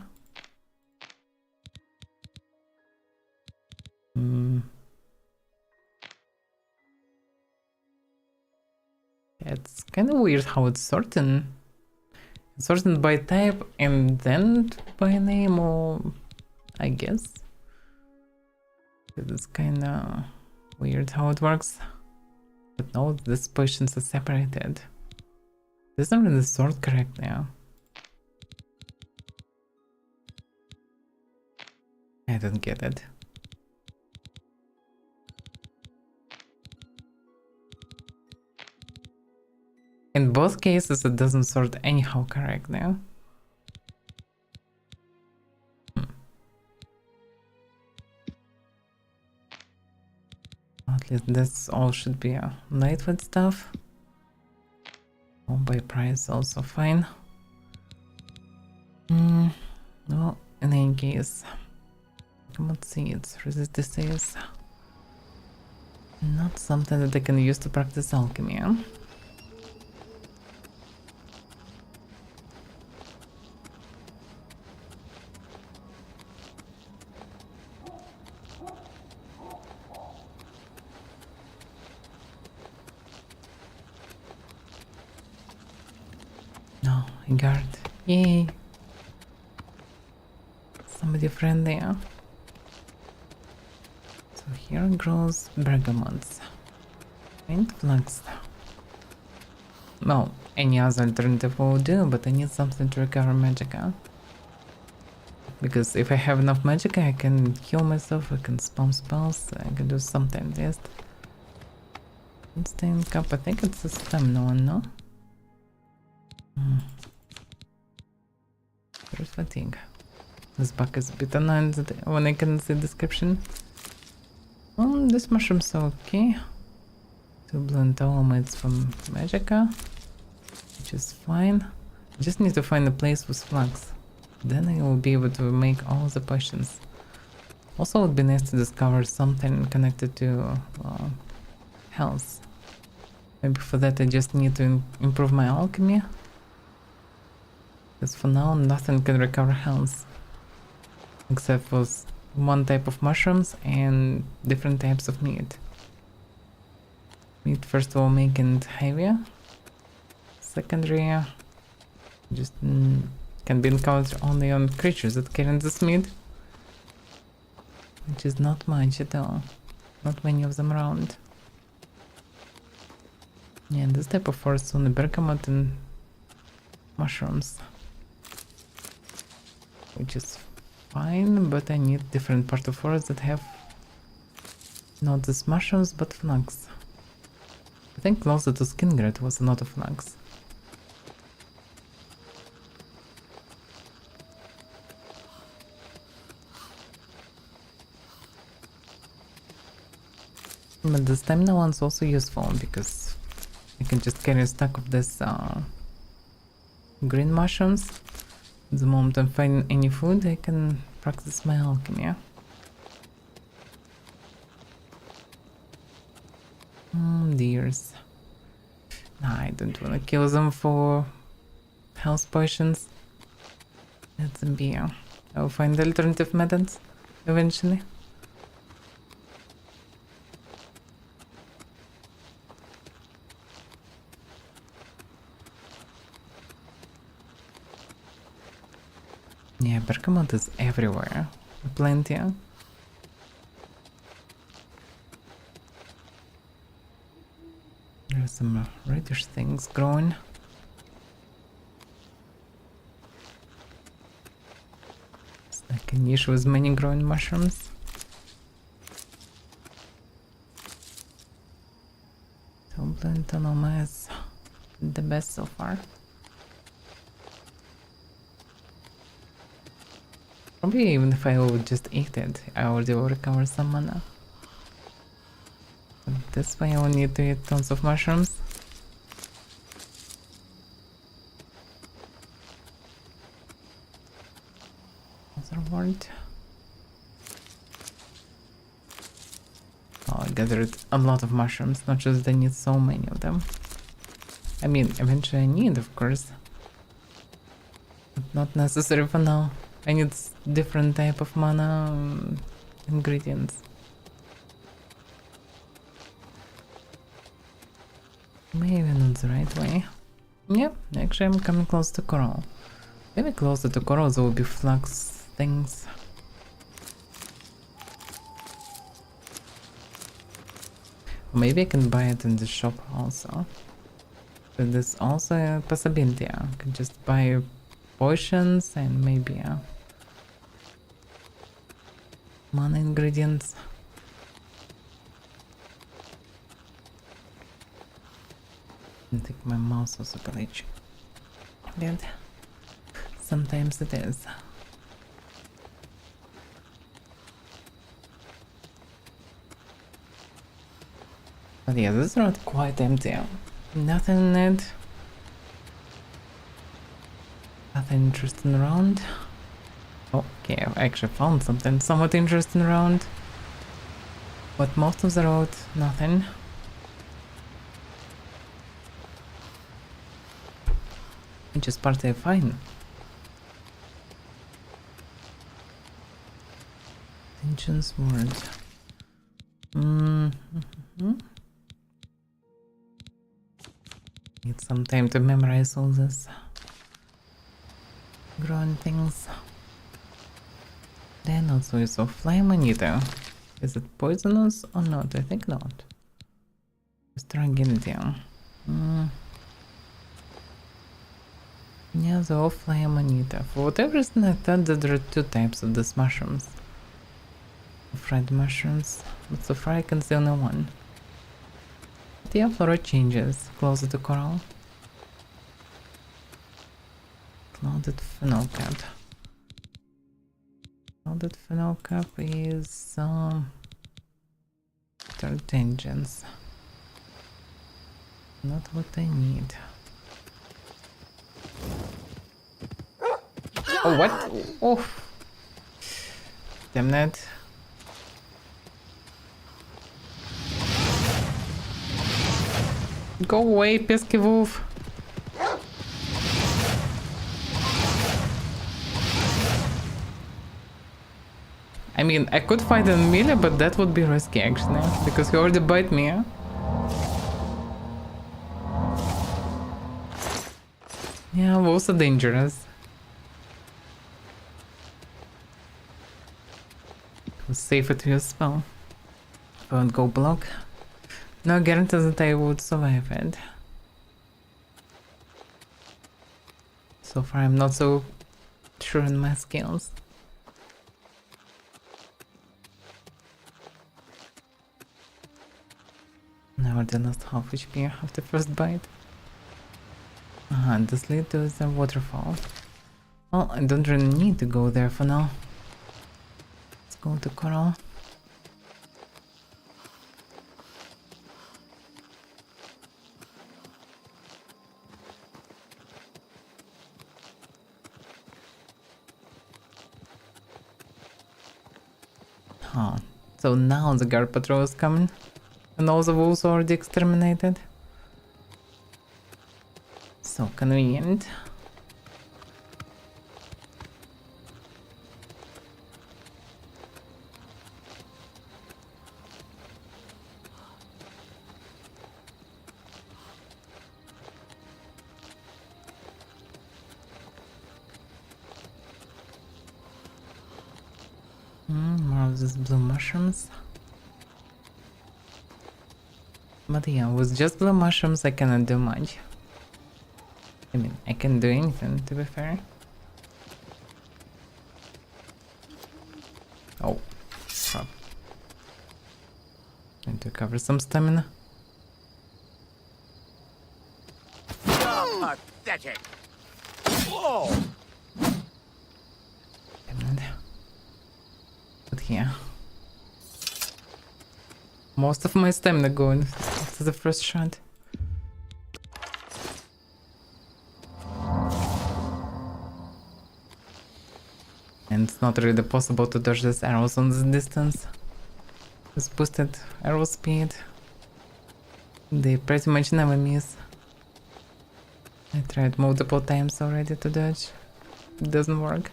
It's kind of weird how it's sorted. It's sorted by type and then by name, or I guess. It's kind of weird how it works. But no, these potions are separated. It doesn't really sort correctly. I don't get it. In both cases, it doesn't sort anyhow correctly. At least this all should be lightweight stuff. Oh, by price also fine. Well, in any case, let's see, it's resist disease. Not something that I can use to practice alchemy. No, a guard. Yay! Somebody friendly. So here grows bergamots. Paint flags. Well, any other alternative will do, but I need something to recover magicka. Because if I have enough magicka, I can heal myself, I can spam spells, I can do something at least. Instant cup, I think it's a stamina one, no? There's fatigue. This bug is a bit annoying when I can see the description. This mushroom's okay. 2 blue entanglements from magicka, which is fine. I just need to find a place with flags. Then I will be able to make all the potions. Also, it would be nice to discover something connected to health. Maybe for that I just need to improve my alchemy. Because for now, nothing can recover health. Except for one type of mushrooms and different types of meat. Meat, first of all, making it heavier. Secondary, just can be encountered only on creatures that carry this meat. which is not much at all. Not many of them around. Yeah, this type of forest only bergamot and mushrooms. Which is fine, but I need different part of forest that have not these mushrooms but flags. I think closer to Skingred was a lot of flags. But the stamina one's also useful because I can just carry a stack of this green mushrooms. The moment I'm finding any food, I can practice my alchemy. Deers. Nah, I don't wanna kill them for health potions. Let them be. I'll find alternative methods eventually. Yeah, bergamot is everywhere. Plenty. There's some reddish things growing. It's like a niche with many growing mushrooms. Toblin Tonoma is the best so far. Probably even if I would just eat it, I already will recover some mana. But this way I will need to eat tons of mushrooms. Other word. Oh, I gathered a lot of mushrooms, not just I need so many of them. I mean, eventually I need, of course. But not necessary for now. I need different type of mana ingredients. Maybe not the right way. Yep, actually I'm coming close to coral. Maybe closer to coral there will be flux things. Maybe I can buy it in the shop also. So there's also a possibility. I can just buy potions and maybe mana ingredients. I think my mouse was a glitch. But sometimes it is. But yeah, this is not quite empty. Nothing in it. Nothing interesting around. Okay, I actually found something somewhat interesting around. But most of the road, nothing. Which is partly fine. Tensions word. Need some time to memorize all this. Growing things. Then also is of flame anita. Is it poisonous or not? I think not. Strangility. Yeah, the off flame anita. For whatever reason I thought that there are two types of these mushrooms. Fried mushrooms. But so far I can see only one. The flora changes closer to coral. Clouded fennel cap. Clouded fennel cap is third engines. Not what I need. Oh, what? Oh, damn it. Go away, pesky wolf. I mean, I could fight in melee, but that would be risky actually, because he already bite me. Yeah, wolves are dangerous. Safer to use spell. If I would go block. No guarantee that I would survive it. So far I'm not so sure in my skills. Now the last half HP after first bite. This leads to the waterfall. Well, I don't really need to go there for now. Let's go to Coral. So now the guard patrol is coming. And all the wolves are already exterminated. So convenient. More of these blue mushrooms. But yeah, with just blue mushrooms I cannot do much. I mean, I can do anything, to be fair. Oh, crap. Need to recover some stamina. Pathetic. Whoa. But yeah. Most of my stamina going after the first shot. And it's not really possible to dodge these arrows on this distance. With boosted arrow speed, they pretty much never miss. I tried multiple times already to dodge. It doesn't work.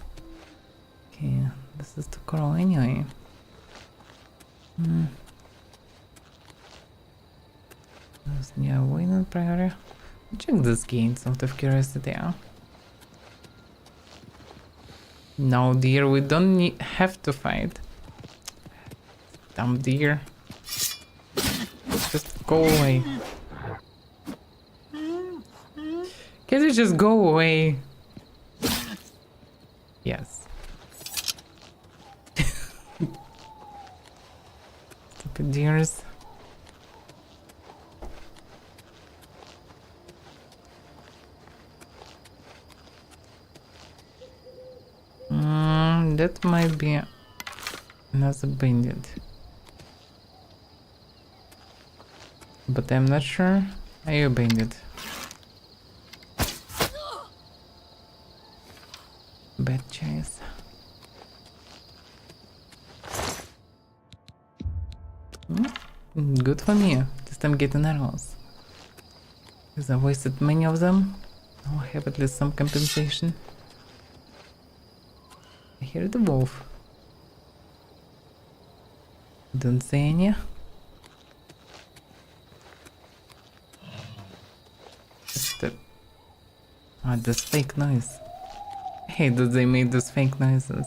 Okay, this is the coral anyway. There's new win priority. Check these gates out of curiosity. No, dear, we don't have to fight. Dumb deer. Just go away. Can you just go away? Yes. Stupid deers. That might be another bandit. But I'm not sure. Are you a bandit? Bad choice. Good for me. Just I'm getting arrows. Because I wasted many of them. Now I have at least some compensation. I hear the wolf. Don't say any. This fake noise. I hate that they made those fake noises.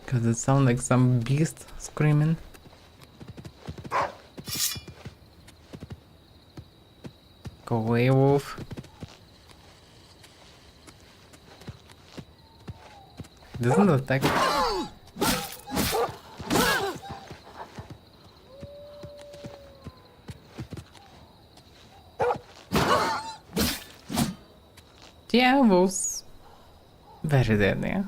Because it sounds like some beast screaming. Go away, wolf. It doesn't attack. Yeah, wolves. Very deadly.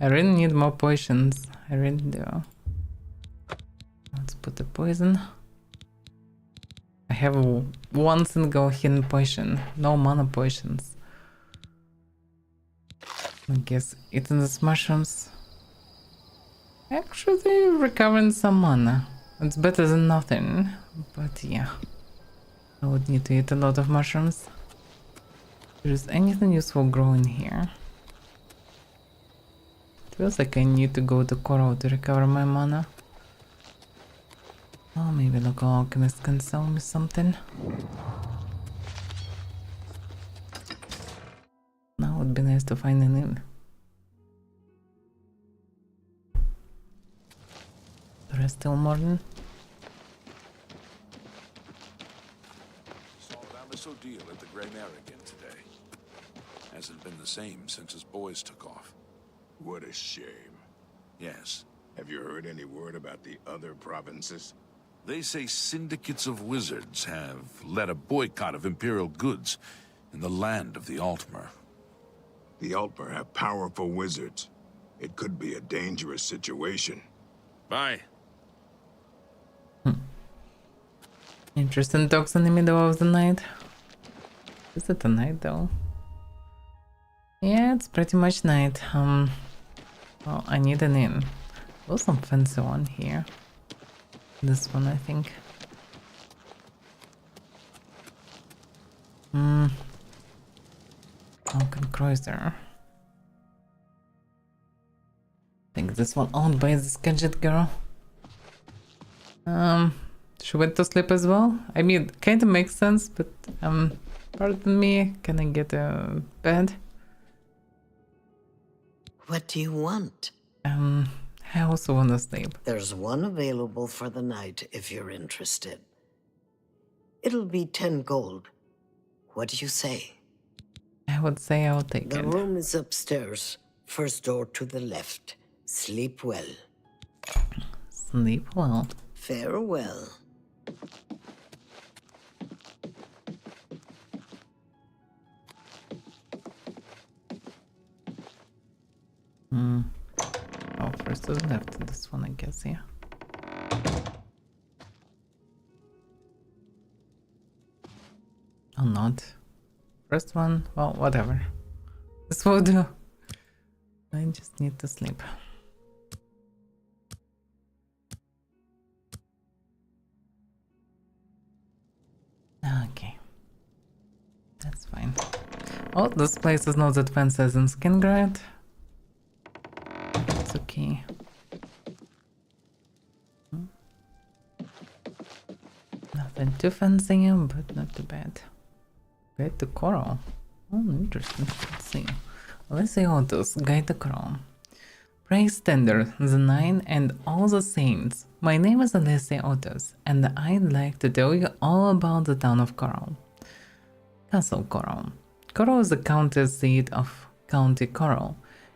I really need more potions. I really do. Let's put the poison. I have one single hidden potion. No mana potions. I guess eating these mushrooms actually recovering some mana. It's better than nothing, but yeah. I would need to eat a lot of mushrooms. If there's anything useful growing here. Feels like I need to go to Coral to recover my mana. Oh, maybe local alchemist can sell me something. Now it would be nice to find an inn. The rest still morning. Saw Alice O'Deal at the Grey Mare again today. Hasn't been the same since his boys took off. What a shame. Yes. Have you heard any word about the other provinces? They say syndicates of wizards have led a boycott of Imperial goods in the land of the Altmer. The Altmer have powerful wizards. It could be a dangerous situation. Bye. Interesting talks in the middle of the night. Is it a night though? Yeah, it's pretty much night. Well, I need an inn. There's some fancy one here. This one, I think. Falcon Cruiser. I think this one owned by this gadget girl. She went to sleep as well. I mean, kinda makes sense, but pardon me, can I get a bed? What do you want? I also wanna sleep. There's one available for the night if you're interested. It'll be 10 gold. What do you say? I would say I'll take The it. room is upstairs, first door to the left. Sleep well. Sleep well. Farewell. Oh, first to the left, this one I guess, yeah. Or not. First one, well, whatever. This will do. I just need to sleep. Okay. That's fine. Oh, this place is not that fancy as in Skingrad. It's okay. Nothing too fancy, but not too bad. Guide to Coral. Oh, interesting. Let's see. Otus, Guide to Coral. Praise Tender, the Nine, and all the saints. My name is Otus, and I'd like to tell you all about the town of Coral. Castle Coral. Coral is the county seat of County Coral,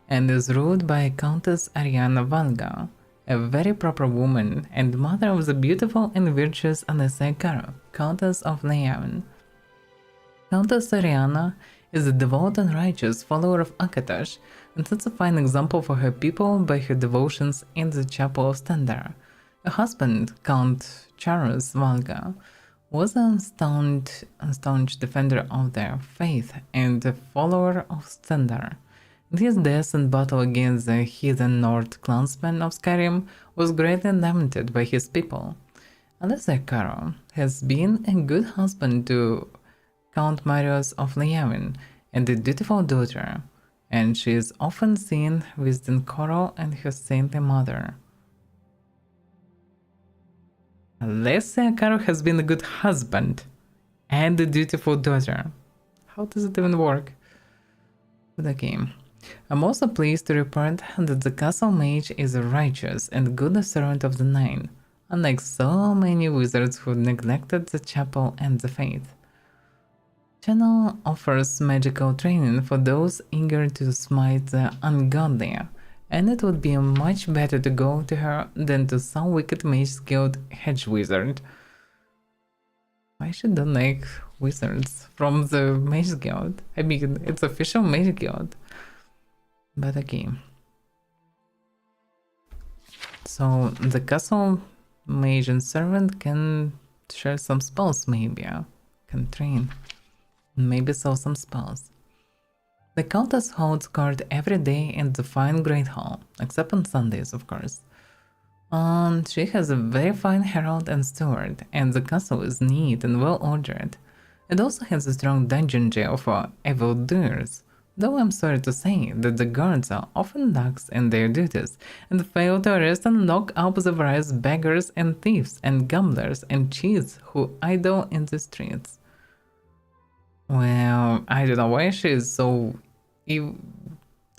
and is ruled by Countess Ariana Valga, a very proper woman and mother of the beautiful and virtuous Alessia Caro, Countess of Leyaven. Countess Ariana is a devout and righteous follower of Akatosh, and sets a fine example for her people by her devotions in the chapel of Stendar. Her husband, Count Charles Valga, was an staunch defender of their faith and a follower of Stendar. His death in battle against the heathen Nord clansmen of Skyrim was greatly lamented by his people. Alessia Caro has been a good husband to Count Marius of Leyaven and a dutiful daughter, and she is often seen visiting Coral and her saintly mother. Alessia Caro has been a good husband and a dutiful daughter. How does it even work? But okay. I'm also pleased to report that the castle mage is a righteous and good servant of the Nine, unlike so many wizards who neglected the chapel and the faith. Channel offers magical training for those eager to smite the ungodly, and it would be much better to go to her than to some wicked mage guild hedge wizard. Why should I like wizards from the mage guild? I mean, it's official mage guild. But okay. So the castle mage and servant can share some spells, maybe. Can train. Maybe sell some spells. The Countess holds court every day in the fine Great Hall, except on Sundays, of course. And she has a very fine herald and steward, and the castle is neat and well ordered. It also has a strong dungeon jail for evildoers, Though I'm sorry to say that the guards are often lax in their duties and fail to arrest and lock up the various beggars and thieves and gamblers and cheats who idle in the streets. Well, I don't know why she is so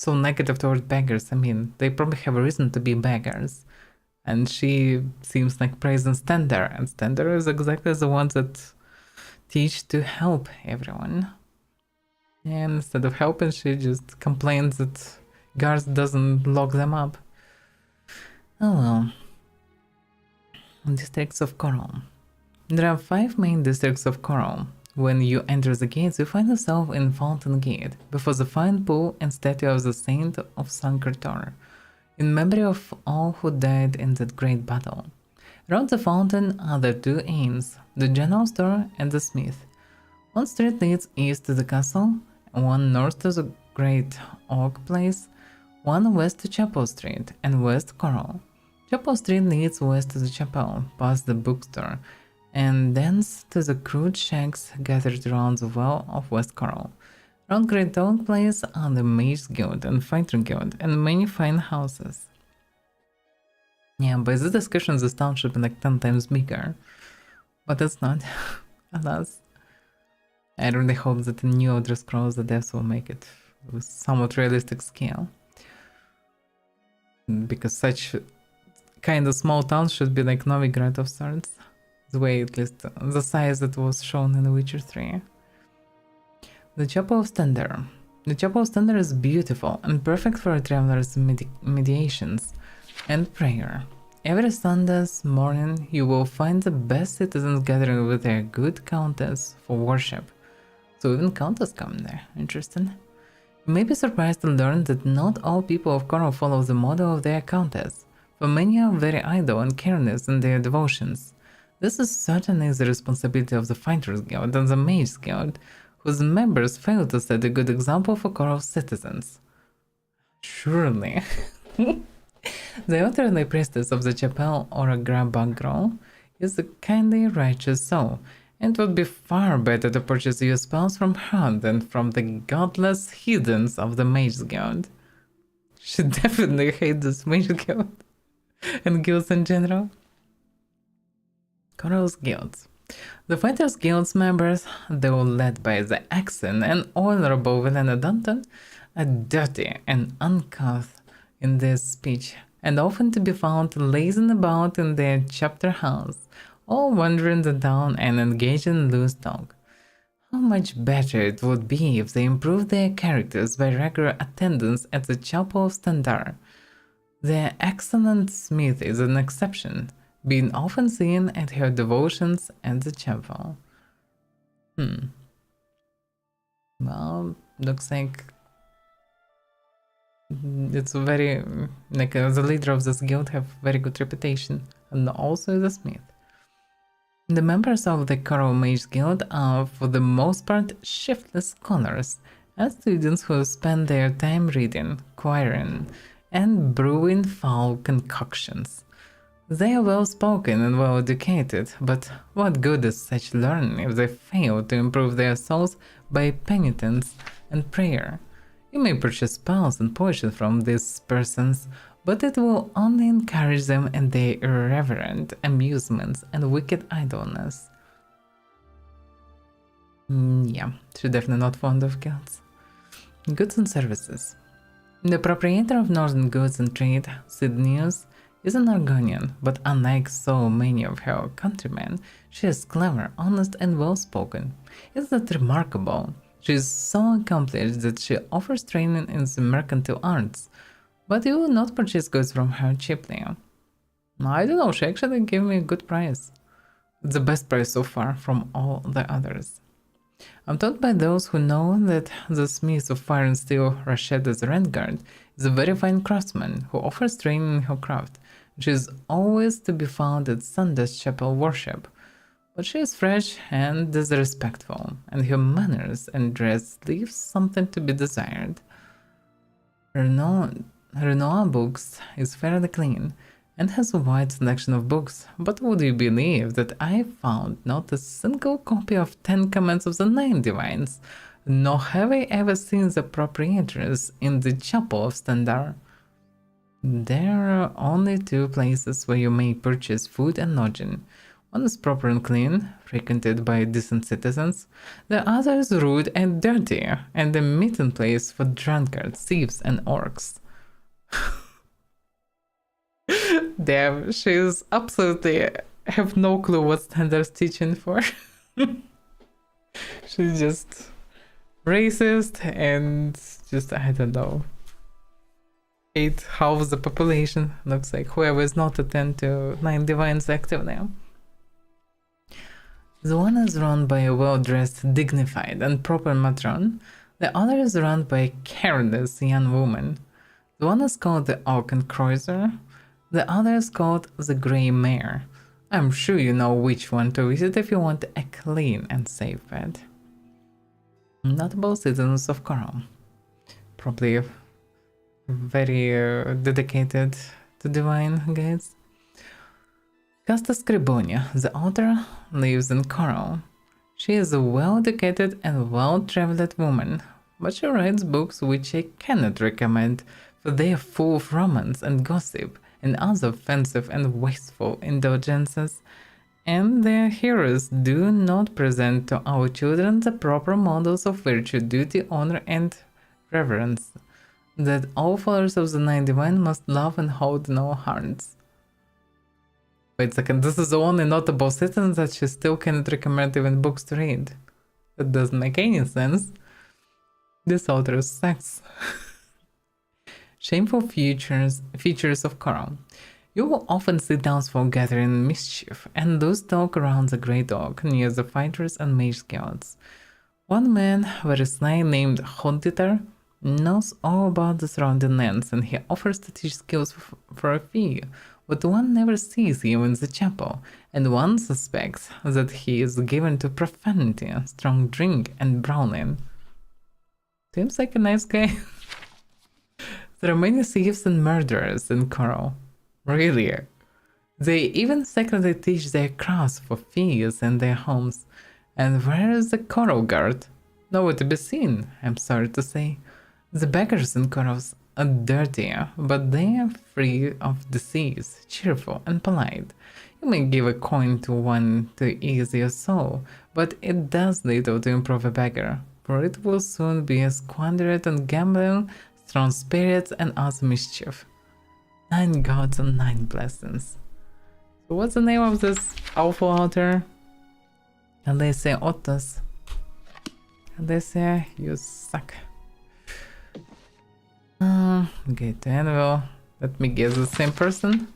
negative toward beggars. I mean, they probably have a reason to be beggars. And she seems like praising Stender, and Stender is exactly the one that teach to help everyone. And instead of helping, she just complains that guards doesn't lock them up. Oh well. Districts of Coral. There are 5 main districts of Coral. When you enter the gates, you find yourself in Fountain Gate, before the fine pool and statue of the Saint of Sancretor, in memory of all who died in that great battle. Around the fountain are the 2 inns, the general store and the smith. One street leads east to the castle, one north to the Great Oak Place, one west to Chapel Street and West Coral. Chapel Street leads west to the chapel, past the bookstore, and thence to the crude shacks gathered around the well of West Coral. Around Great Oak Place are the Mage Guild and Fighter Guild and many fine houses. Yeah, by this description this town should be like 10 times bigger, but it's not, alas. I really hope that the new Elder Scrolls the devs will make it with somewhat realistic scale, because such kind of small towns should be like Novigrad of sorts, the way at least the size that was shown in The Witcher 3. The Chapel of Stender. The Chapel of Stender is beautiful and perfect for a traveler's meditations and prayer. Every Sunday's morning you will find the best citizens gathering with their good countess for worship. So even countess come there, interesting. You may be surprised to learn that not all people of Coral follow the model of their countess, for many are very idle and careless in their devotions. This is certainly the responsibility of the Fighters Guild and the Mages Guild, whose members fail to set a good example for Coral citizens. Surely. The elderly priestess of the chapel, or Grabagro, is a kindly, righteous soul, and it would be far better to purchase your spells from her than from the godless heathens of the Mage Guild. She definitely hates this Mage Guild and guilds in general. Coral's Guilds. The Fighters Guild's members, though led by the excellent and honorable Velena Danton, are dirty and uncouth in their speech, and often to be found lazing about in their chapter house, all wandering the town and engaging in loose talk. How much better it would be if they improved their characters by regular attendance at the Chapel of Stendar. Their excellent smith is an exception, being often seen at her devotions at the chapel. Well, looks like it's very, like the leader of this guild have very good reputation, and also the smith. The members of the Coral Mage Guild are for the most part shiftless scholars and students who spend their time reading, quarrying, and brewing foul concoctions. They are well spoken and well educated, but what good is such learning if they fail to improve their souls by penitence and prayer? You may purchase spells and potions from these persons, but it will only encourage them in their irreverent amusements and wicked idleness. Yeah, she's definitely not fond of guilds. Goods and services. The proprietor of Northern Goods and Trade, Sidneus, is an Argonian, but unlike so many of her countrymen, she is clever, honest, and well-spoken. Isn't that remarkable? She is so accomplished that she offers training in the mercantile arts, but you will not purchase goods from her cheaply. I don't know, she actually gave me a good price. It's the best price so far from all the others. I'm told by those who know that the smith of Fire and Steel, Rashid the Rentguard, is a very fine craftsman who offers training in her craft, which is always to be found at Sunday's chapel worship. But she is fresh and disrespectful, and her manners and dress leave something to be desired. Renoir Books is fairly clean and has a wide selection of books, but would you believe that I found not a single copy of 10 Commands of the Nine Divines, nor have I ever seen the proprietors in the Chapel of Standard. There are only two places where you may purchase food and lodging. One is proper and clean, frequented by decent citizens. The other is rude and dirty, and a meeting place for drunkards, thieves, and orcs. Damn, she's absolutely have no clue what Standard's teaching for. She's just racist and just, I don't know, hate half the population. Looks like whoever is not attend to Nine Divines active now. The one is run by a well-dressed, dignified, and proper matron. The other is run by a careless young woman. The one is called the Oaken Cruiser. The other is called the Grey Mare. I'm sure you know which one to visit if you want a clean and safe bed. Notable citizens of Coral. Probably very dedicated to divine guides. Casta Scribonia, the author, lives in Coral. She is a well-educated and well-traveled woman, but she writes books which I cannot recommend, for they are full of romance and gossip and other offensive and wasteful indulgences, and their heroes do not present to our children the proper models of virtue, duty, honor, and reverence that all followers of the Nine Divine must love and hold in our hearts. Wait a second, this is the only notable sentence that she still cannot recommend even books to read. That doesn't make any sense. This author sucks. Shameful features of Coral. You will often see townsfolk gathering mischief, and those talk around the Great Oak near the fighters and mage guilds. One man, very sly, named Hontitar, knows all about the surrounding lands, and he offers to teach skills for a fee, but one never sees him in the chapel, and one suspects that he is given to profanity, strong drink, and brawling. Seems like a nice guy. There are many thieves and murderers in Coral. Really? They even secretly teach their crafts for fees in their homes. And where is the Coral Guard? Nowhere to be seen, I'm sorry to say. The beggars in Coral are dirty, but they are free of disease, cheerful and polite. You may give a coin to one to ease your soul, but it does little to improve a beggar, for it will soon be squandered on gambling, strong spirits, and other mischief. 9 gods and 9 blessings. So what's the name of this awful author? Alicia Ottos. Alicia, you suck. Okay, to Anvil. Let me guess, the same person?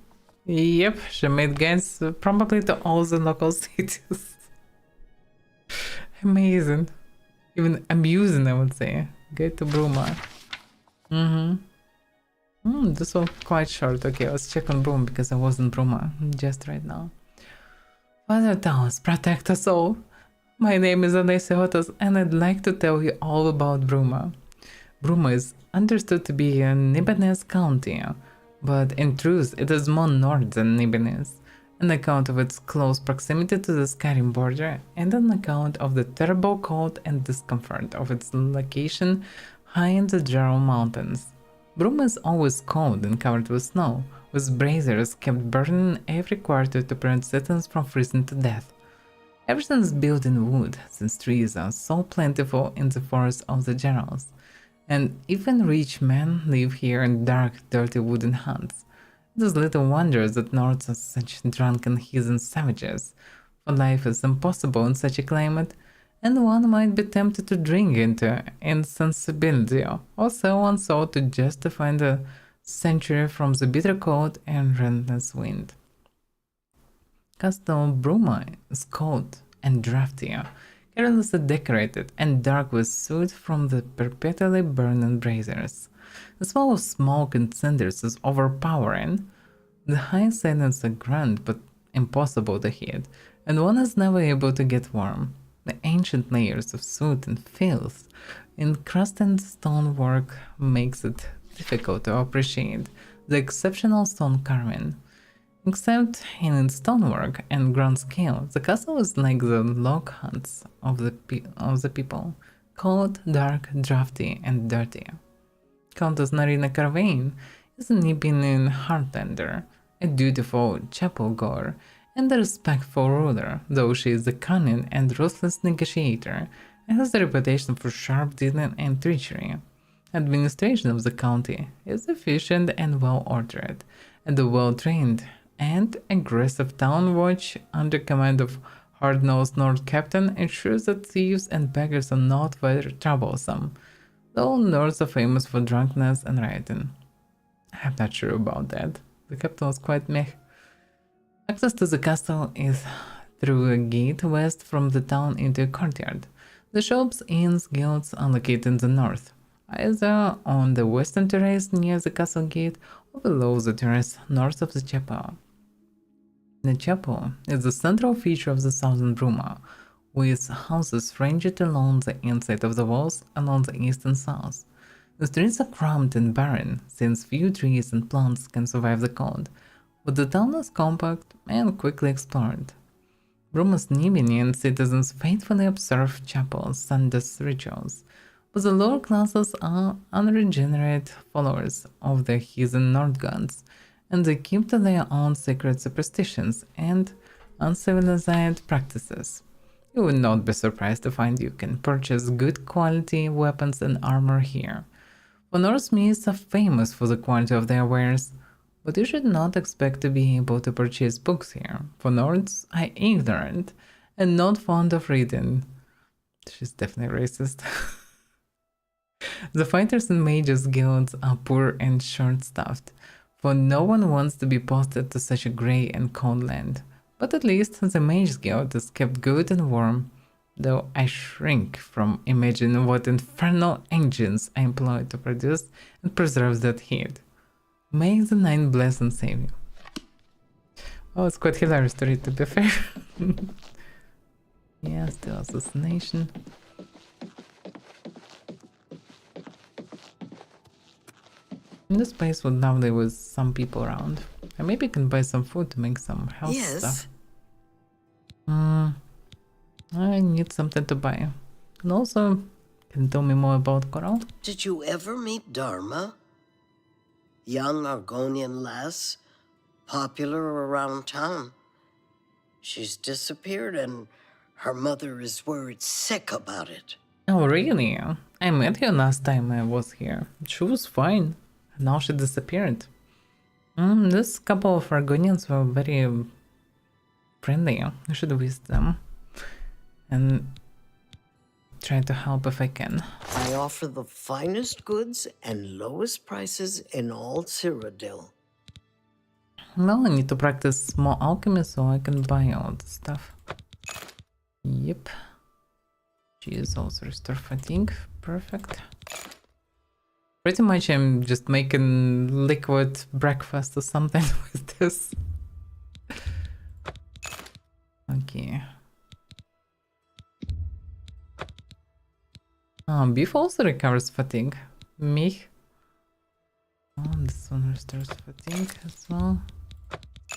Yep, she made guides probably to all the local cities. Amazing. Even amusing, I would say. Guide to Bruma. This was quite short. Okay, let's check on Bruma because I was in Bruma just right now. Father Taos, protect us all. My name is Alicia Ottos and I'd like to tell you all about Bruma. Bruma is understood to be in Nibinez County, but in truth it is more north than Nibinez, on account of its close proximity to the Skyrim border and on account of the terrible cold and discomfort of its location high in the Jarl Mountains. Bruma is always cold and covered with snow, with braziers kept burning every quarter to prevent citizens from freezing to death. Everything is built in wood, since trees are so plentiful in the forests of the Jarls, and even rich men live here in dark, dirty wooden huts. It is little wonder that Nords are such drunken heathen savages, for life is impossible in such a climate, and one might be tempted to drink into insensibility, or sell one's soul to justify the century from the bitter cold and relentless wind. Castle Bruma is cold and drafty, carelessly decorated and dark with soot from the perpetually burning braziers. The smell of smoke and cinders is overpowering. The high silence are grand but impossible to heat, and one is never able to get warm. The ancient layers of soot and filth encrusted stonework makes it difficult to appreciate the exceptional stone carving. Except in its stonework and grand scale, the castle is like the log huts of the people, Cold, dark, drafty, and dirty. Countess Narina Carvain is an Ibinin heartlander, a dutiful chapel-goer, and a respectful ruler, though she is a cunning and ruthless negotiator and has a reputation for sharp dealing and treachery. Administration of the county is efficient and well-ordered, and a well-trained and aggressive town watch under command of hard-nosed Nord captain ensures that thieves and beggars are not very troublesome, though Nords are famous for drunkenness and rioting. I'm not sure about that. The captain was quite meh. Access to the castle is through a gate west from the town into a courtyard. The shops, inns, guilds are located in the north, either on the western terrace near the castle gate or below the terrace north of the chapel. The chapel is the central feature of the southern Bruma, with houses ranged along the inside of the walls along the east and south. The streets are cramped and barren, since few trees and plants can survive the cold, but the town is compact and quickly explored. Bruma's Nibinian citizens faithfully observe chapel's Sundays rituals, but the lower classes are unregenerate followers of the heathen Nord gods, and they keep to their own sacred superstitions and uncivilized practices. You would not be surprised to find you can purchase good quality weapons and armor here. For Norsemeades are famous for the quality of their wares, but you should not expect to be able to purchase books here, for Nords are ignorant and not fond of reading. She's definitely racist. The fighters and mages guilds are poor and short-staffed, for no one wants to be posted to such a grey and cold land. But at least the Mage's Guild is kept good and warm, though I shrink from imagining what infernal engines I employ to produce and preserve that heat. May the Nine bless and save you. Oh, it's quite hilarious to read, to be fair. Yeah, still assassination. This place would lovely with some people around. I maybe can buy some food to make some health stuff. I need something to buy. And also, can you tell me more about Coral? Did you ever meet Dharma? Young Argonian lass, popular around town. She's disappeared and her mother is worried sick about it. Oh, really? I met her last time I was here. She was fine. Now she disappeared. This couple of Argonians were very friendly. I should visit them and try to help if I can. I offer the finest goods and lowest prices in all Cyrodiil. Well, I need to practice more alchemy so I can buy all the stuff. Yep. She is also restore fatigue. Perfect. Pretty much I'm just making liquid breakfast or something with this. Okay. Beef also recovers fatigue. Me. Oh, this one restores fatigue as well.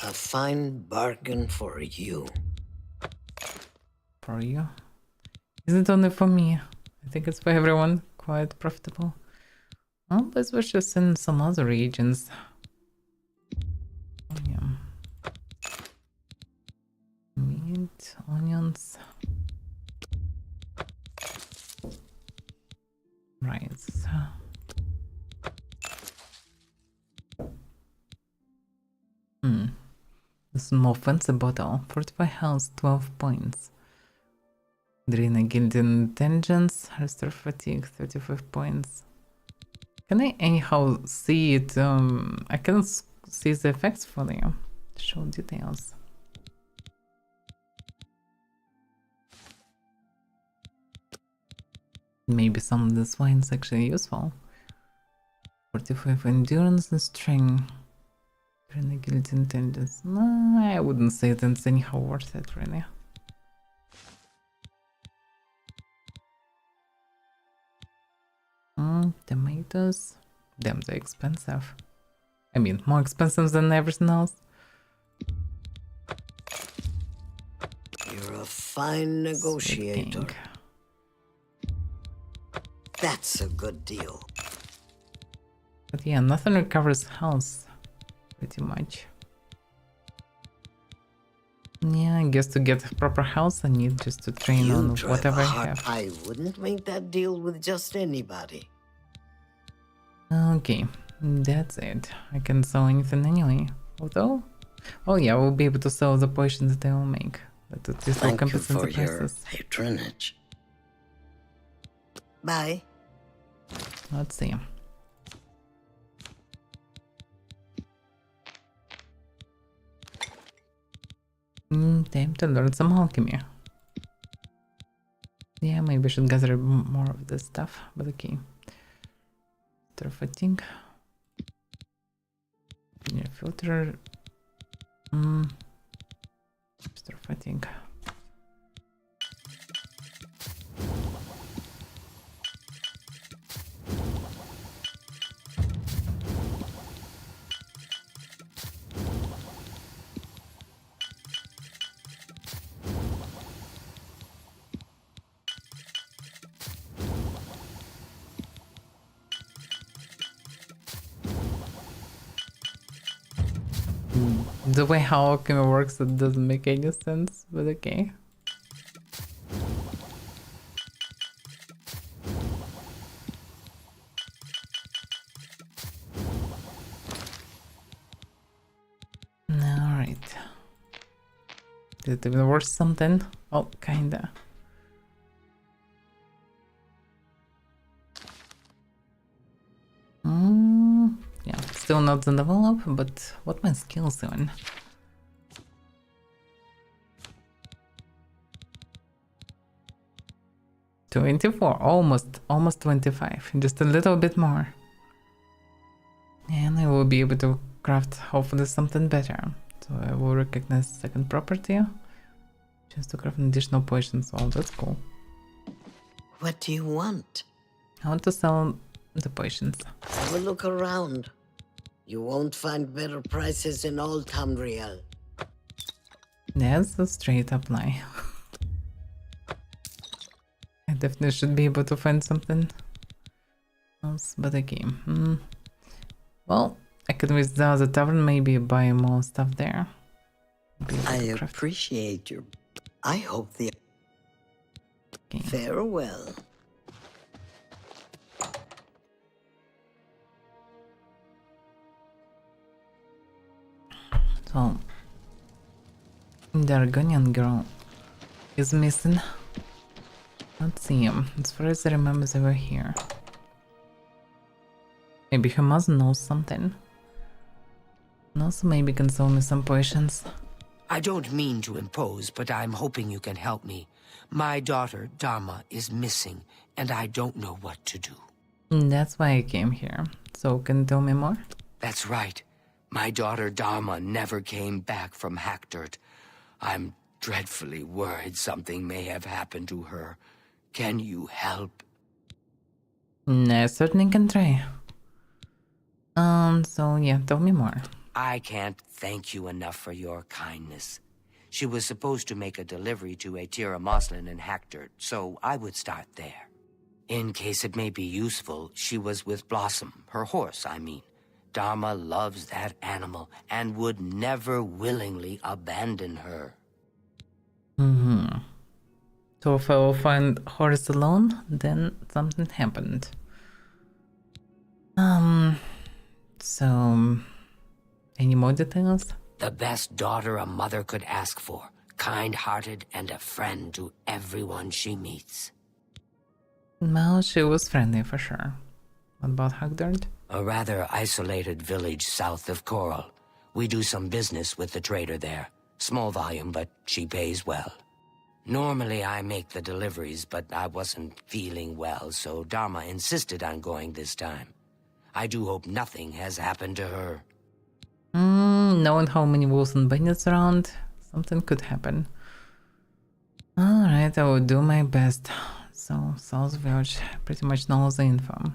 A fine bargain for you. For you? Isn't only for me. I think it's for everyone. Quite profitable. Oh, but we're just in some other regions. Oh, yeah. Meat, onions. Rice. This is more fancy bottle. 45 health, 12 points. Drain a guild intelligence, restore fatigue, 35 points. Can I anyhow see it? I can see the effects for you. Show details. Maybe some of this wine is actually useful. 45 endurance and strength. Drain a guild intelligence. No, I wouldn't say that's anyhow worth it, really. Tomatoes. Damn, they're expensive. I mean, more expensive than everything else. You're a fine negotiator. That's a good deal. But yeah, nothing recovers health, pretty much. Yeah, I guess to get proper health, I need just to train You on drive whatever a I hard. have. I wouldn't make that deal with just anybody. Okay, that's it. I can sell anything anyway. Although, oh yeah, we'll be able to sell the potions that I will make. But this will Thank you compensate for the your prices. patronage. Bye. Let's see. Time to learn some alchemy. Yeah, maybe I should gather more of this stuff, but okay. Fatigue. Yeah, filter. Fatigue. The way how alchemy works, it doesn't make any sense, but okay. Alright. Did it even worth something? Oh, kinda. Yeah, still not the level up, but what my skills on? $24, almost 25, just a little bit more. And I will be able to craft hopefully something better. So I will recognize second property, just to craft an additional potions. Oh, that's cool. What do you want? I want to sell the potions. Have a look around. You won't find better prices in all Tamriel. That's a straight up lie. I definitely should be able to find something else, but okay. Well, I could visit the other tavern, maybe buy more stuff there. I appreciate your... I hope the... Okay. Farewell. So, the Argonian girl is missing. Let's see. As far as I remember, they were here. Maybe her mother knows something. And also maybe can sell me some potions. I don't mean to impose, but I'm hoping you can help me. My daughter, Dharma, is missing, and I don't know what to do. That's why I came here. So, can you tell me more? That's right. My daughter, Dharma, never came back from Hackdirt. I'm dreadfully worried something may have happened to her. Can you help? I certainly can try. So yeah, tell me more. I can't thank you enough for your kindness. She was supposed to make a delivery to Atira Moslin in Hackdirt, so I would start there. In case it may be useful, she was with Blossom, her horse, I mean. Dharma loves that animal and would never willingly abandon her. So if I will find Horace alone, then something happened. So any more details? The best daughter a mother could ask for. Kind-hearted and a friend to everyone she meets. Well, she was friendly for sure. What about Hackdirt? A rather isolated village south of Coral. We do some business with the trader there. Small volume, but she pays well. Normally I make the deliveries, but I wasn't feeling well, so Dharma insisted on going this time. I do hope nothing has happened to her. Knowing how many wolves and bandits around, something could happen. Alright, I will do my best. So, South Village pretty much knows the info.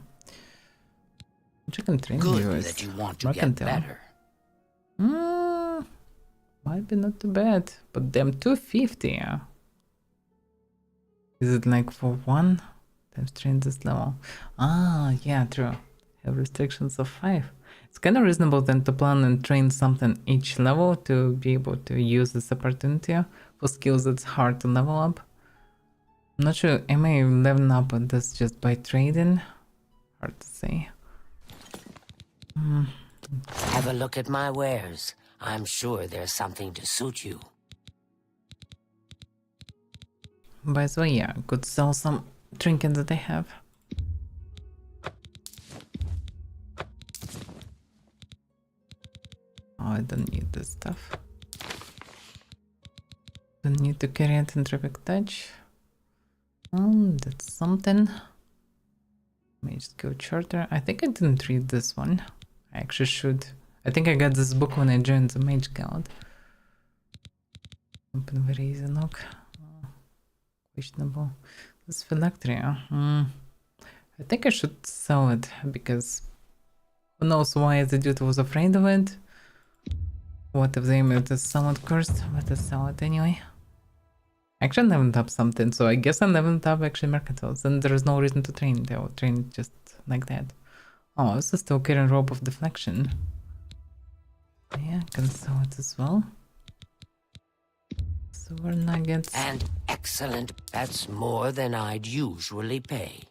Which I can train Good you as that you want to mercantile. get better. Might be not too bad, but damn 250. Is it like for one Times train this level. Ah, yeah, true. Have restrictions of 5. It's kind of reasonable then to plan and train something each level to be able to use this opportunity for skills that's hard to level up. I'm not sure, am I leveling up on this just by trading? Hard to say. Have a look at my wares. I'm sure there's something to suit you. By the way, yeah, I could sell some trinkets that I have. Oh, I don't need this stuff. Don't need to carry it in traffic touch. That's something. Mage skill charter. I think I didn't read this one. I actually should. I think I got this book when I joined the Mage Guild. Open very easy look. Questionable. This phylactery. I think I should sell it because who knows why the dude was afraid of it. What if the amulet is somewhat cursed? Let us sell it anyway. Actually, I leveled up something, so I guess I leveled up actually Mercantiles, and there is no reason to train. They will train just like that. Oh, this is still carrying rope of deflection. Yeah, I can sell it as well. Silver nuggets. And excellent. That's more than I'd usually pay.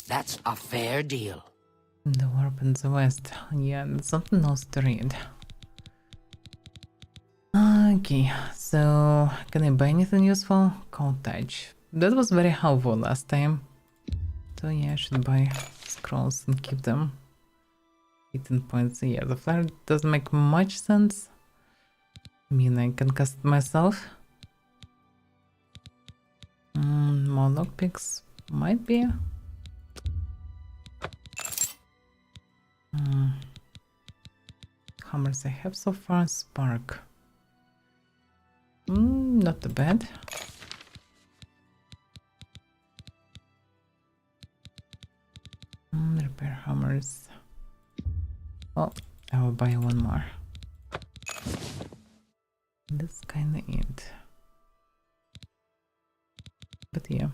That's a fair deal. The warp in the west. Yeah, that's something else to read. Okay, so can I buy anything useful? Cold touch. That was very helpful last time. So yeah, I should buy scrolls and keep them. 18 points a year. The flare doesn't make much sense. I mean, I can cast it myself. More lockpicks might be. Hammers I have so far. Spark. Not too bad. Repair hammers. Well, I will buy one more. This kinda it. But yeah,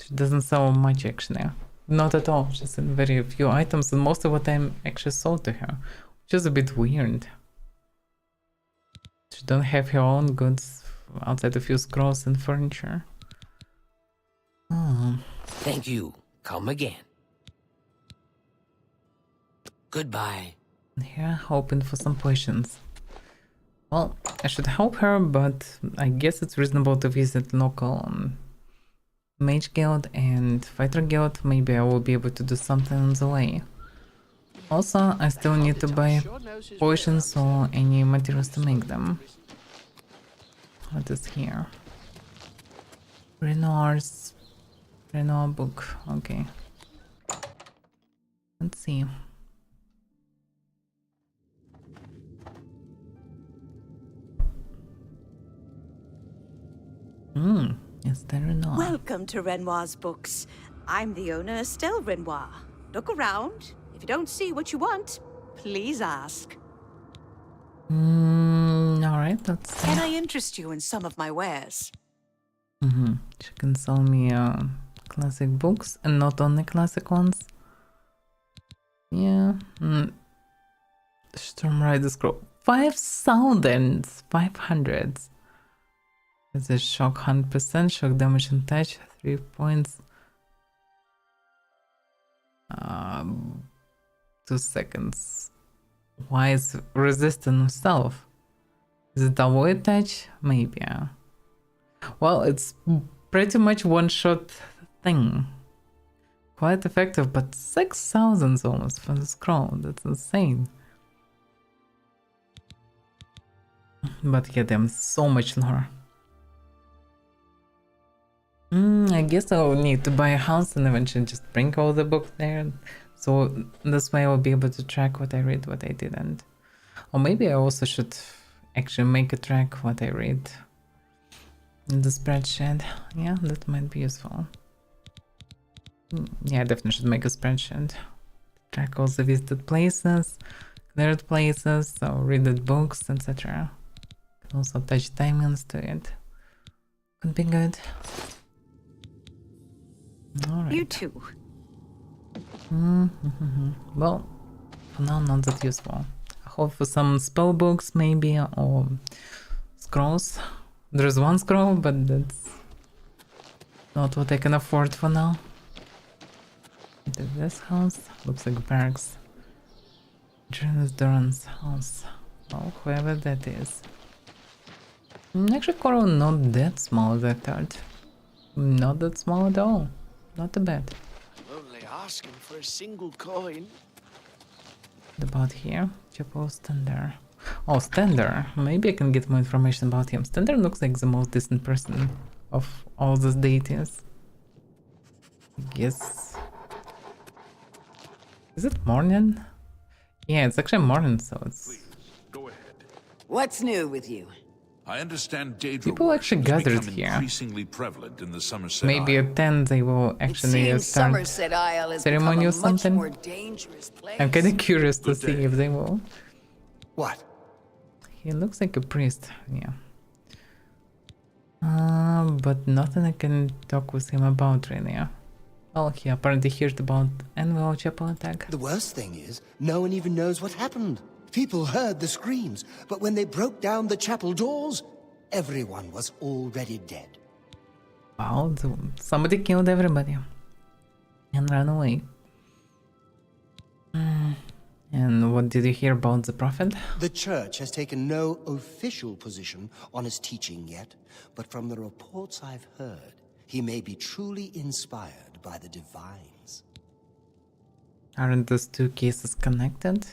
she doesn't sell much actually. Not at all. She's in very few items, and most of what I'm actually sold to her, which is a bit weird. She don't have her own goods outside a few scrolls and furniture. Thank you. Come again. Goodbye. Here, hoping for some potions. Well, I should help her, but I guess it's reasonable to visit local Mage Guild and Fighter Guild. Maybe I will be able to do something on the way. Also, I still need to buy potions or any materials to make them. What is here? Renoir book. Okay. Let's see. Is there Renoir? Welcome to Renoir's books. I'm the owner, Estelle Renoir. Look around. If you don't see what you want, please ask. Alright, let's see. Can I interest you in some of my wares? She can sell me classic books and not only classic ones. Yeah. Storm Rider Scroll. 5,500. Is a shock 100%, shock damage and touch, 3 points. 2 seconds. Why is resistant himself? Is it avoid touch? Maybe. Well, it's pretty much one-shot thing. Quite effective, but 6,000 almost for the scroll. That's insane. But yeah, them so much lore. I guess I'll need to buy a house and eventually just bring all the books there. So this way I'll be able to track what I read, what I didn't. Or maybe I also should actually make a track what I read in the spreadsheet. Yeah, that might be useful. Yeah, I definitely should make a spreadsheet. Track all the visited places, cleared places, so read books, etc. Can also attach diamonds to it. Could be good. Alright. You too. Well, for now, not that useful. I hope for some spell books, maybe, or scrolls. There's one scroll, but that's not what I can afford for now. This house looks like barracks. Jonas Duran's house. Oh, whoever that is. Actually, Coral not that small as I thought. Not that small at all. Not too bad. I'm only asking for a single coin. What about here? Chapel Stander. Oh, Stander. Maybe I can get more information about him. Stander looks like the most distant person of all these deities. Yes. Is it morning? Yeah, it's actually morning, so it's... Please, go ahead. What's new with you? I understand Daedra People actually worship has gathered become here. increasingly prevalent in the Somerset Maybe Isle. at 10 they will actually Seems start Somerset Isle has ceremony become or a much something. more dangerous place. I'm kinda curious to Good see day. if they will. What? He looks like a priest, yeah. But nothing I can talk with him about really. Well, he apparently heard about annual chapel attack. The worst thing is, no one even knows what happened. People heard the screams, but when they broke down the chapel doors, everyone was already dead. Wow, somebody killed everybody and ran away. And what did you hear about the prophet? The church has taken no official position on his teaching yet, but from the reports I've heard, he may be truly inspired by the divines. Aren't those two cases connected?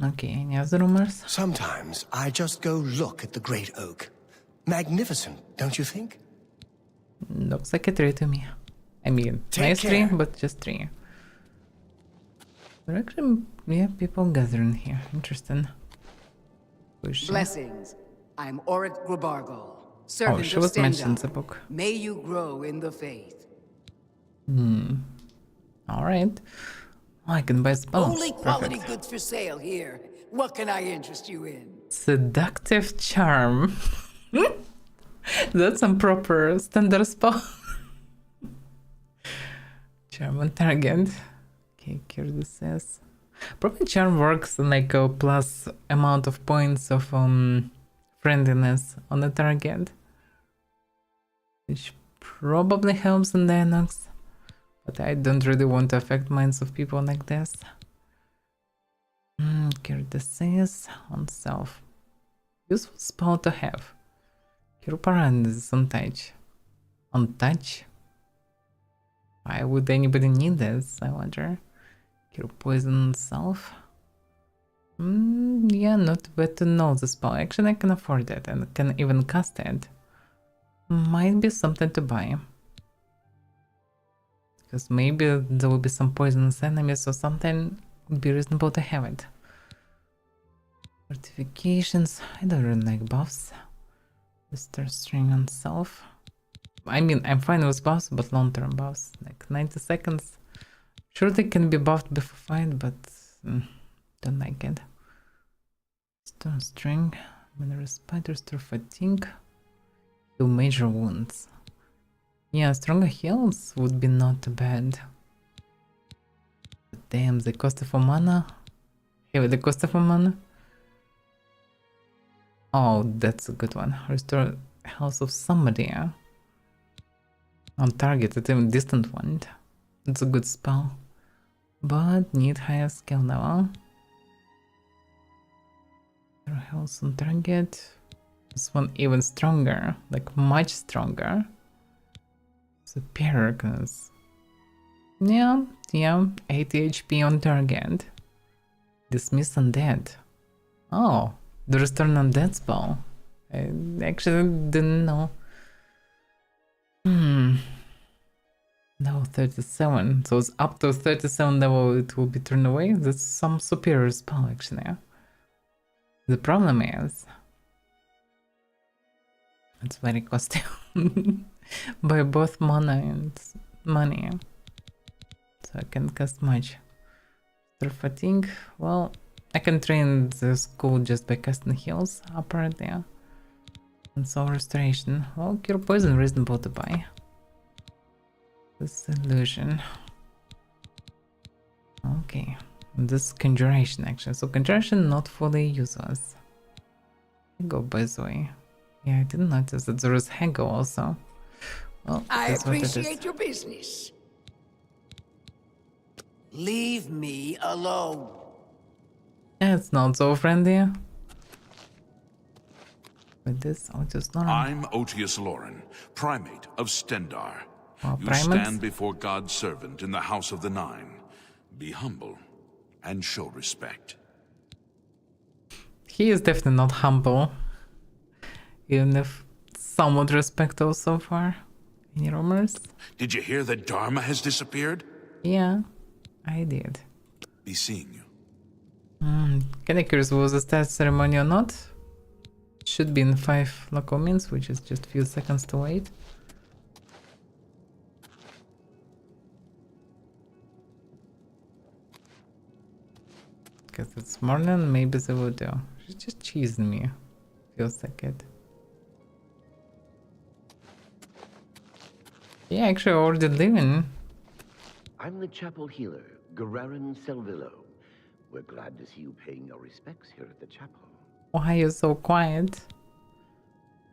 Okay, any other rumors? Sometimes I just go look at the great oak. Magnificent, don't you think? Looks like a tree to me. I mean, Take nice care. tree, but just tree. There are actually, yeah, people gathering here. Interesting. Who is she? Blessings. I'm Orit Grabargol, Oh, servant she of was mentioned in Stendhal. the book. May you grow in the faith. Alright. Oh, I can buy spells. Only quality Perfect. goods for sale here. What can I interest you in? Seductive charm. That's some proper standard spell. Charm on target. Okay, here this is. Probably charm works like a plus amount of points of friendliness on the target, which probably helps in Dinox. But I don't really want to affect minds of people like this. Here this is on self. Useful spell to have. Kiruparan is on touch. On touch? Why would anybody need this, I wonder? Kiru poison self? Yeah, not bad to know the spell. Actually, I can afford it and can even cast it. Might be something to buy. Because maybe there will be some poisonous enemies or something. Would be reasonable to have it. Fortifications. I don't really like buffs. Restore string on self. I mean, I'm fine with buffs, but long-term buffs. Like 90 seconds. Sure, they can be buffed before fight, but don't like it. Restore string. Mineral respite, restore fatigue. Heal major wounds. Yeah, stronger heals would be not bad. But damn, the cost of a mana. Hey, the cost of a mana. Oh, that's a good one. Restore health of somebody. On target, it's even distant one. It's a good spell. But need higher skill level. Restore health on target. This one even stronger. Like much stronger. Superior class. Yeah, 80 HP on target. Dismiss undead. Oh, the return undead spell. I actually didn't know. Level 37. So it's up to 37 level it will be turned away. That's some superior spell actually. The problem is it's very costly. By both mana and money. So I can cast much. After fatigue, well, I can train the school just by casting heals, apparently. And soul restoration. Well, cure poison reasonable to buy. This illusion. Okay. This conjuration actually. So conjuration not fully useless. Hego, by the way. Yeah, I didn't notice that there was Hego also. Well, I that's what it is. appreciate your business. Leave me alone. It's not so friendly. With this, I'll just not. I'm Otius Loren, primate of Stendar. You primates? stand before God's servant in the House of the Nine. Be humble and show respect. He is definitely not humble. Even if somewhat respectful so far. Any rumors? Did you hear that Dharma has disappeared? Yeah, I did. Be seeing you. Kinda curious, was the stat ceremony or not? Should be in 5 local minutes, which is just a few seconds to wait. Because it's morning, maybe they will do. She's just cheesing me. Feels like it. Yeah, actually already living. I'm the chapel healer, Guerrerin Selvillo. We're glad to see you paying your respects here at the chapel. Why are you so quiet?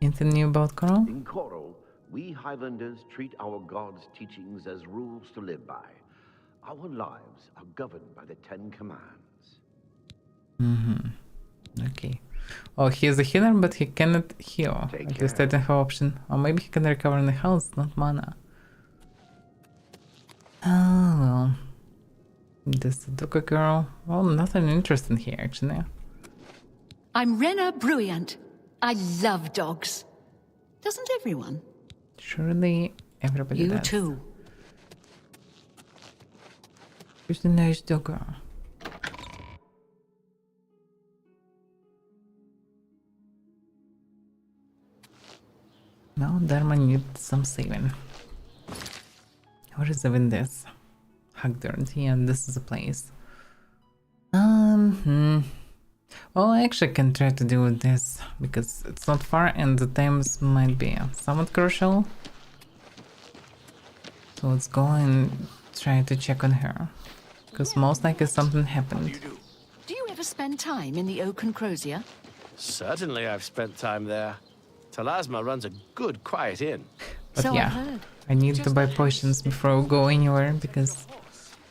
Anything new about Coral? In Coral, we Highlanders treat our god's teachings as rules to live by. Our lives are governed by the 10 Commands. Okay. Oh, he is a healer, but he cannot heal. At least I don't have option. Or maybe he can recover in the house, not mana. Oh, well. This Duka girl. Well, nothing interesting here, actually. I'm Rena Bruyant. I love dogs. Doesn't everyone? Surely everybody You does. too. Who's the nice dog girl? No, Dharma needs some saving. What is even this? Hagdorn, yeah, this is a place. Well, I actually can try to deal with this because it's not far and the times might be somewhat crucial. So let's go and try to check on her. Because most likely something happened. Do you ever spend time in the Oaken Crozier? Certainly I've spent time there. Talasma runs a good, quiet inn. But So I've yeah, heard. I need to buy potions before I go anywhere because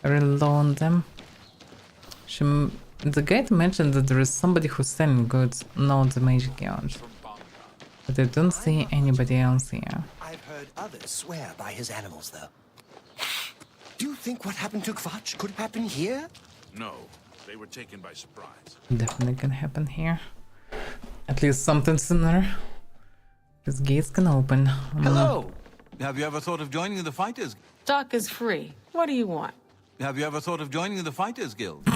I really low on them. The guide mentioned that there is somebody who's selling goods, not the magic guild. But I don't see anybody else here. I've heard others swear by his animals, though. Do you think what happened to Kvatch could happen here? No, they were taken by surprise. Definitely can happen here. At least something sooner. These gates can open. Hello! Have you ever thought of joining the Fighters? Talk is free. What do you want? Have you ever thought of joining the Fighters Guild?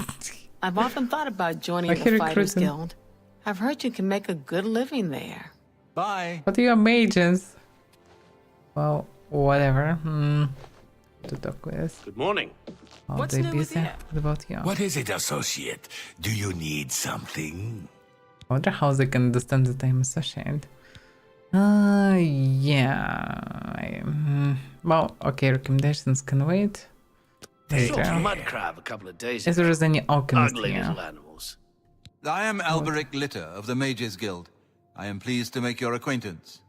I've often thought about joining I the hear Fighters recruiting. Guild. I've heard you can make a good living there. Bye. But you are mages. Well, whatever. To talk with. Good morning. Are What's they new with busy? you? What about you? What is it, associate? Do you need something? I wonder how they can understand that I'm associated. Yeah. Well, okay, recommendations can wait. Hey, Later. mud crab a couple of days If there is any alchemist Ugly here. little animals. I am Alberic Litter of the Mages Guild. I am pleased to make your acquaintance.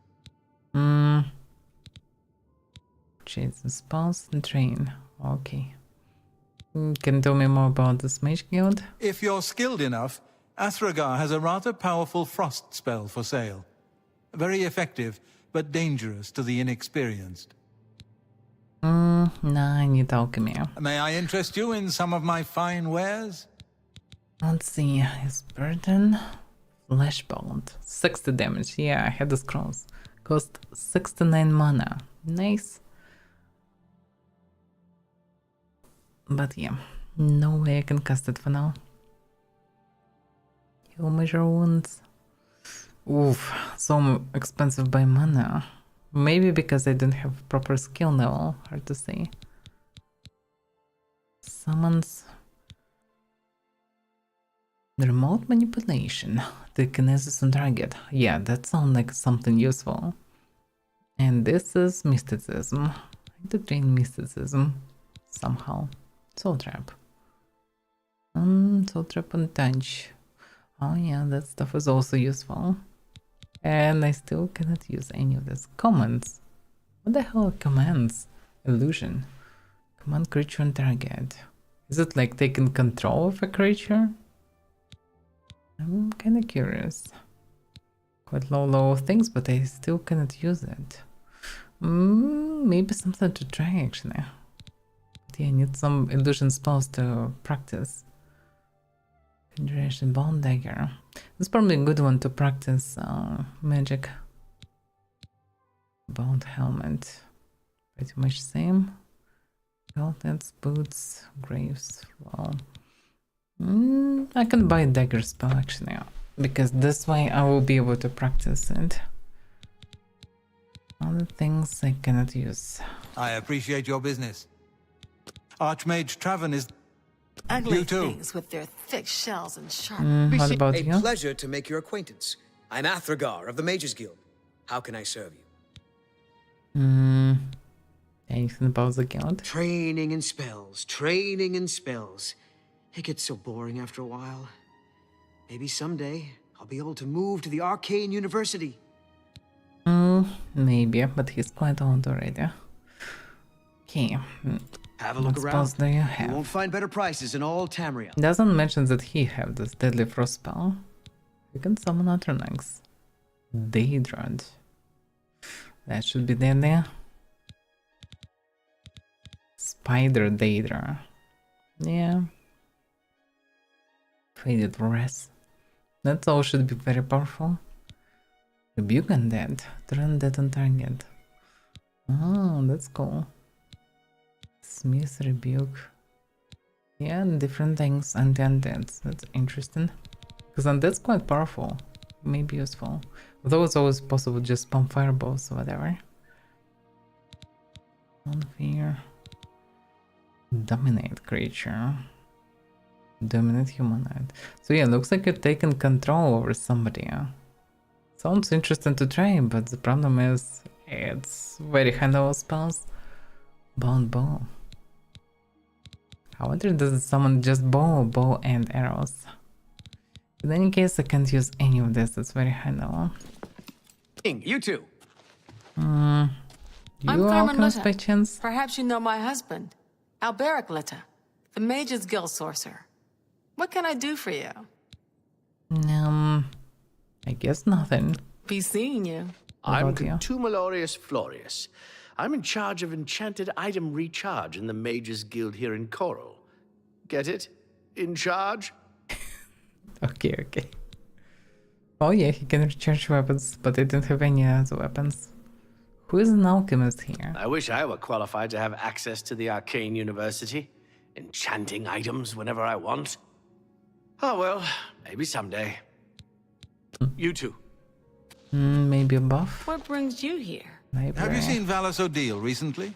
Chase the spawns and train. Okay. Can you tell me more about this mage guild? If you're skilled enough, Athragar has a rather powerful frost spell for sale. Very effective, but dangerous to the inexperienced. Nah, I need alchemy. May I interest you in some of my fine wares? Let's see, his burden. Fleshbound. 60 damage. Yeah, I had the scrolls. Cost 69 mana. Nice. But yeah, no way I can cast it for now. Heal measure wounds. Oof, so expensive by mana. Maybe because I don't have proper skill level, hard to say. Summons. The remote manipulation. Telekinesis on target. Yeah, that sounds like something useful. And this is mysticism. Trying to train mysticism somehow. Soul trap. Soul trap and touch. Oh yeah, that stuff is also useful. And I still cannot use any of this. Commands. What the hell are commands? Illusion. Command creature and target. Is it like taking control of a creature? I'm kinda curious. Quite low things, but I still cannot use it. Maybe something to try actually. But yeah, I need some illusion spells to practice. Conjuration, Bone Dagger. That's probably a good one to practice magic. Bound Helmet. Pretty much same. Gauntlets, boots, graves. Well, I can buy a dagger spell actually, because this way I will be able to practice it. Other things I cannot use. I appreciate your business. Archmage Traven is... Ugly You too. things with their thick shells and sharp. What about A you? pleasure to make your acquaintance. I'm Athragar of the Mages Guild. How can I serve you? Anything about the guild? Training and spells, training and spells. It gets so boring after a while. Maybe someday I'll be able to move to the Arcane University. Maybe, but he's quite old already. Okay. Have a look What around. spells do you You have? won't find better prices in all Tamriel. Doesn't mention that he have this deadly frost spell. You can summon Atronax. Daedron. That should be deadly. Spider Daedra. Yeah. Faded Wrath. That all should be very powerful. Rebuke Undead. Turn dead on target. Oh, that's cool. Smith Rebuke. Yeah, different things. Anti-undeads. That's interesting. Because undead's quite powerful. Maybe useful. Although it's always possible to just spam fireballs or whatever. On fear. Dominate creature. Dominate humanoid. So yeah, looks like you're taking control over somebody. Sounds interesting to try, but the problem is it's very high-level spells. Bound bow. I wonder does someone just bow and arrows. In any case, I can't use any of this. It's very high-level. You too. You I'm Carmen alchemist Litta. by chance? Perhaps you know my husband, Alberic Litta, the Mages Guild sorcerer. What can I do for you? I guess nothing. Be seeing you. I'm about you? Contumelorius Florius. I'm in charge of enchanted item recharge in the Mages Guild here in Coral. Get it? In charge? Okay. Oh yeah, he can recharge weapons, but I don't have any other weapons. Who is an alchemist here? I wish I were qualified to have access to the Arcane University, enchanting items whenever I want. Oh well, maybe someday. You too. Maybe a buff? What brings you here? Maybe. Have you seen Valis O'Deal recently?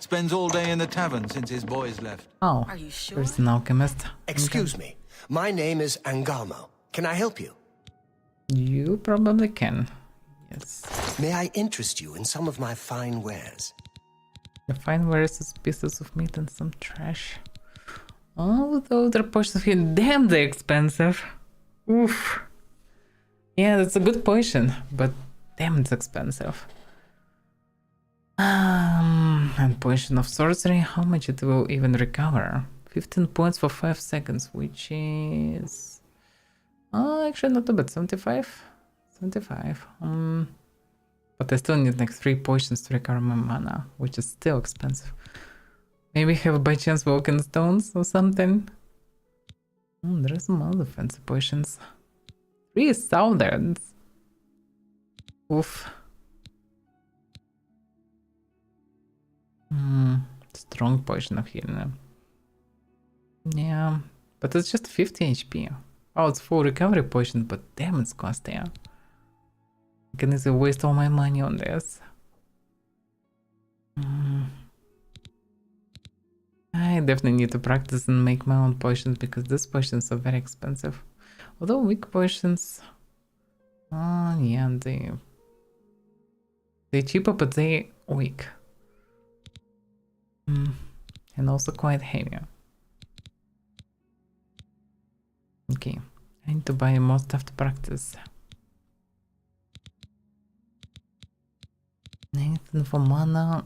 Spends all day in the tavern since his boys left. Oh, Are you sure? there's an alchemist. Excuse me. My name is Angalmo. Can I help you? You probably can. Yes. May I interest you in some of my fine wares? The fine wares is pieces of meat and some trash. Oh, those are potions of healing. Damn, they're expensive. Oof. Yeah, that's a good potion, but damn, it's expensive. And potion of sorcery, how much it will even recover? 15 points for 5 seconds, which is... Oh, actually not too bad, 75? 75. But I still need like 3 potions to recover my mana, which is still expensive. Maybe have by chance Vulcan Stones or something? There's some other fancy potions. 3,000! Oof. Strong potion of healing. Yeah, but it's just 50 HP. Oh, it's full recovery potion, but damn, it's costly. I can easily waste all my money on this. I definitely need to practice and make my own potions because these potions are very expensive. Although weak potions... Oh, yeah, they're cheaper, but they're weak. And also quite heavy. Okay, I need to buy more stuff to practice. Anything for mana?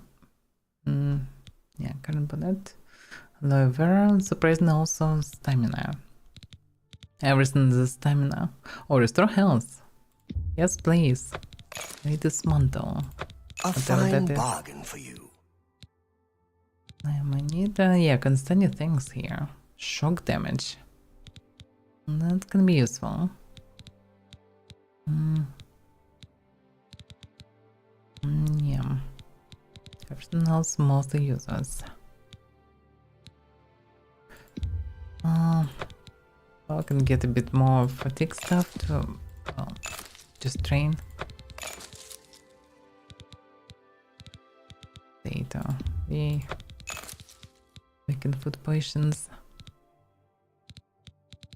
Yeah, can't put that. Aloe vera, surprisingly also stamina. Everything is stamina. Oh, restore health. Yes, please. Latest mantle. A Whatever fine that is. bargain for you. I might need, yeah, continue things here. Shock damage. That can be useful. Yeah. Everything else mostly useless. I can get a bit more fatigue stuff to just train. Data. The making food potions.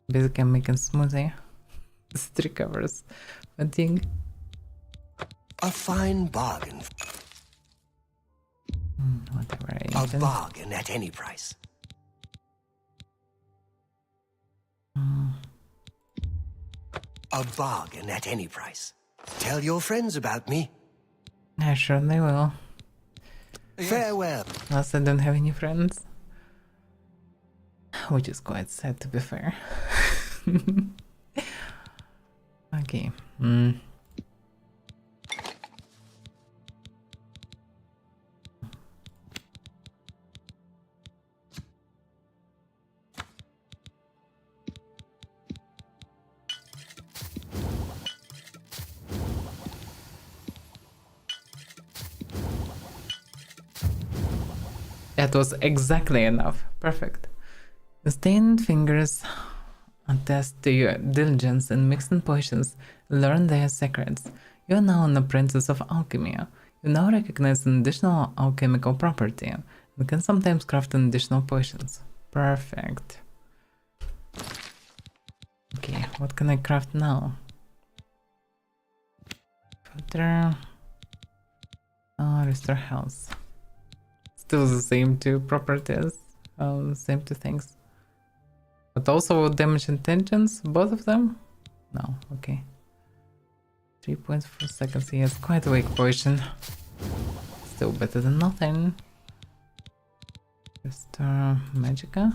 Basically, I'm making smoothie. It recovers fatigue. A fine bargain. Whatever. A bargain at any price. A bargain at any price. Tell your friends about me. I surely will. Farewell. Plus, I don't have any friends. Which is quite sad, to be fair. Okay. That was exactly enough. Perfect. The stained fingers attest to your diligence in mixing potions. Learn their secrets. You are now an apprentice of alchemy. You now recognize an additional alchemical property and can sometimes craft an additional potions. Perfect. Okay, what can I craft now? Filter. Restore health. Still the same two properties, same two things. But also damage intentions, both of them? No, okay. 3.4 seconds, yes, quite a weak potion. Still better than nothing. Restore Magica.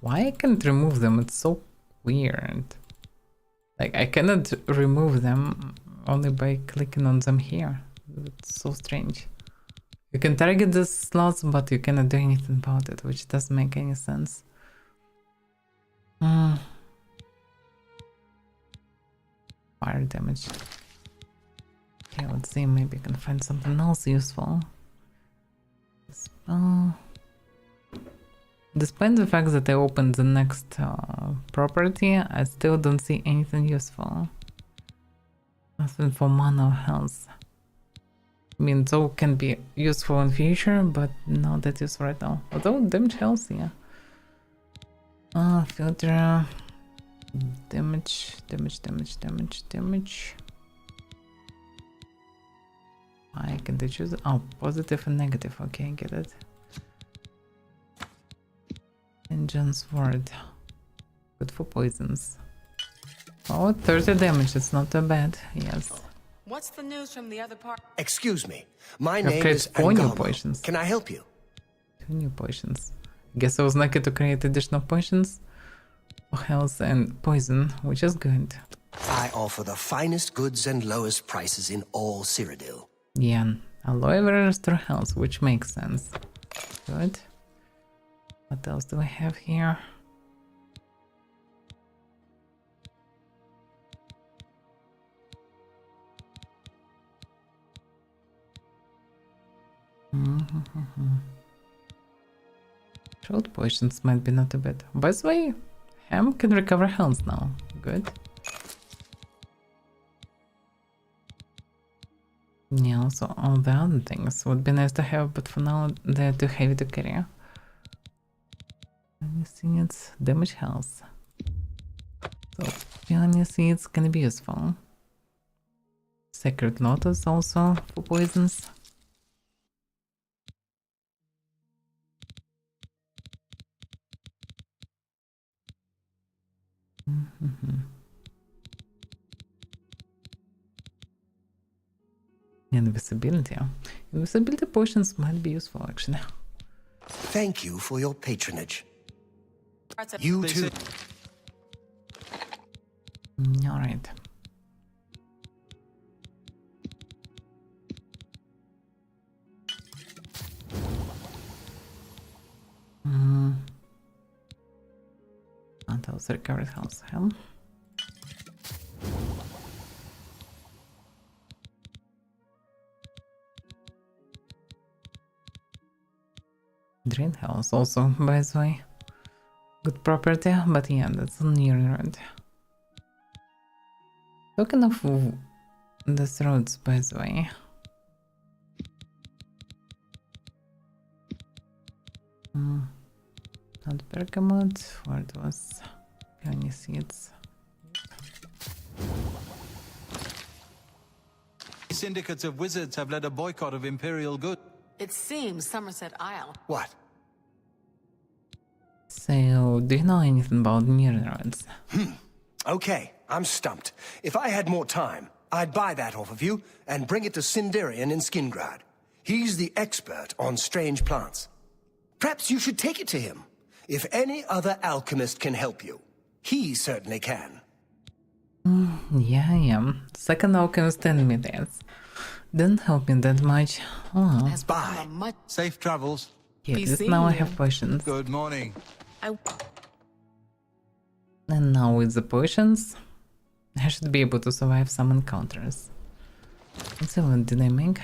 Why I can't remove them? It's so weird. Like, I cannot remove them only by clicking on them here. It's so strange. You can target the slots, but you cannot do anything about it, which doesn't make any sense. Fire damage. Okay, let's see, maybe I can find something else useful. Spell. Despite the fact that I opened the next property, I still don't see anything useful. Nothing for mana or health. I mean, though can be useful in future, but not that useful right now. Although damage health, yeah. Filter. Damage. I can choose. Oh, positive and negative. Okay, get it. Engine's word. Good for poisons. Oh, 30 damage. It's not too bad. Yes. What's the news from the other part? Excuse me. My I've name created is 4 new Angamo. potions. Can I help you? 2 new potions. Guess I was lucky to create additional potions for health and poison, which is good. I offer the finest goods and lowest prices in all Cyrodiil. Yeah, aloe vera restore health, which makes sense. Good. What else do I have here? Short potions might be not too bad. By the way, Ham can recover health now. Good. Yeah, also all the other things would be nice to have, but for now they're too heavy to carry. Peony seeds, damage health. So peony seeds can be useful. Sacred Lotus also for poisons. Invisibility. Invisibility potions might be useful actually. Thank you for your patronage. You too. Alright. Until recovered health. Hell. Drain health also, by the way. Good property, but yeah, that's on near road. Talking of these roads, by the way. Not bergamot, or it was peony seeds. Syndicates of wizards have led a boycott of Imperial goods. It seems Somerset Isle. What? So, do you know anything about near roads? Okay, I'm stumped. If I had more time, I'd buy that off of you and bring it to Sindarian in Skingrad. He's the expert on strange plants. Perhaps you should take it to him. If any other alchemist can help you, he certainly can. Yeah, I am. Second alchemist in me this. Didn't help me that much. Oh. Bye. Safe travels. Yeah, just now I have potions. Good morning. And now with the potions, I should be able to survive some encounters. Let's see what did I make.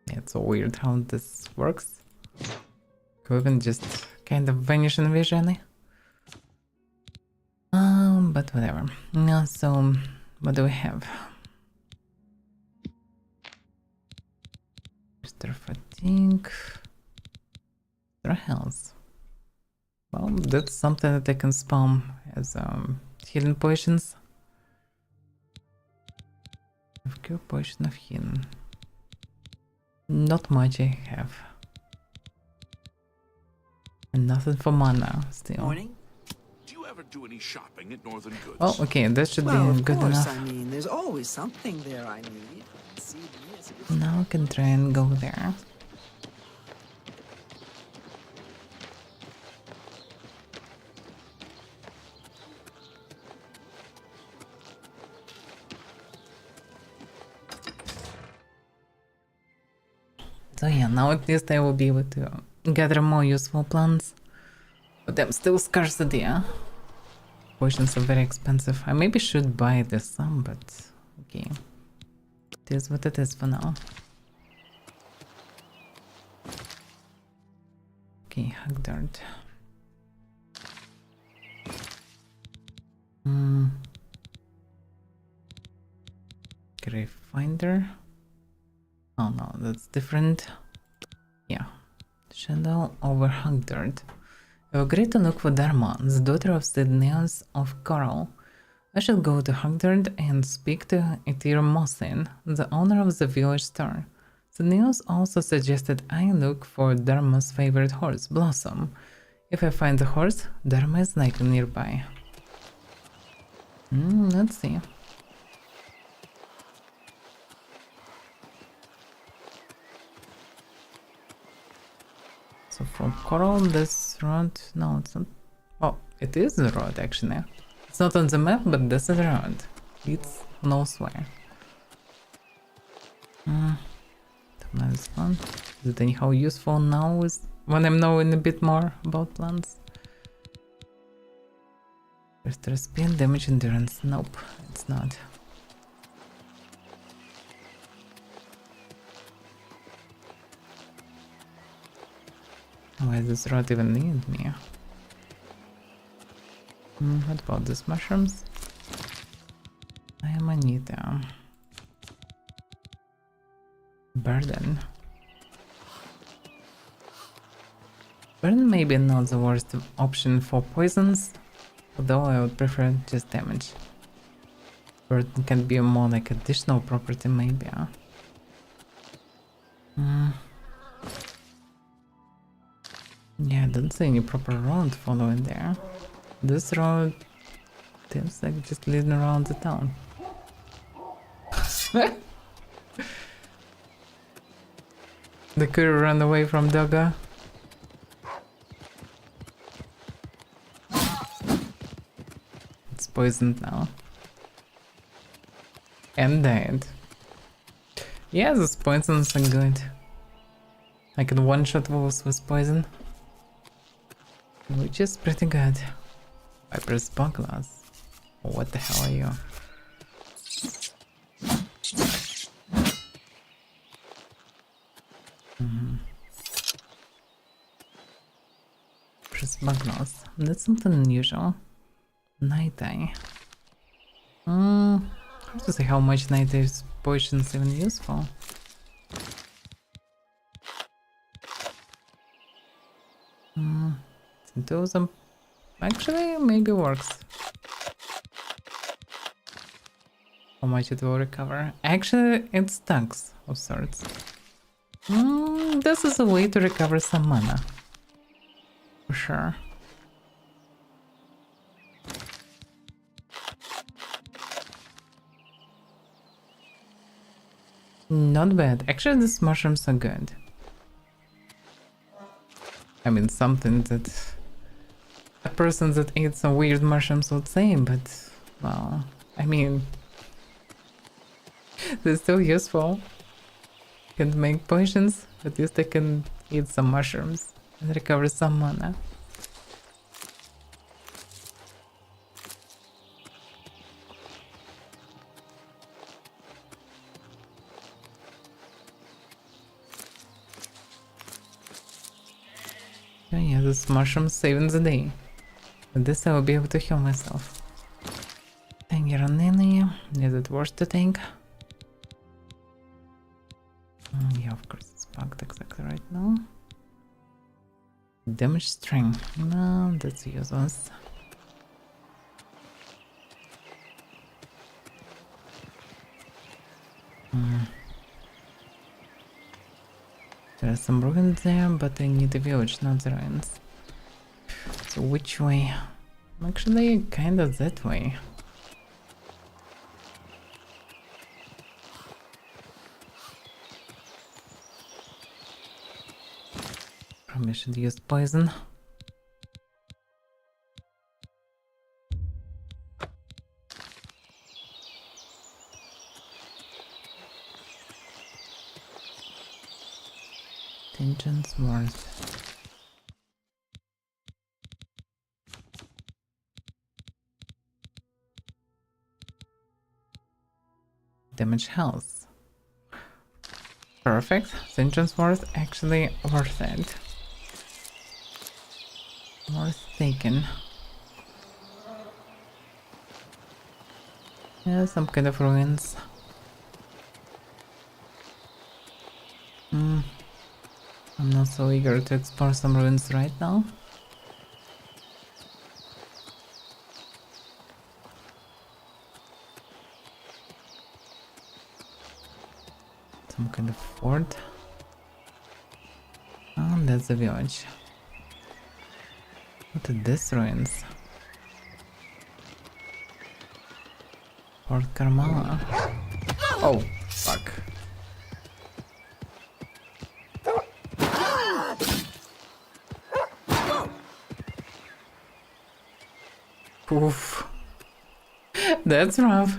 Yeah, it's so weird how this works. Could just kind of vanish in vision. But whatever. Now, so what do we have? Restore fatigue. Restore health. Well, that's something that I can spam as healing potions. Cure potion of healing. Not much I have. And nothing for mana still. Morning. Do you ever do any shopping at Northern Goods? Oh, okay, that should Well, be of good course, enough. I mean, there's always something there I need. See, Now I can try and go there. So yeah, now at least I will be able to gather more useful plants. But I'm still scarcity, huh? Potions are very expensive. I maybe should buy this some, but okay. It is what it is for now. Okay, Hagdard. Grave Finder. Oh no, that's different. Yeah. Shadow over Hagdard. I agreed to look for Dharma, the daughter of Sidneus of Coral. I shall go to Hagdard and speak to Etir Mosin, the owner of the village store. Sidneus also suggested I look for Dharma's favorite horse, Blossom. If I find the horse, Dharma is likely nearby. Let's see. So from Coral, this road, no, it's not. Oh, it is the road actually. It's not on the map, but this is the road. It's no swear. This one. Is it anyhow useful now when I'm knowing a bit more about plants? Restore speed, damage, endurance. Nope, it's not. Why does this road even need me? What about these mushrooms? I am Anita. Burden. Burn maybe not the worst option for poisons, although I would prefer just damage. Burn can be a more like additional property maybe. Yeah, I don't see any proper road following there. This road seems like just leading around the town. The courier ran away from Dogga. It's poisoned now. And died. Yeah, those poisons are good. I can one-shot wolves with poison. Which is pretty good. Viper's Buglass. What the hell are you? Buglass. That's something unusual. Night Eye. Hard to say how much Night Eye's potions even useful. Those actually maybe works. How much it will recover? Actually, it stacks of sorts. This is a way to recover some mana. For sure. Not bad. Actually, these mushrooms are good. I mean, something that a person that ate some weird mushrooms would say, but, well, I mean, they're still useful. Can't make potions, at least I can eat some mushrooms and recover some mana. Oh yeah, this mushroom saving the day. With this I will be able to heal myself. Thank you, Ranini. Is it worth to take? Yeah, of course it's bugged exactly right now. Damage string. No, that's useless. There are some ruins there, but I need a village, not the ruins. So which way? Actually, kind of that way. Probably should use poison. Tension's worth. Damage health. Perfect. Tension's worth actually worth it. Worth taken. Yeah, some kind of ruins. I'm not so eager to explore some ruins right now. Some kind of fort. Oh, that's the village. What are these ruins? Fort Carmala. Oh, fuck. Oof. That's rough.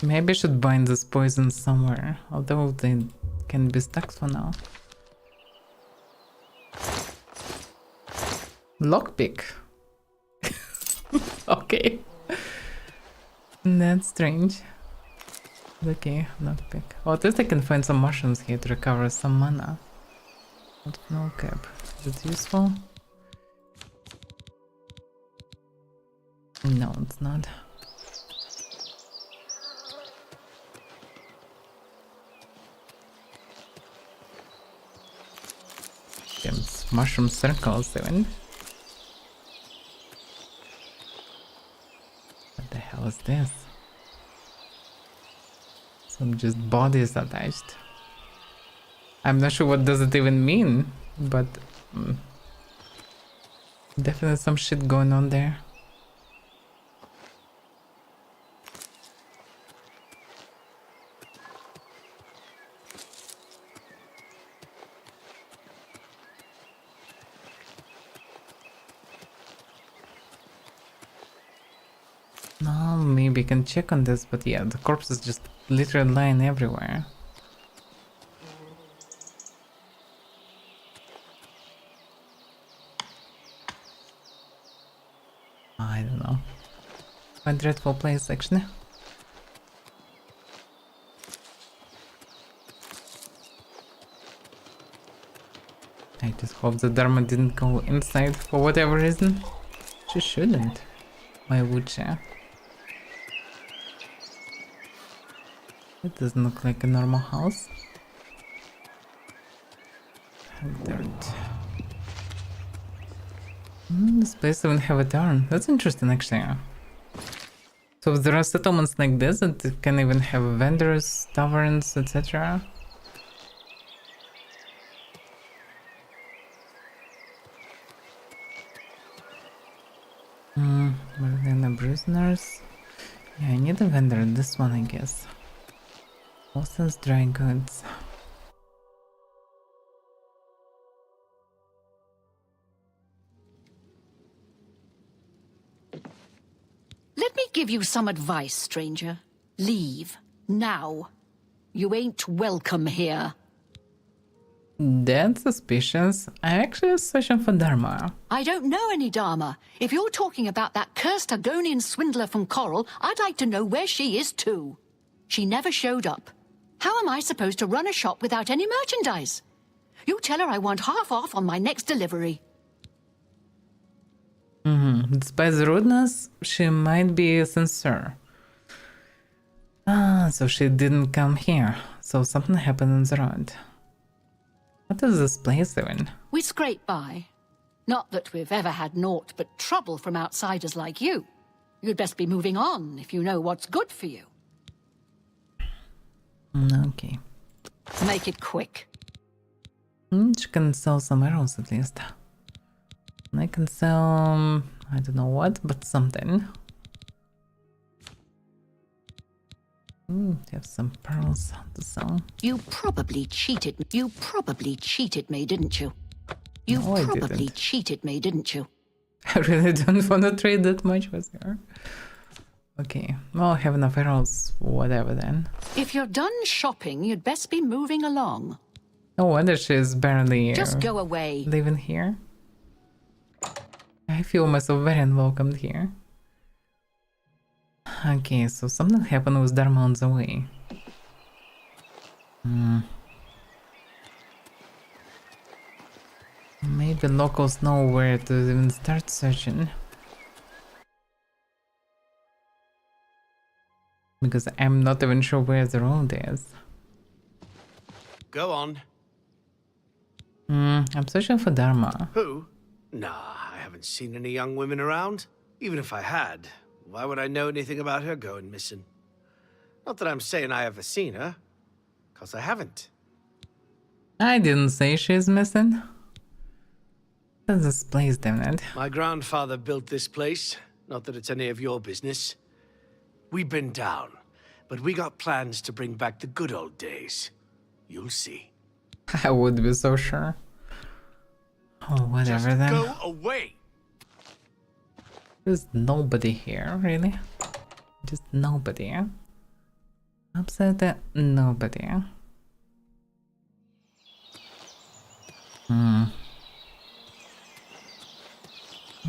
Maybe I should bind this poison somewhere, although they can be stuck for now. Lockpick. Okay. That's strange. Okay, lockpick. Well, at least I can find some mushrooms here to recover some mana. No cap. Is it useful? No, it's not. Damn, it's mushroom circles even. What the hell is this? Some just bodies attached. I'm not sure what does it even mean, but definitely some shit going on there. No, maybe I can check on this, but yeah, the corpses just literally lying everywhere. I don't know. Quite dreadful place, actually. I just hope the Dharma didn't go inside for whatever reason. She shouldn't. Why would she? It doesn't look like a normal house. Dirt. This place doesn't have a turn. That's interesting, actually. So there are settlements like this that can even have vendors, taverns, etc. Marina prisoners. Yeah, I need a vendor. This one, I guess. Wilson's dry goods. Let me give you some advice, stranger. Leave. Now. You ain't welcome here. That's suspicious. I actually was searching for Dharma. I don't know any Dharma. If you're talking about that cursed Argonian swindler from Coral, I'd like to know where she is too. She never showed up. How am I supposed to run a shop without any merchandise? You tell her I want half off on my next delivery. Despite the rudeness, she might be sincere. So she didn't come here. So something happened on the road. What is this place even? We scrape by. Not that we've ever had naught but trouble from outsiders like you. You'd best be moving on if you know what's good for you. Okay. Make it quick. She can sell some arrows at least. I can sell, I don't know what, but something. Have some pearls to sell. You probably cheated me, didn't you? You No, probably cheated me, didn't you? I really don't want to trade that much with her. Okay, well, I have enough arrows, whatever then. If you're done shopping, you'd best be moving along. No wonder she's barely Just go away. living here. I feel myself very unwelcomed here. Okay, so something happened with Dharma on the way. Maybe locals know where to even start searching. Because I'm not even sure where the road is. Go on. I'm searching for Dharma. Who? Nah, I haven't seen any young women around. Even if I had, why would I know anything about her going missing? Not that I'm saying I ever seen her, because I haven't. I didn't say she's missing. What's this place, damn it? My grandfather built this place. Not that it's any of your business. We've been down, but we got plans to bring back the good old days. You'll see. I would be so sure. Oh, whatever Just then. go away! There's nobody here, really? Just nobody. Absolutely nobody.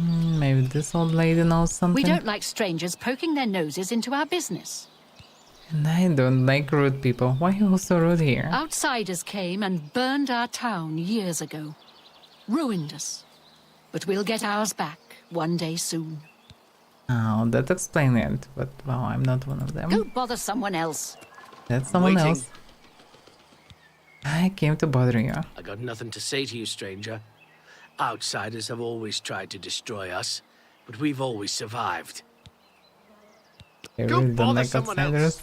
Maybe this old lady knows something? We don't like strangers poking their noses into our business. And I don't like rude people. Why are you so rude here? Outsiders came and burned our town years ago. Ruined us. But we'll get ours back one day soon. Oh, that explains it. But, well, I'm not one of them. Go bother someone else. That's someone Waiting. else. I came to bother you. I got nothing to say to you, stranger. Outsiders have always tried to destroy us, but we've always survived. I Go really don't bother like someone outsiders. else.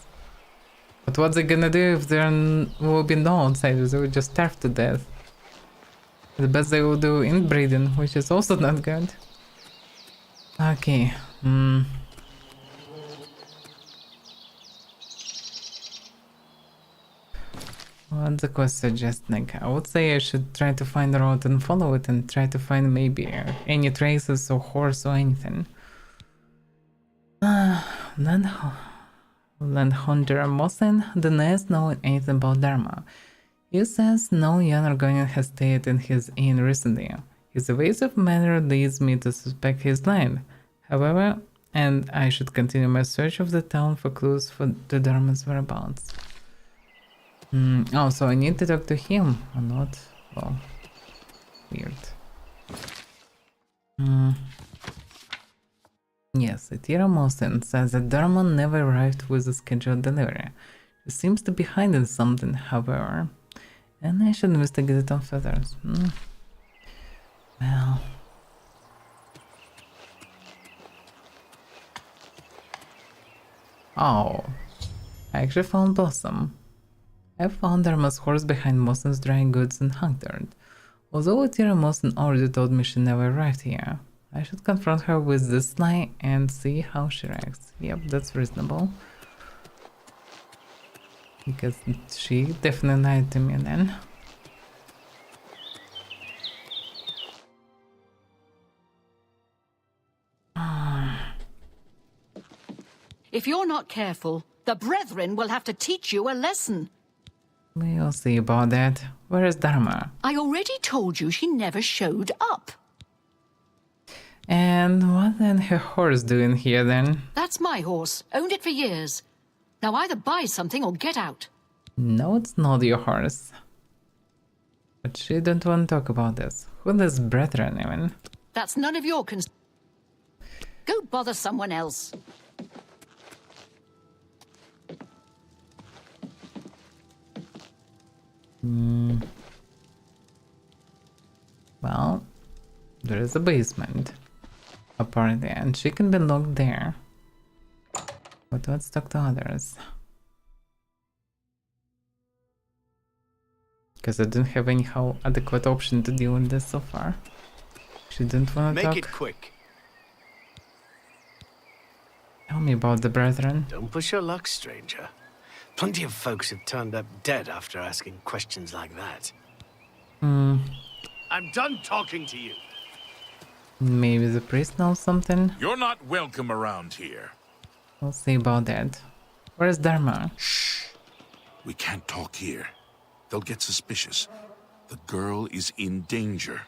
But what's it gonna do if there will be no outsiders? They will just starve to death. The best they will do in Braden, which is also not good. Okay. What's the quest suggesting? I would say I should try to find a route and follow it and try to find maybe any traces or horse or anything. Land Hunter Mosin denies knowing anything about Dharma. He says no young Argonian has stayed in his inn recently. His evasive manner leads me to suspect he's lying. However, and I should continue my search of the town for clues for the Dharma's whereabouts. Oh, so I need to talk to him or not? Well, weird. Yes, Etira Mosin says that Dharma never arrived with a scheduled delivery. She seems to be hiding something, however, and I should investigate it on further. Well... Oh, I actually found Blossom. I found Dharma's horse behind Mosin's dry goods and Huntered. Although Etira Mosin already told me she never arrived here, I should confront her with this lie and see how she reacts. Yep, that's reasonable. Because she definitely lied to me then. If you're not careful, the Brethren will have to teach you a lesson. We'll see about that. Where is Dharma? I already told you she never showed up. And what then her horse doing here then? That's my horse. Owned it for years. Now either buy something or get out. No, it's not your horse. But she don't want to talk about this. Who is Brethren even? That's none of your concern. Go bother someone else. Well, there is a basement, apparently, and she can be locked there. But let's talk to others. Because I don't have anyhow adequate option to deal with this so far. She didn't want to talk. Make it quick. Tell me about the Brethren. Don't push your luck, stranger. Plenty of folks have turned up dead after asking questions like that. I'm done talking to you. Maybe the priest knows something? You're not welcome around here. We'll see about that. Where's Dharma? Shh. We can't talk here. They'll get suspicious. The girl is in danger.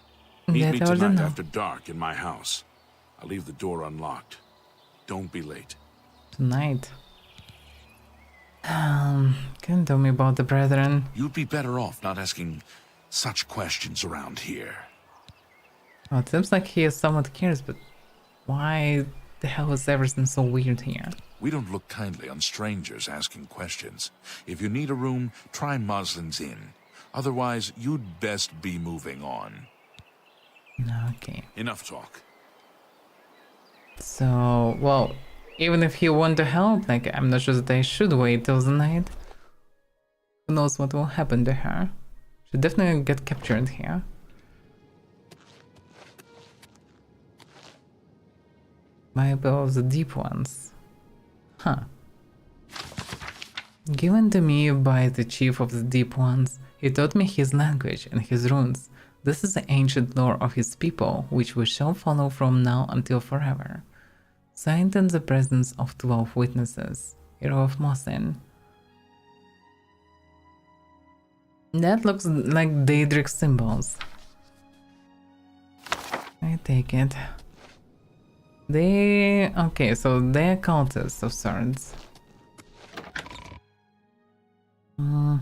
Meet me tonight after dark in my house. I'll leave the door unlocked. Don't be late. Tonight? Can you tell me about the Brethren? You'd be better off not asking such questions around here. Well, it seems like he is somewhat curious, but why the hell is everything so weird here? We don't look kindly on strangers asking questions. If you need a room, try Moslin's Inn. Otherwise, you'd best be moving on. Okay. Enough talk. So, well, even if he want to help, like, I'm not sure that I should wait till the night. Who knows what will happen to her? She'll definitely get captured here. Bible of the Deep Ones. Huh. Given to me by the Chief of the Deep Ones, he taught me his language and his runes. This is the ancient lore of his people, which we shall follow from now until forever. Signed in the presence of 12 witnesses, Hero of Mosin. That looks like Daedric symbols. I take it. Okay, so they're cultists of sorts. I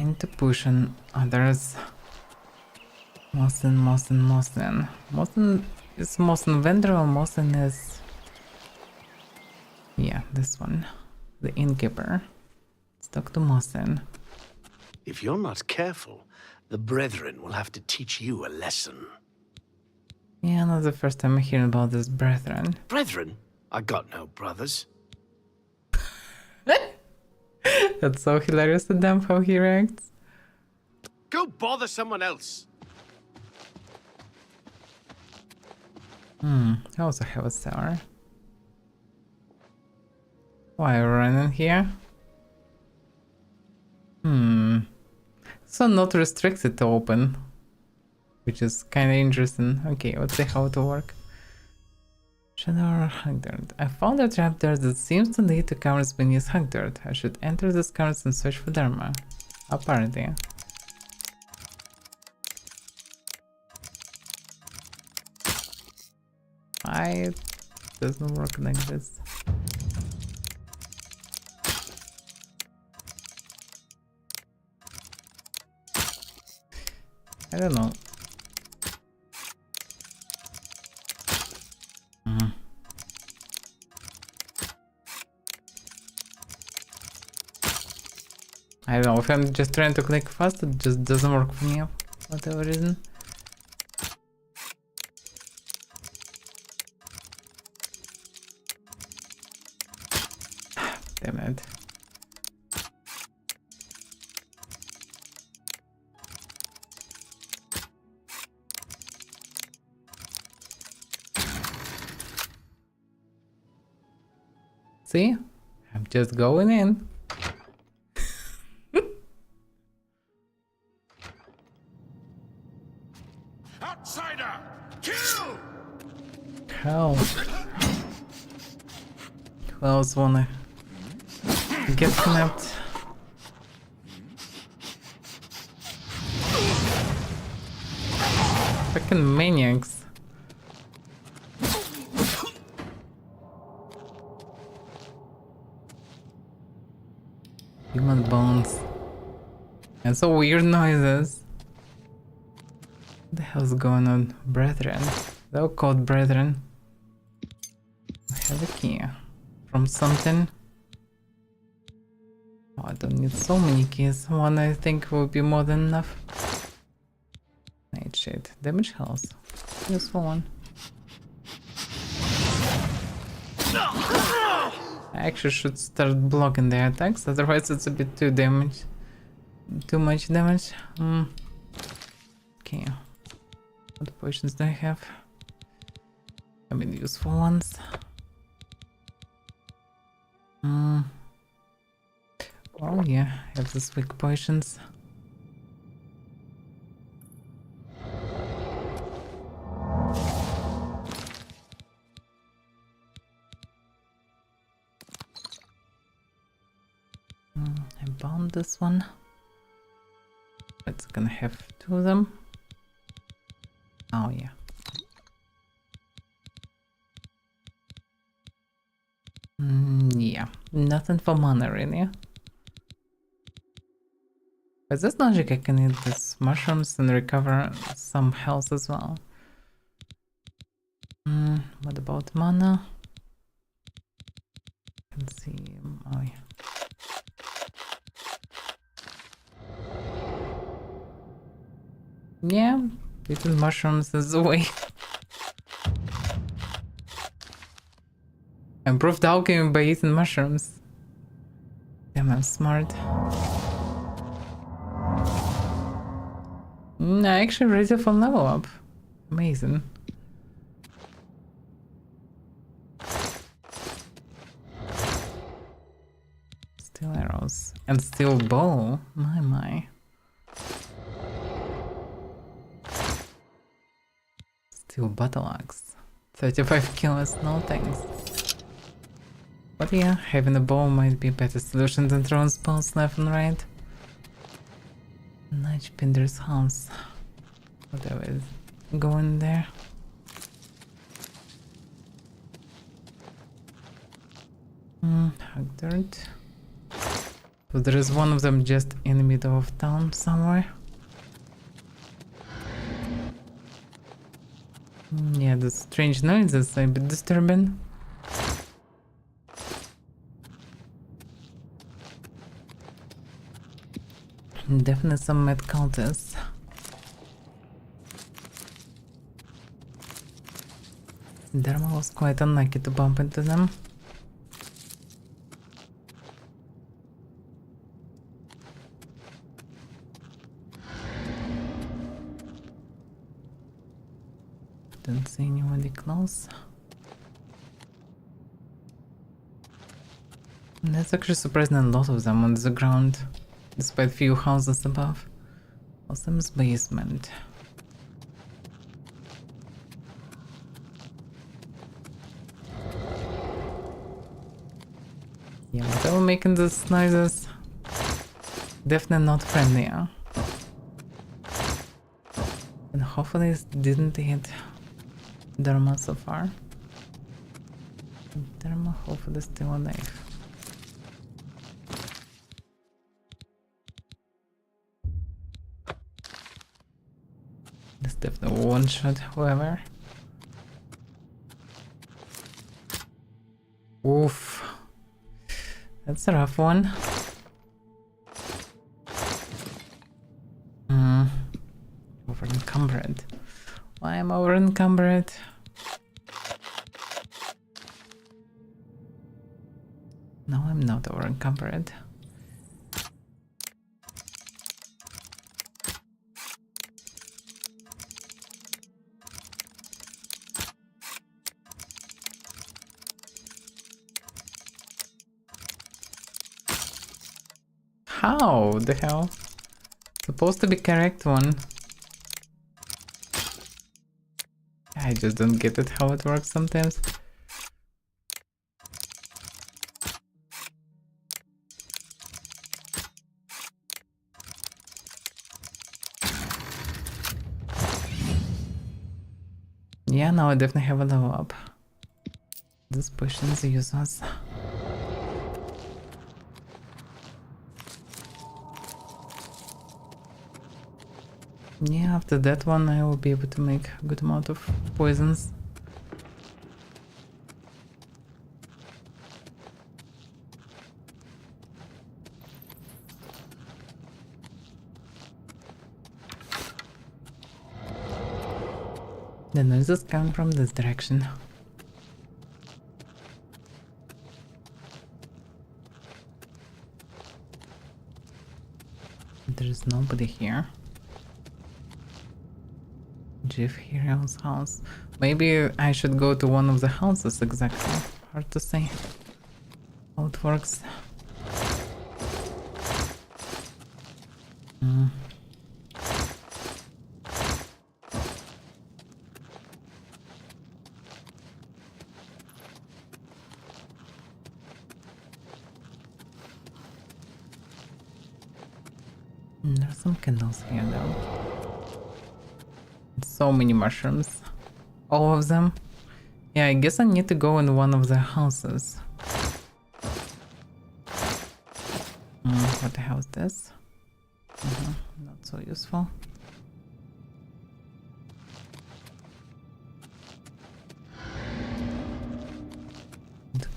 need to push on others. Mosin. Mosin is Mosin vendor or Mosin is... Yeah, this one. The innkeeper. Let's talk to Mosin. If you're not careful, the Brethren will have to teach you a lesson. Yeah, not the first time I hear about this Brethren. Brethren? I got no brothers. That's so hilarious to them how he reacts. Go bother someone else. I also have a cellar. Why are you running here? So not restricted to open. Which is kinda interesting. Okay, let's see how it will work. Shadow Hagdirt. I found a trap there that seems to lead to caverns beneath Hagdirt. I should enter these caverns and search for Dharma. Apparently. It doesn't work like this. I don't know. I don't know, if I'm just trying to click fast, it just doesn't work for me for whatever reason. Damn it. See? I'm just going in. Outsider! Kill! Hell. Who else wanna get snapped? Fucking maniacs. Human bones. And so weird noises. What the hell's going on? Brethren. They're called Brethren. I have a key. From something. Oh, I don't need so many keys. One I think will be more than enough. Nightshade. Damage health. Useful one. I actually should start blocking their attacks, otherwise it's a bit too much damage. Okay. What potions do I have? I mean, useful ones. Oh yeah, I have these weak potions. I bound this one. It's gonna have two of them. Oh yeah. Yeah, nothing for mana really. With this logic I can eat these mushrooms and recover some health as well. What about mana? Let's see. Oh yeah. Yeah, eating mushrooms is the way. Improved alchemy by eating mushrooms. Damn, I'm smart. I actually ready for level up. Amazing. Steel arrows. And steel bow. My. Steel battle axe. 35 kills, no thanks. But yeah, having a bow might be a better solution than throwing spells left and right. Nudge Pinder's house. Whatever is going there. Haggard. So there is one of them just in the middle of town somewhere. Yeah, the strange noises are a bit disturbing. Definitely some mad cultists. Dharma was quite unlucky to bump into them. Don't see anybody close. There's actually surprisingly a lot of them on the ground, despite few houses above. Awesome's basement. Yeah, but they were making these noises. Definitely not friendly, huh? And hopefully it didn't hit Dharma so far. Dharma hopefully still alive. This definitely one shot, however. Oof. That's a rough one. Over encumbered. Why am I over encumbered? No, I'm not over encumbered. How the hell? Supposed to be correct one. I just don't get it how it works sometimes. Yeah, now I definitely have a level up. This potion is useless. Yeah, after that one I will be able to make a good amount of poisons. The noises come from this direction. There is nobody here. Jeff Hero's house. Maybe I should go to one of the houses exactly. Hard to say how it works. There's some candles here though. So many mushrooms. All of them. Yeah, I guess I need to go in one of the houses. What the hell is this? Not so useful.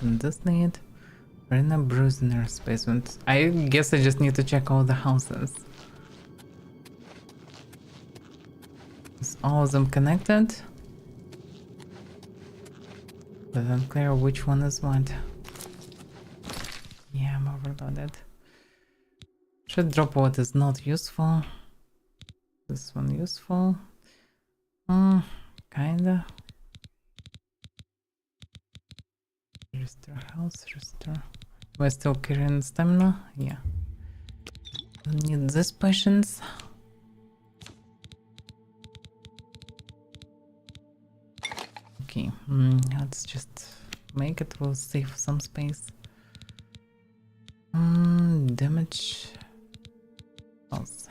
This need. Arena Bruiser's basement. I guess I just need to check all the houses. Is all of them connected? But unclear which one is what. Yeah, I'm overloaded. Should drop what is not useful. This one useful. Kinda. Restore health, restore. Am I still carrying stamina? Yeah. Don't need this patience. Okay, let's just make it. We'll save some space. Damage. Pulse.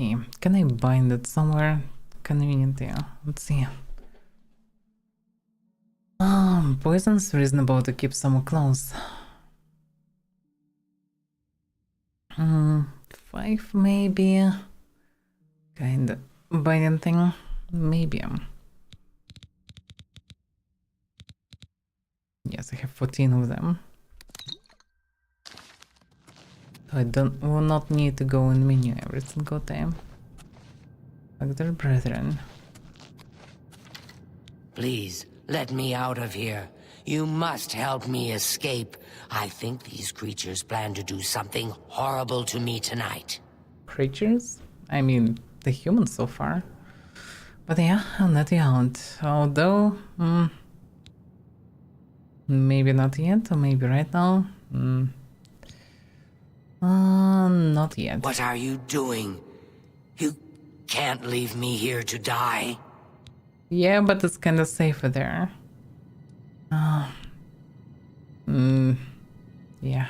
Okay, can I bind it somewhere convenient? Yeah, let's see. Poison's reasonable to keep somewhere close. 5 maybe. Kinda binding thing, maybe. Yes, I have 14 of them. I will not need to go in menu every single time. Like their brethren. Please, let me out of here. You must help me escape. I think these creatures plan to do something horrible to me tonight. Creatures? I mean, the humans so far. But yeah, I'll let you out. Although, maybe not yet, or maybe right now. Not yet. What are you doing? You can't leave me here to die. Yeah, but it's kinda safer there. Yeah.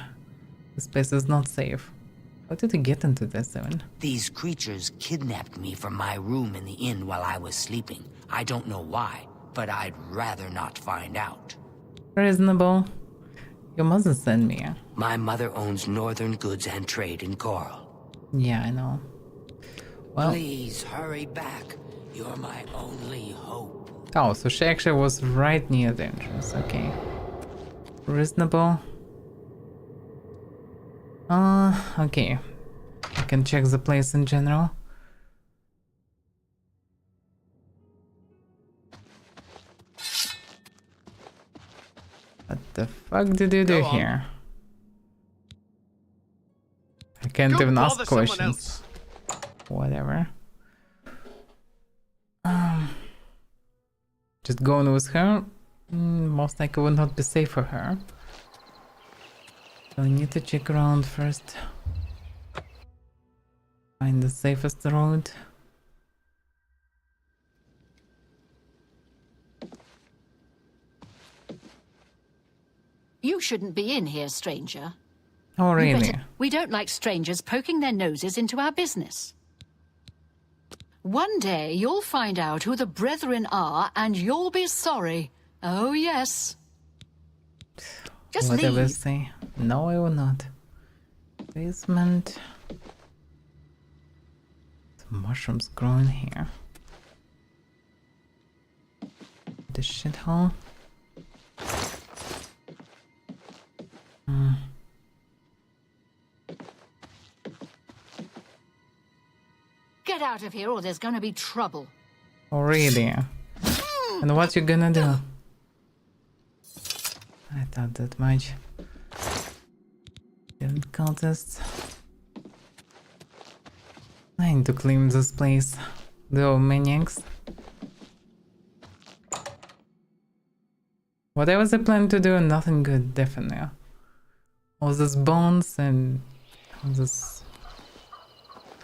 This place is not safe. How did I get into this zone? These creatures kidnapped me from my room in the inn while I was sleeping. I don't know why, but I'd rather not find out. Reasonable. Your mother sent me. My mother owns Northern Goods and Trade in Coral. Yeah, I know. Well, please hurry back. You're my only hope. Oh, so she actually was right near the entrance. Okay. Reasonable. Okay. I can check the place in general. What the fuck did you do here? I can't even ask questions. Whatever. Just going with her? Most likely will not be safe for her. So I need to check around first. Find the safest road. You shouldn't be in here, stranger. Oh, really? We don't like strangers poking their noses into our business. One day you'll find out who the Brethren are, and you'll be sorry. Oh, yes. Just Whatever leave. Say. No, I will not. Basement. Some mushrooms growing here. The shithole. Get out of here or there's gonna be trouble. Oh, really? And what you gonna do? I thought that much. Didn't cultists. I need to clean this place. The old maniacs. What I was planning to do, nothing good, definitely. All these bones and all this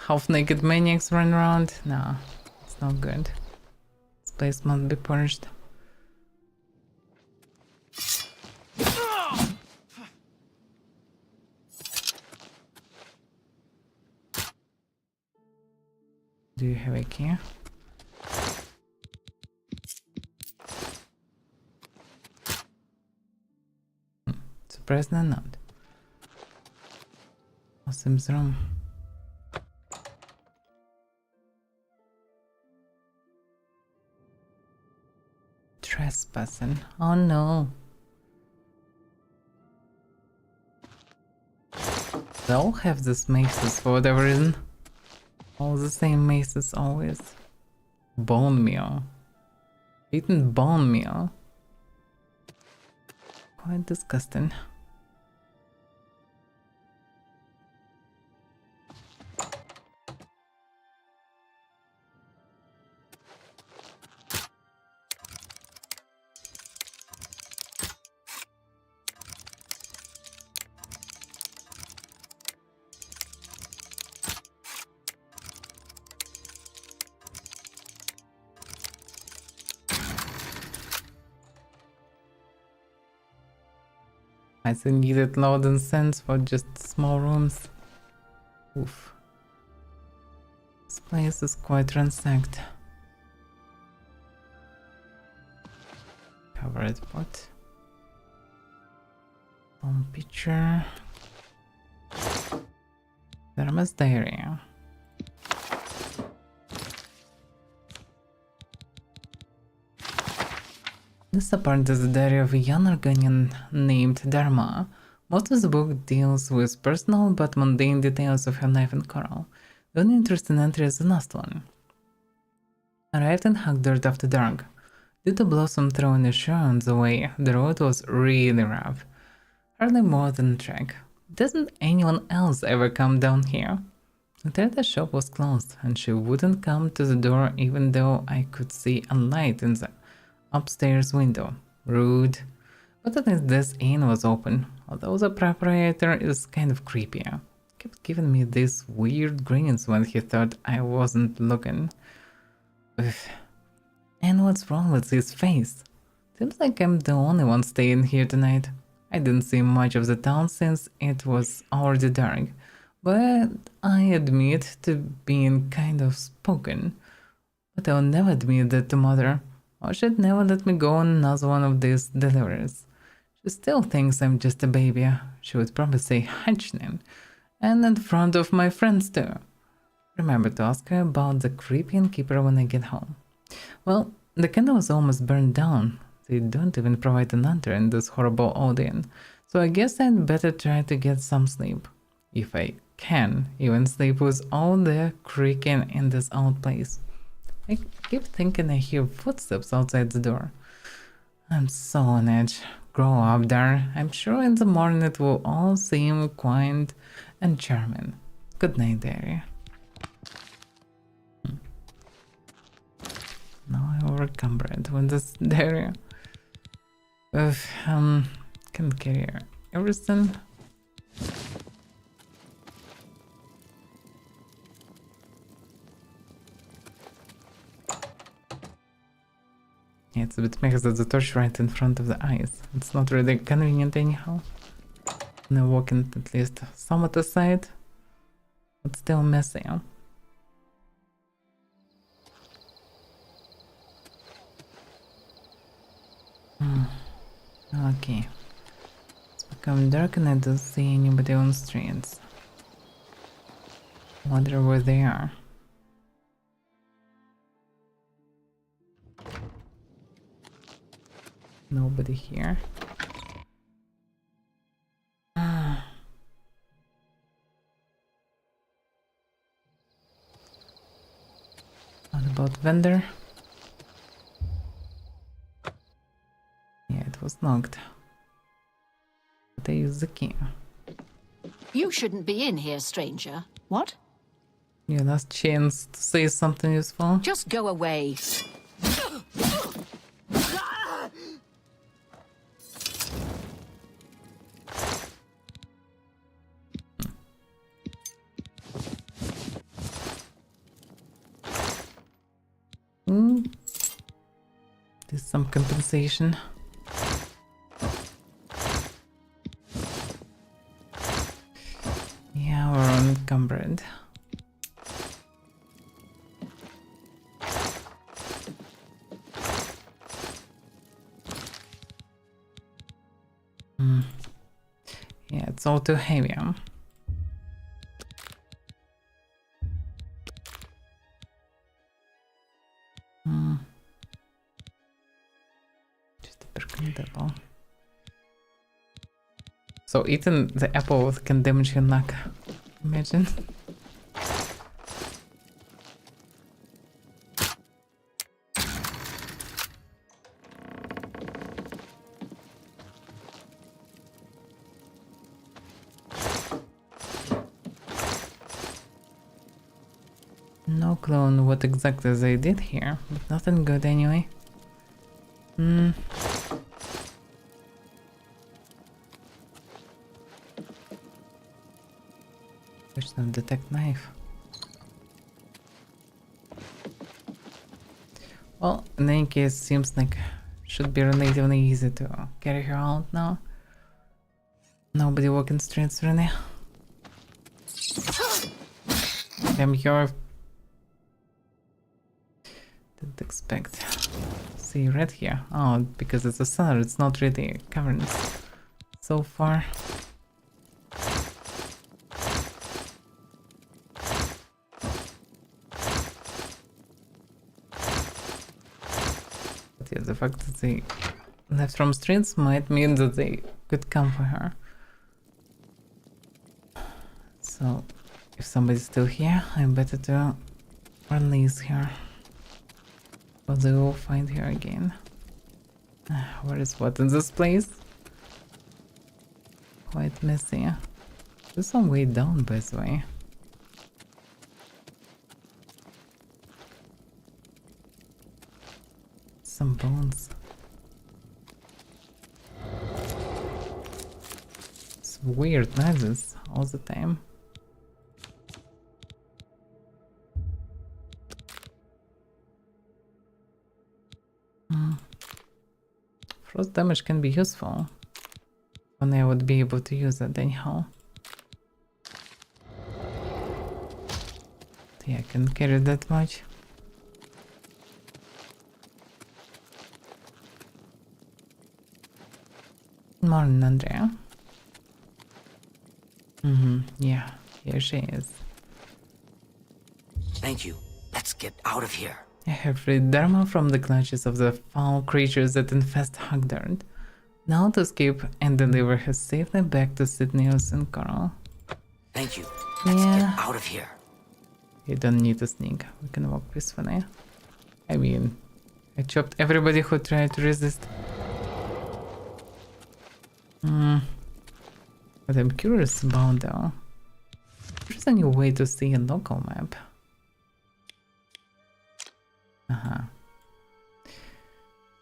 half-naked maniacs run around. No, it's not good. This place must be purged. Do you have a key? Surprisingly not. Awesome's room. Trespassing. Oh no. They all have these maces for whatever reason. All the same maces always. Bone meal. Eaten bone meal. Quite disgusting. I still needed load and sense for just small rooms. Oof. This Place is quite ransacked. Covered pot. Home picture. Dharma's diary. This apparent is the diary of a young Argonian named Dharma. Most of the book deals with personal but mundane details of her life in Coral. The only interesting entry is the last one. Arrived in Hagdord after dark. Due to Blossom throwing a shoe on the way, the road was really rough. Hardly more than a trek. Doesn't anyone else ever come down here? The trader shop was closed, and she wouldn't come to the door even though I could see a light in the upstairs window. Rude. But at least this inn was open, although the proprietor is kind of creepy. Kept giving me these weird grins when he thought I wasn't looking. Ugh. And what's wrong with his face? Seems like I'm the only one staying here tonight. I didn't see much of the town since it was already dark, but I admit to being kind of spoken. But I'll never admit that to Mother, or she'd never let me go on another one of these deliveries. She still thinks I'm just a baby. She would probably say Hatchling, and in front of my friends too. Remember to ask her about the creepy innkeeper when I get home. Well, the candle is almost burned down. They don't even provide an lantern in this horrible old inn, so I guess I'd better try to get some sleep. If I can even sleep with all the creaking in this old place. I keep thinking I hear footsteps outside the door. I'm so on edge. Grow up there. I'm sure in the morning it will all seem quiet and charming. Good night, dearie. Now I overcumbered with this diary. Can carry everything. Yeah, it's a bit mixed that the torch right in front of the eyes. It's not really convenient anyhow. Now walking at least somewhat aside, but still messy. Okay. It's become dark and I don't see anybody on the streets. Wonder where they are. Nobody here. What about vendor? Yeah, it was locked. But I used the key. You shouldn't be in here, stranger. What? Your last chance to say something useful. Just go away. There's some compensation. Yeah, we're unencumbered. Yeah, it's all too heavy. Just a broken apple. So eating the apple can damage your neck. Imagine. No clue on what exactly they did here, but nothing good anyway. Question detect knife. Well, in any case, seems like should be relatively easy to carry her out now. Nobody walking streets really. I'm here. Didn't expect. See red here. Oh, because it's a cellar, it's not really caverns so far. But yeah, the fact that they left from streets might mean that they could come for her. So, if somebody's still here, I'm better to release her. Or they will find her again. Where is what in this place? Quite messy. There's some way down, by the way. Some bones. It's weird noises all the time. Frost damage can be useful. When I would be able to use it anyhow. Yeah, I can carry that much. Morning, Andrea. Yeah, here she is. Thank you. Let's get out of here. I have freed Dharma from the clutches of the foul creatures that infest Hagdard. Now to escape and deliver her safely back to Sydneus and Coral. Thank you. Let's get out of here. You don't need to sneak. We can walk peacefully. I mean, I chopped everybody who tried to resist. But I'm curious about though. There's a new way to see a local map.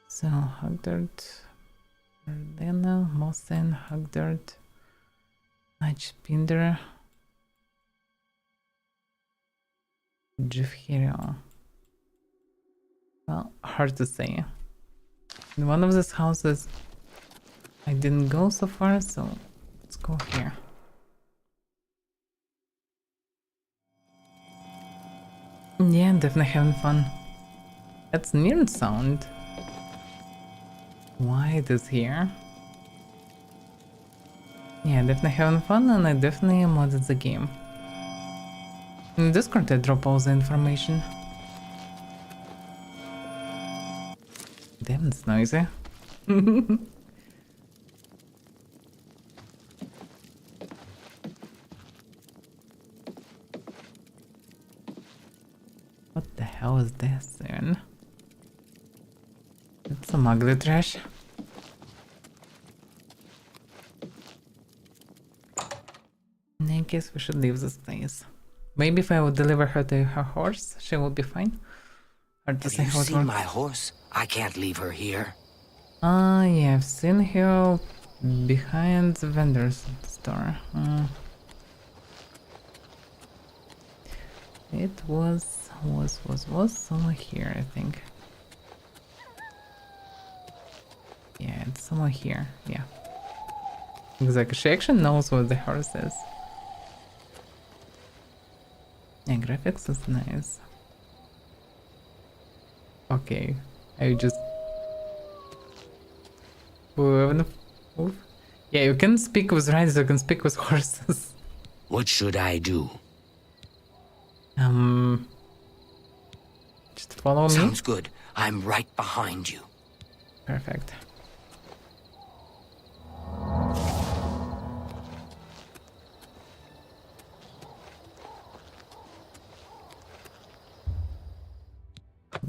So, Hagdard, Ardena, Mosen, Hagdard, Nachpinder, Jifhiro. Well, hard to say. In one of these houses, I didn't go so far, so let's go here. Yeah, definitely having fun. That's near sound. Why it is here? Yeah, definitely having fun, and I definitely modded the game. In Discord I drop all the information. Damn, it's noisy. What the hell is this then? It's some ugly trash. In any case, we should leave this place. Maybe if I would deliver her to her horse, she will be fine. Hard to say Have how you it seen works. my horse? I can't leave her here. Yeah, I've seen her behind the vendor's store. It was somewhere here, I think. Yeah, it's somewhere here, yeah. Exactly, she actually knows what the horse is. Yeah, graphics is nice. Okay, I just... Move. Yeah, you can speak with riders, you can speak with horses. What should I do? Just follow me. Sounds good. I'm right behind you. Perfect.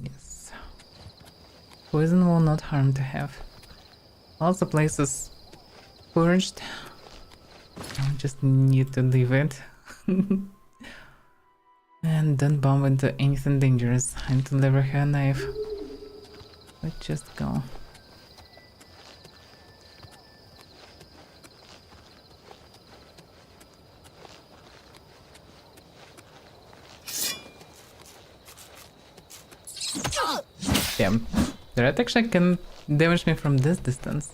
Yes. Poison will not harm to have. All the places purged. I just need to leave it. And don't bump into anything dangerous and deliver her a knife. Let's just go. Damn. The rat actually can damage me from this distance.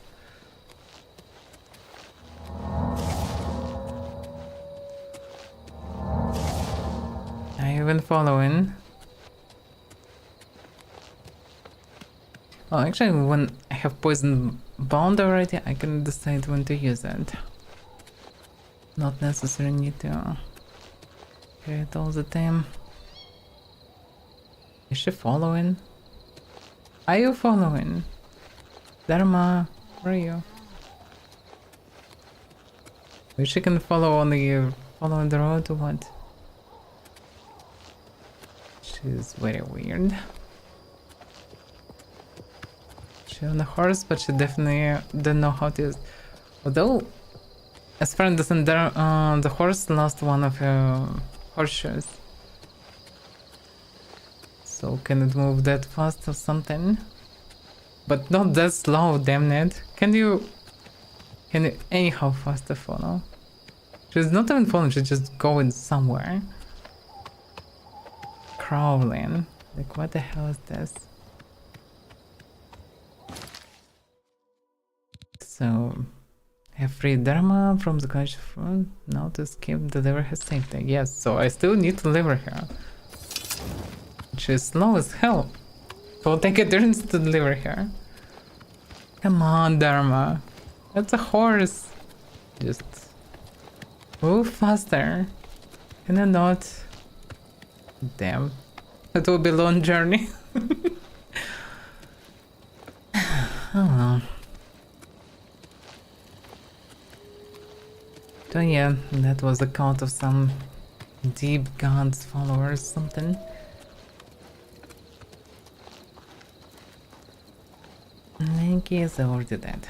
I've been following. Oh, actually, when I have poison bound already, I can decide when to use it. Not necessarily need to carry it all the time. Is she following? Are you following? Dharma, where are you? Maybe she can follow only following the road or what? She's very weird. She's on a horse, but she definitely don't know how to use. Although, as far as I understand, the horse lost one of her horseshoes. So can it move that fast or something? But not that slow, damn it. Can you anyhow faster follow? She's not even following, she's just going somewhere. Crawling. Like, what the hell is this? So, have free Dharma from the college front. Now to escape, deliver her safety. Yes, so I still need to deliver her. She's slow as hell. So I'll take a turns to deliver her. Come on, Dharma. That's a horse. Just move faster. Can I not? Damn. It will be a long journey. Oh well. So yeah, that was the count of some deep gods followers something. I guess I already did.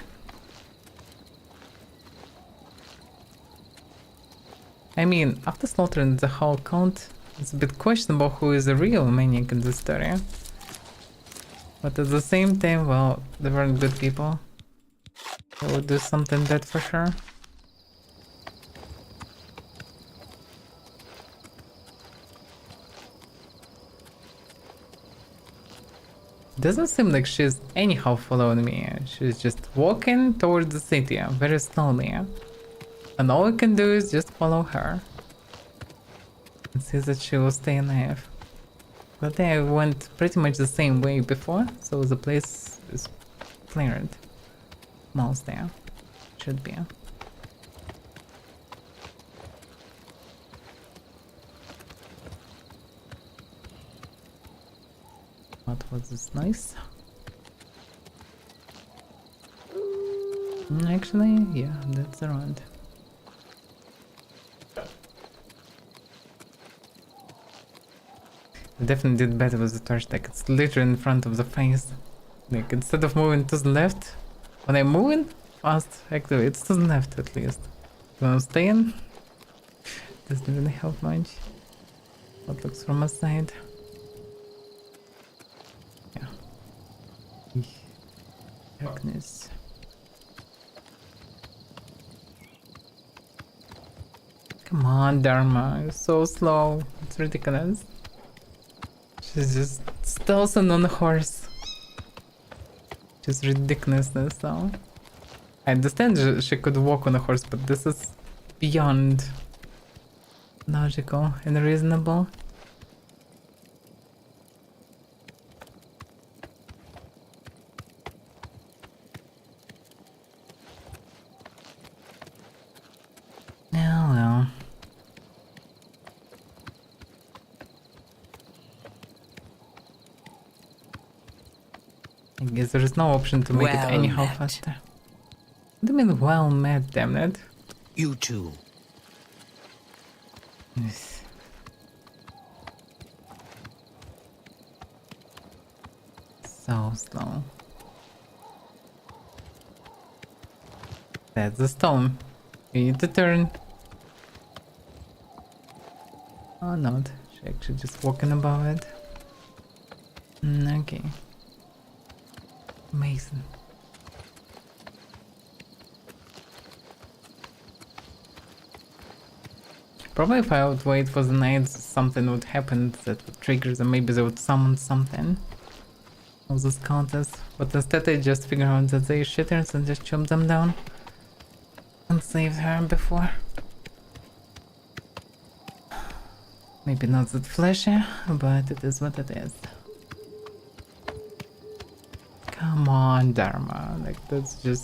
I mean, after slaughtering the whole count, it's a bit questionable who is the real maniac in this story. But at the same time, well, they weren't good people. They would do something bad for sure. Doesn't seem like she's anyhow following me. She's just walking towards the city very slowly. And all I can do is just follow her. And see that she will stay alive. But I went pretty much the same way before, so the place is cleared. Most there. Should be. What was this noise? Actually, yeah, that's around. I definitely did better with the torch, like it's literally in front of the face. Like instead of moving to the left, when I'm moving fast, actually it's to the left at least. When I'm staying, doesn't really help much. What looks from my side. Yeah. Darkness. Come on, Dharma, you're so slow. It's ridiculous. She's just stealthing on a horse. Just ridiculousness now. I understand she could walk on a horse, but this is beyond logical and reasonable. Oh well. I guess there is no option to make it anyhow faster. What do you mean well met, damn it? You too. Yes. So slow. That's the stone. You need to turn. Oh, not. She's actually just walking above it. Okay. Amazing. Probably if I would wait for the night, something would happen that would trigger them. Maybe they would summon something of those counters. But instead I just figured out that they shitters and just chop them down. And saved her before. Maybe not that flashy, but it is what it is. Come Come on, Dharma. Like, that's too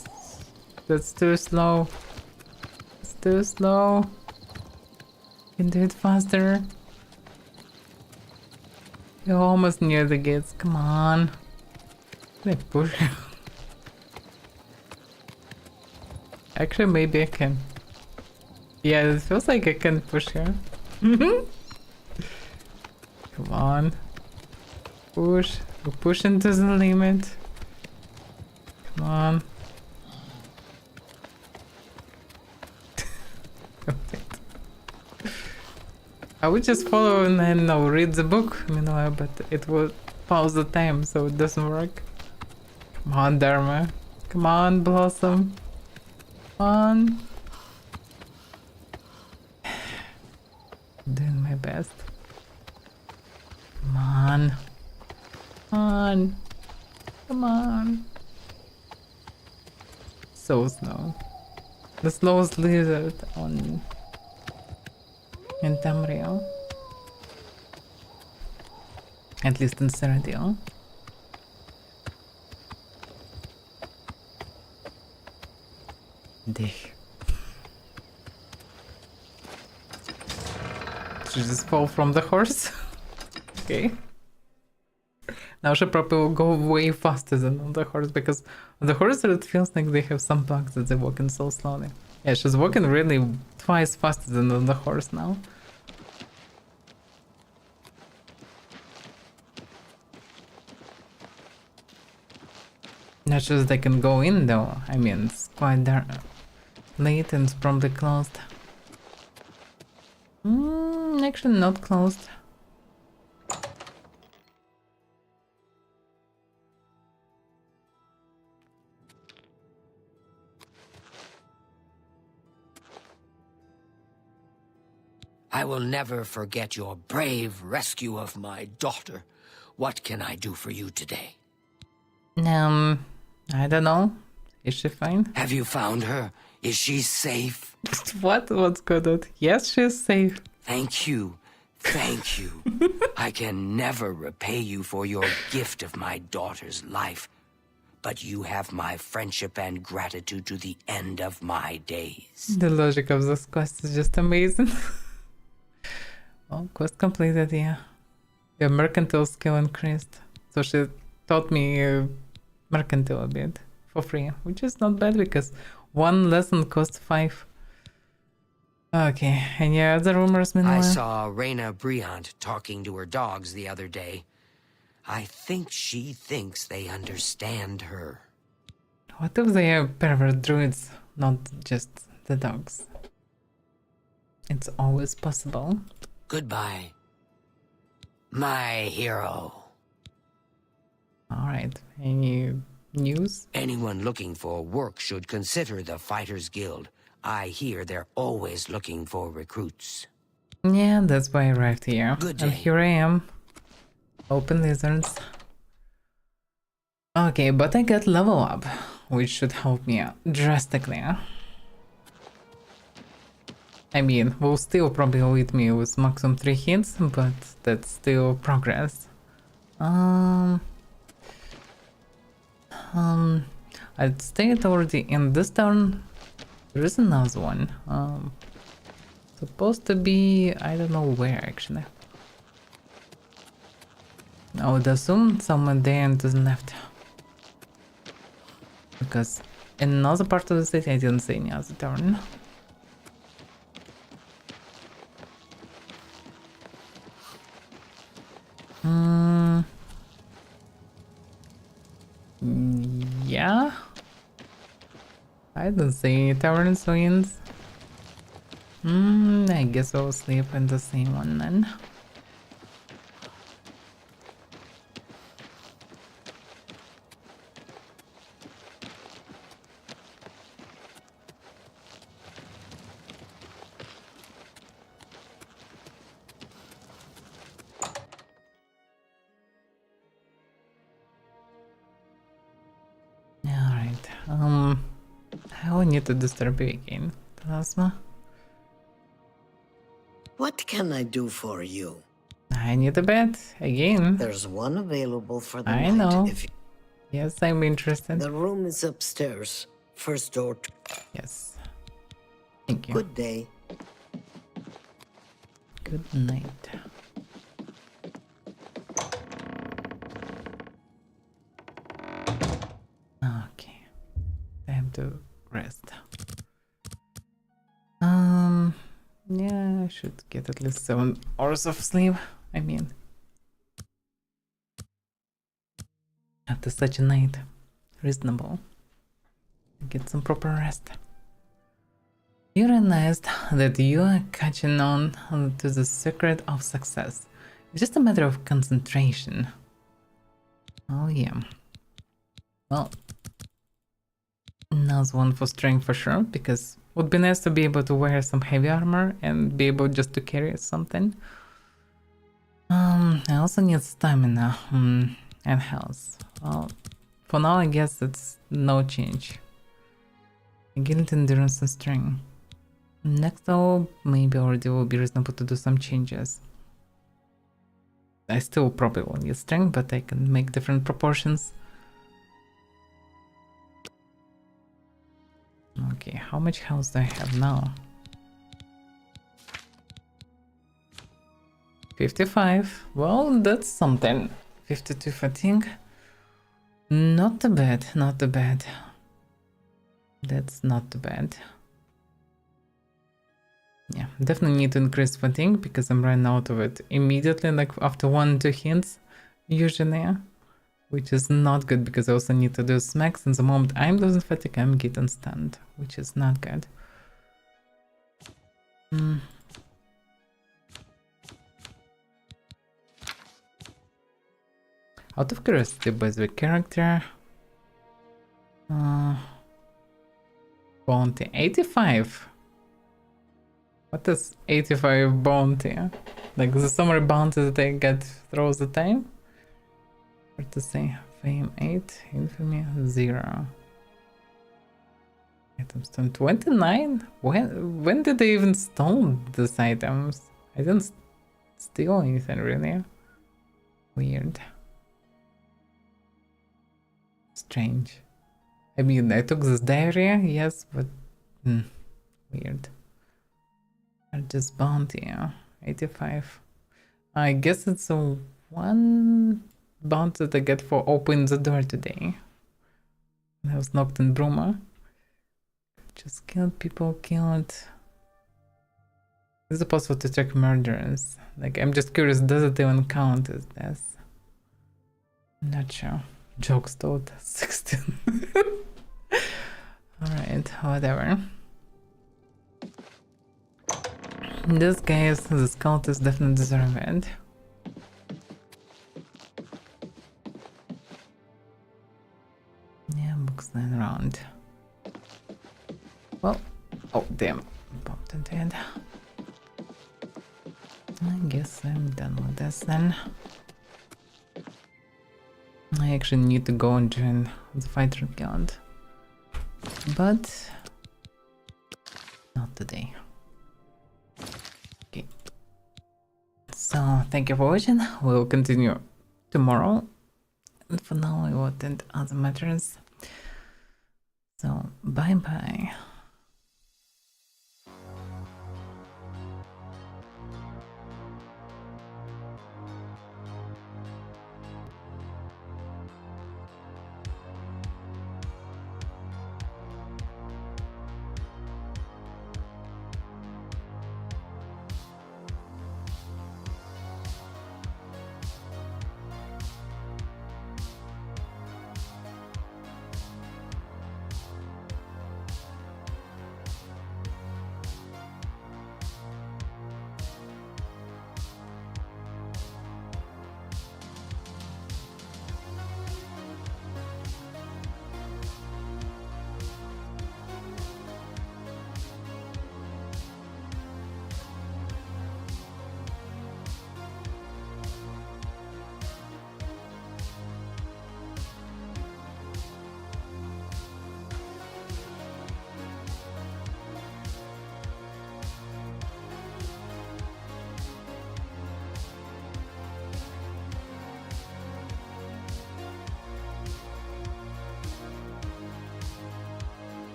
slow. It's too slow. You can do it faster. You're almost near the gates. Come on. Can I push you? Actually, maybe I can. Yeah, it feels like I can push her. Come on. Push. We're pushing to the limit. Come on. I would just follow and then read the book, meanwhile, but it will pause the time, so it doesn't work. Come on, Dharma. Come on, Blossom. Come on. I'm doing my best. Come on. Come on. Come on. So slow. The slowest lizard in Tamriel. At least in Cyrodiil. Dich. She just fall from the horse. Okay. Now she probably will go way faster than on the horse, because on the horse it feels like they have some bugs that they're walking so slowly. Yeah, she's walking really twice faster than on the horse now. Not just they can go in though. I mean, it's quite dark, late and it's probably closed. Actually not closed. I will never forget your brave rescue of my daughter. What can I do for you today? I don't know. Is she fine? Have you found her? Is she safe? What? What's going on? Yes, she's safe. Thank you. Thank you. I can never repay you for your gift of my daughter's life, but you have my friendship and gratitude to the end of my days. The logic of this quest is just amazing. Well, quest completed, yeah. Your mercantile skill increased. So she taught me mercantile a bit for free, which is not bad because one lesson costs 5. Okay, any other rumors meanwhile? I saw Reyna Briant talking to her dogs the other day. I think she thinks they understand her. What if they are pervert druids, not just the dogs? It's always possible. Goodbye, my hero. Alright, any news? Anyone looking for work should consider the Fighters Guild. I hear they're always looking for recruits. Yeah, that's why I arrived here. Good day. And here I am. Open lizards. Okay, but I got level up, which should help me out drastically. I mean, will still probably lead me with maximum 3 hits, but that's still progress. I'd stayed already in this town. There is another one. Supposed to be, I don't know where actually. I would assume someone there and to the left. Because in another part of the city I didn't see any other town. Yeah. I don't see any taverns or inns. I guess I'll sleep in the same one then. I will need to disturb you again, Plasma. What can I do for you? I need a bed again. There's one available for the I night. know. If you... Yes, I'm interested. The room is upstairs. First door. Yes. Thank you. Good day. Good night. Okay. Time to rest. Yeah, I should get at least 7 hours of sleep. I mean, after such a night, reasonable. Get some proper rest. You realized that you are catching on to the secret of success. It's just a matter of concentration. Oh yeah. Well, now's one for strength for sure, because it would be nice to be able to wear some heavy armor and be able just to carry something. I also need stamina and health. Well, for now I guess it's no change. Agility, endurance and strength. Next though, maybe already will be reasonable to do some changes. I still probably will need strength, but I can make different proportions. Okay, how much health do I have now? 55. Well, that's something. 52 fatigue. Not too bad, not too bad. That's not too bad. Yeah, definitely need to increase fatigue because I'm running out of it immediately, like after 1-2 hits, usually. Which is not good because I also need to do smacks, and the moment I'm losing fatigue, I'm getting stunned, which is not good. Out of curiosity, by the character... bounty, 85! What is 85 bounty? Like the summary bounty that I get throughout the time? What to say? Fame 8, infamy 0. Items turn 29? When did they even steal these items? I didn't steal anything really. Weird. Strange. I mean, I took this diary, yes, but weird. Just bounty, 85. I guess it's a one bounty that I get for opening the door today. I was knocked in Bruma. Just killed people, killed. Is it possible to check murderers? Like, I'm just curious, does it even count as this? Not sure. Jokes told 16. Alright, whatever. This guy, the scout is definitely deserving. Yeah, books lying around. Well, oh damn, bumped into it. I guess I'm done with this then. I actually need to go and join the fighter guild, but not today. Okay. So thank you for watching. We'll continue tomorrow. And for now, I will attend other matters. So bye bye.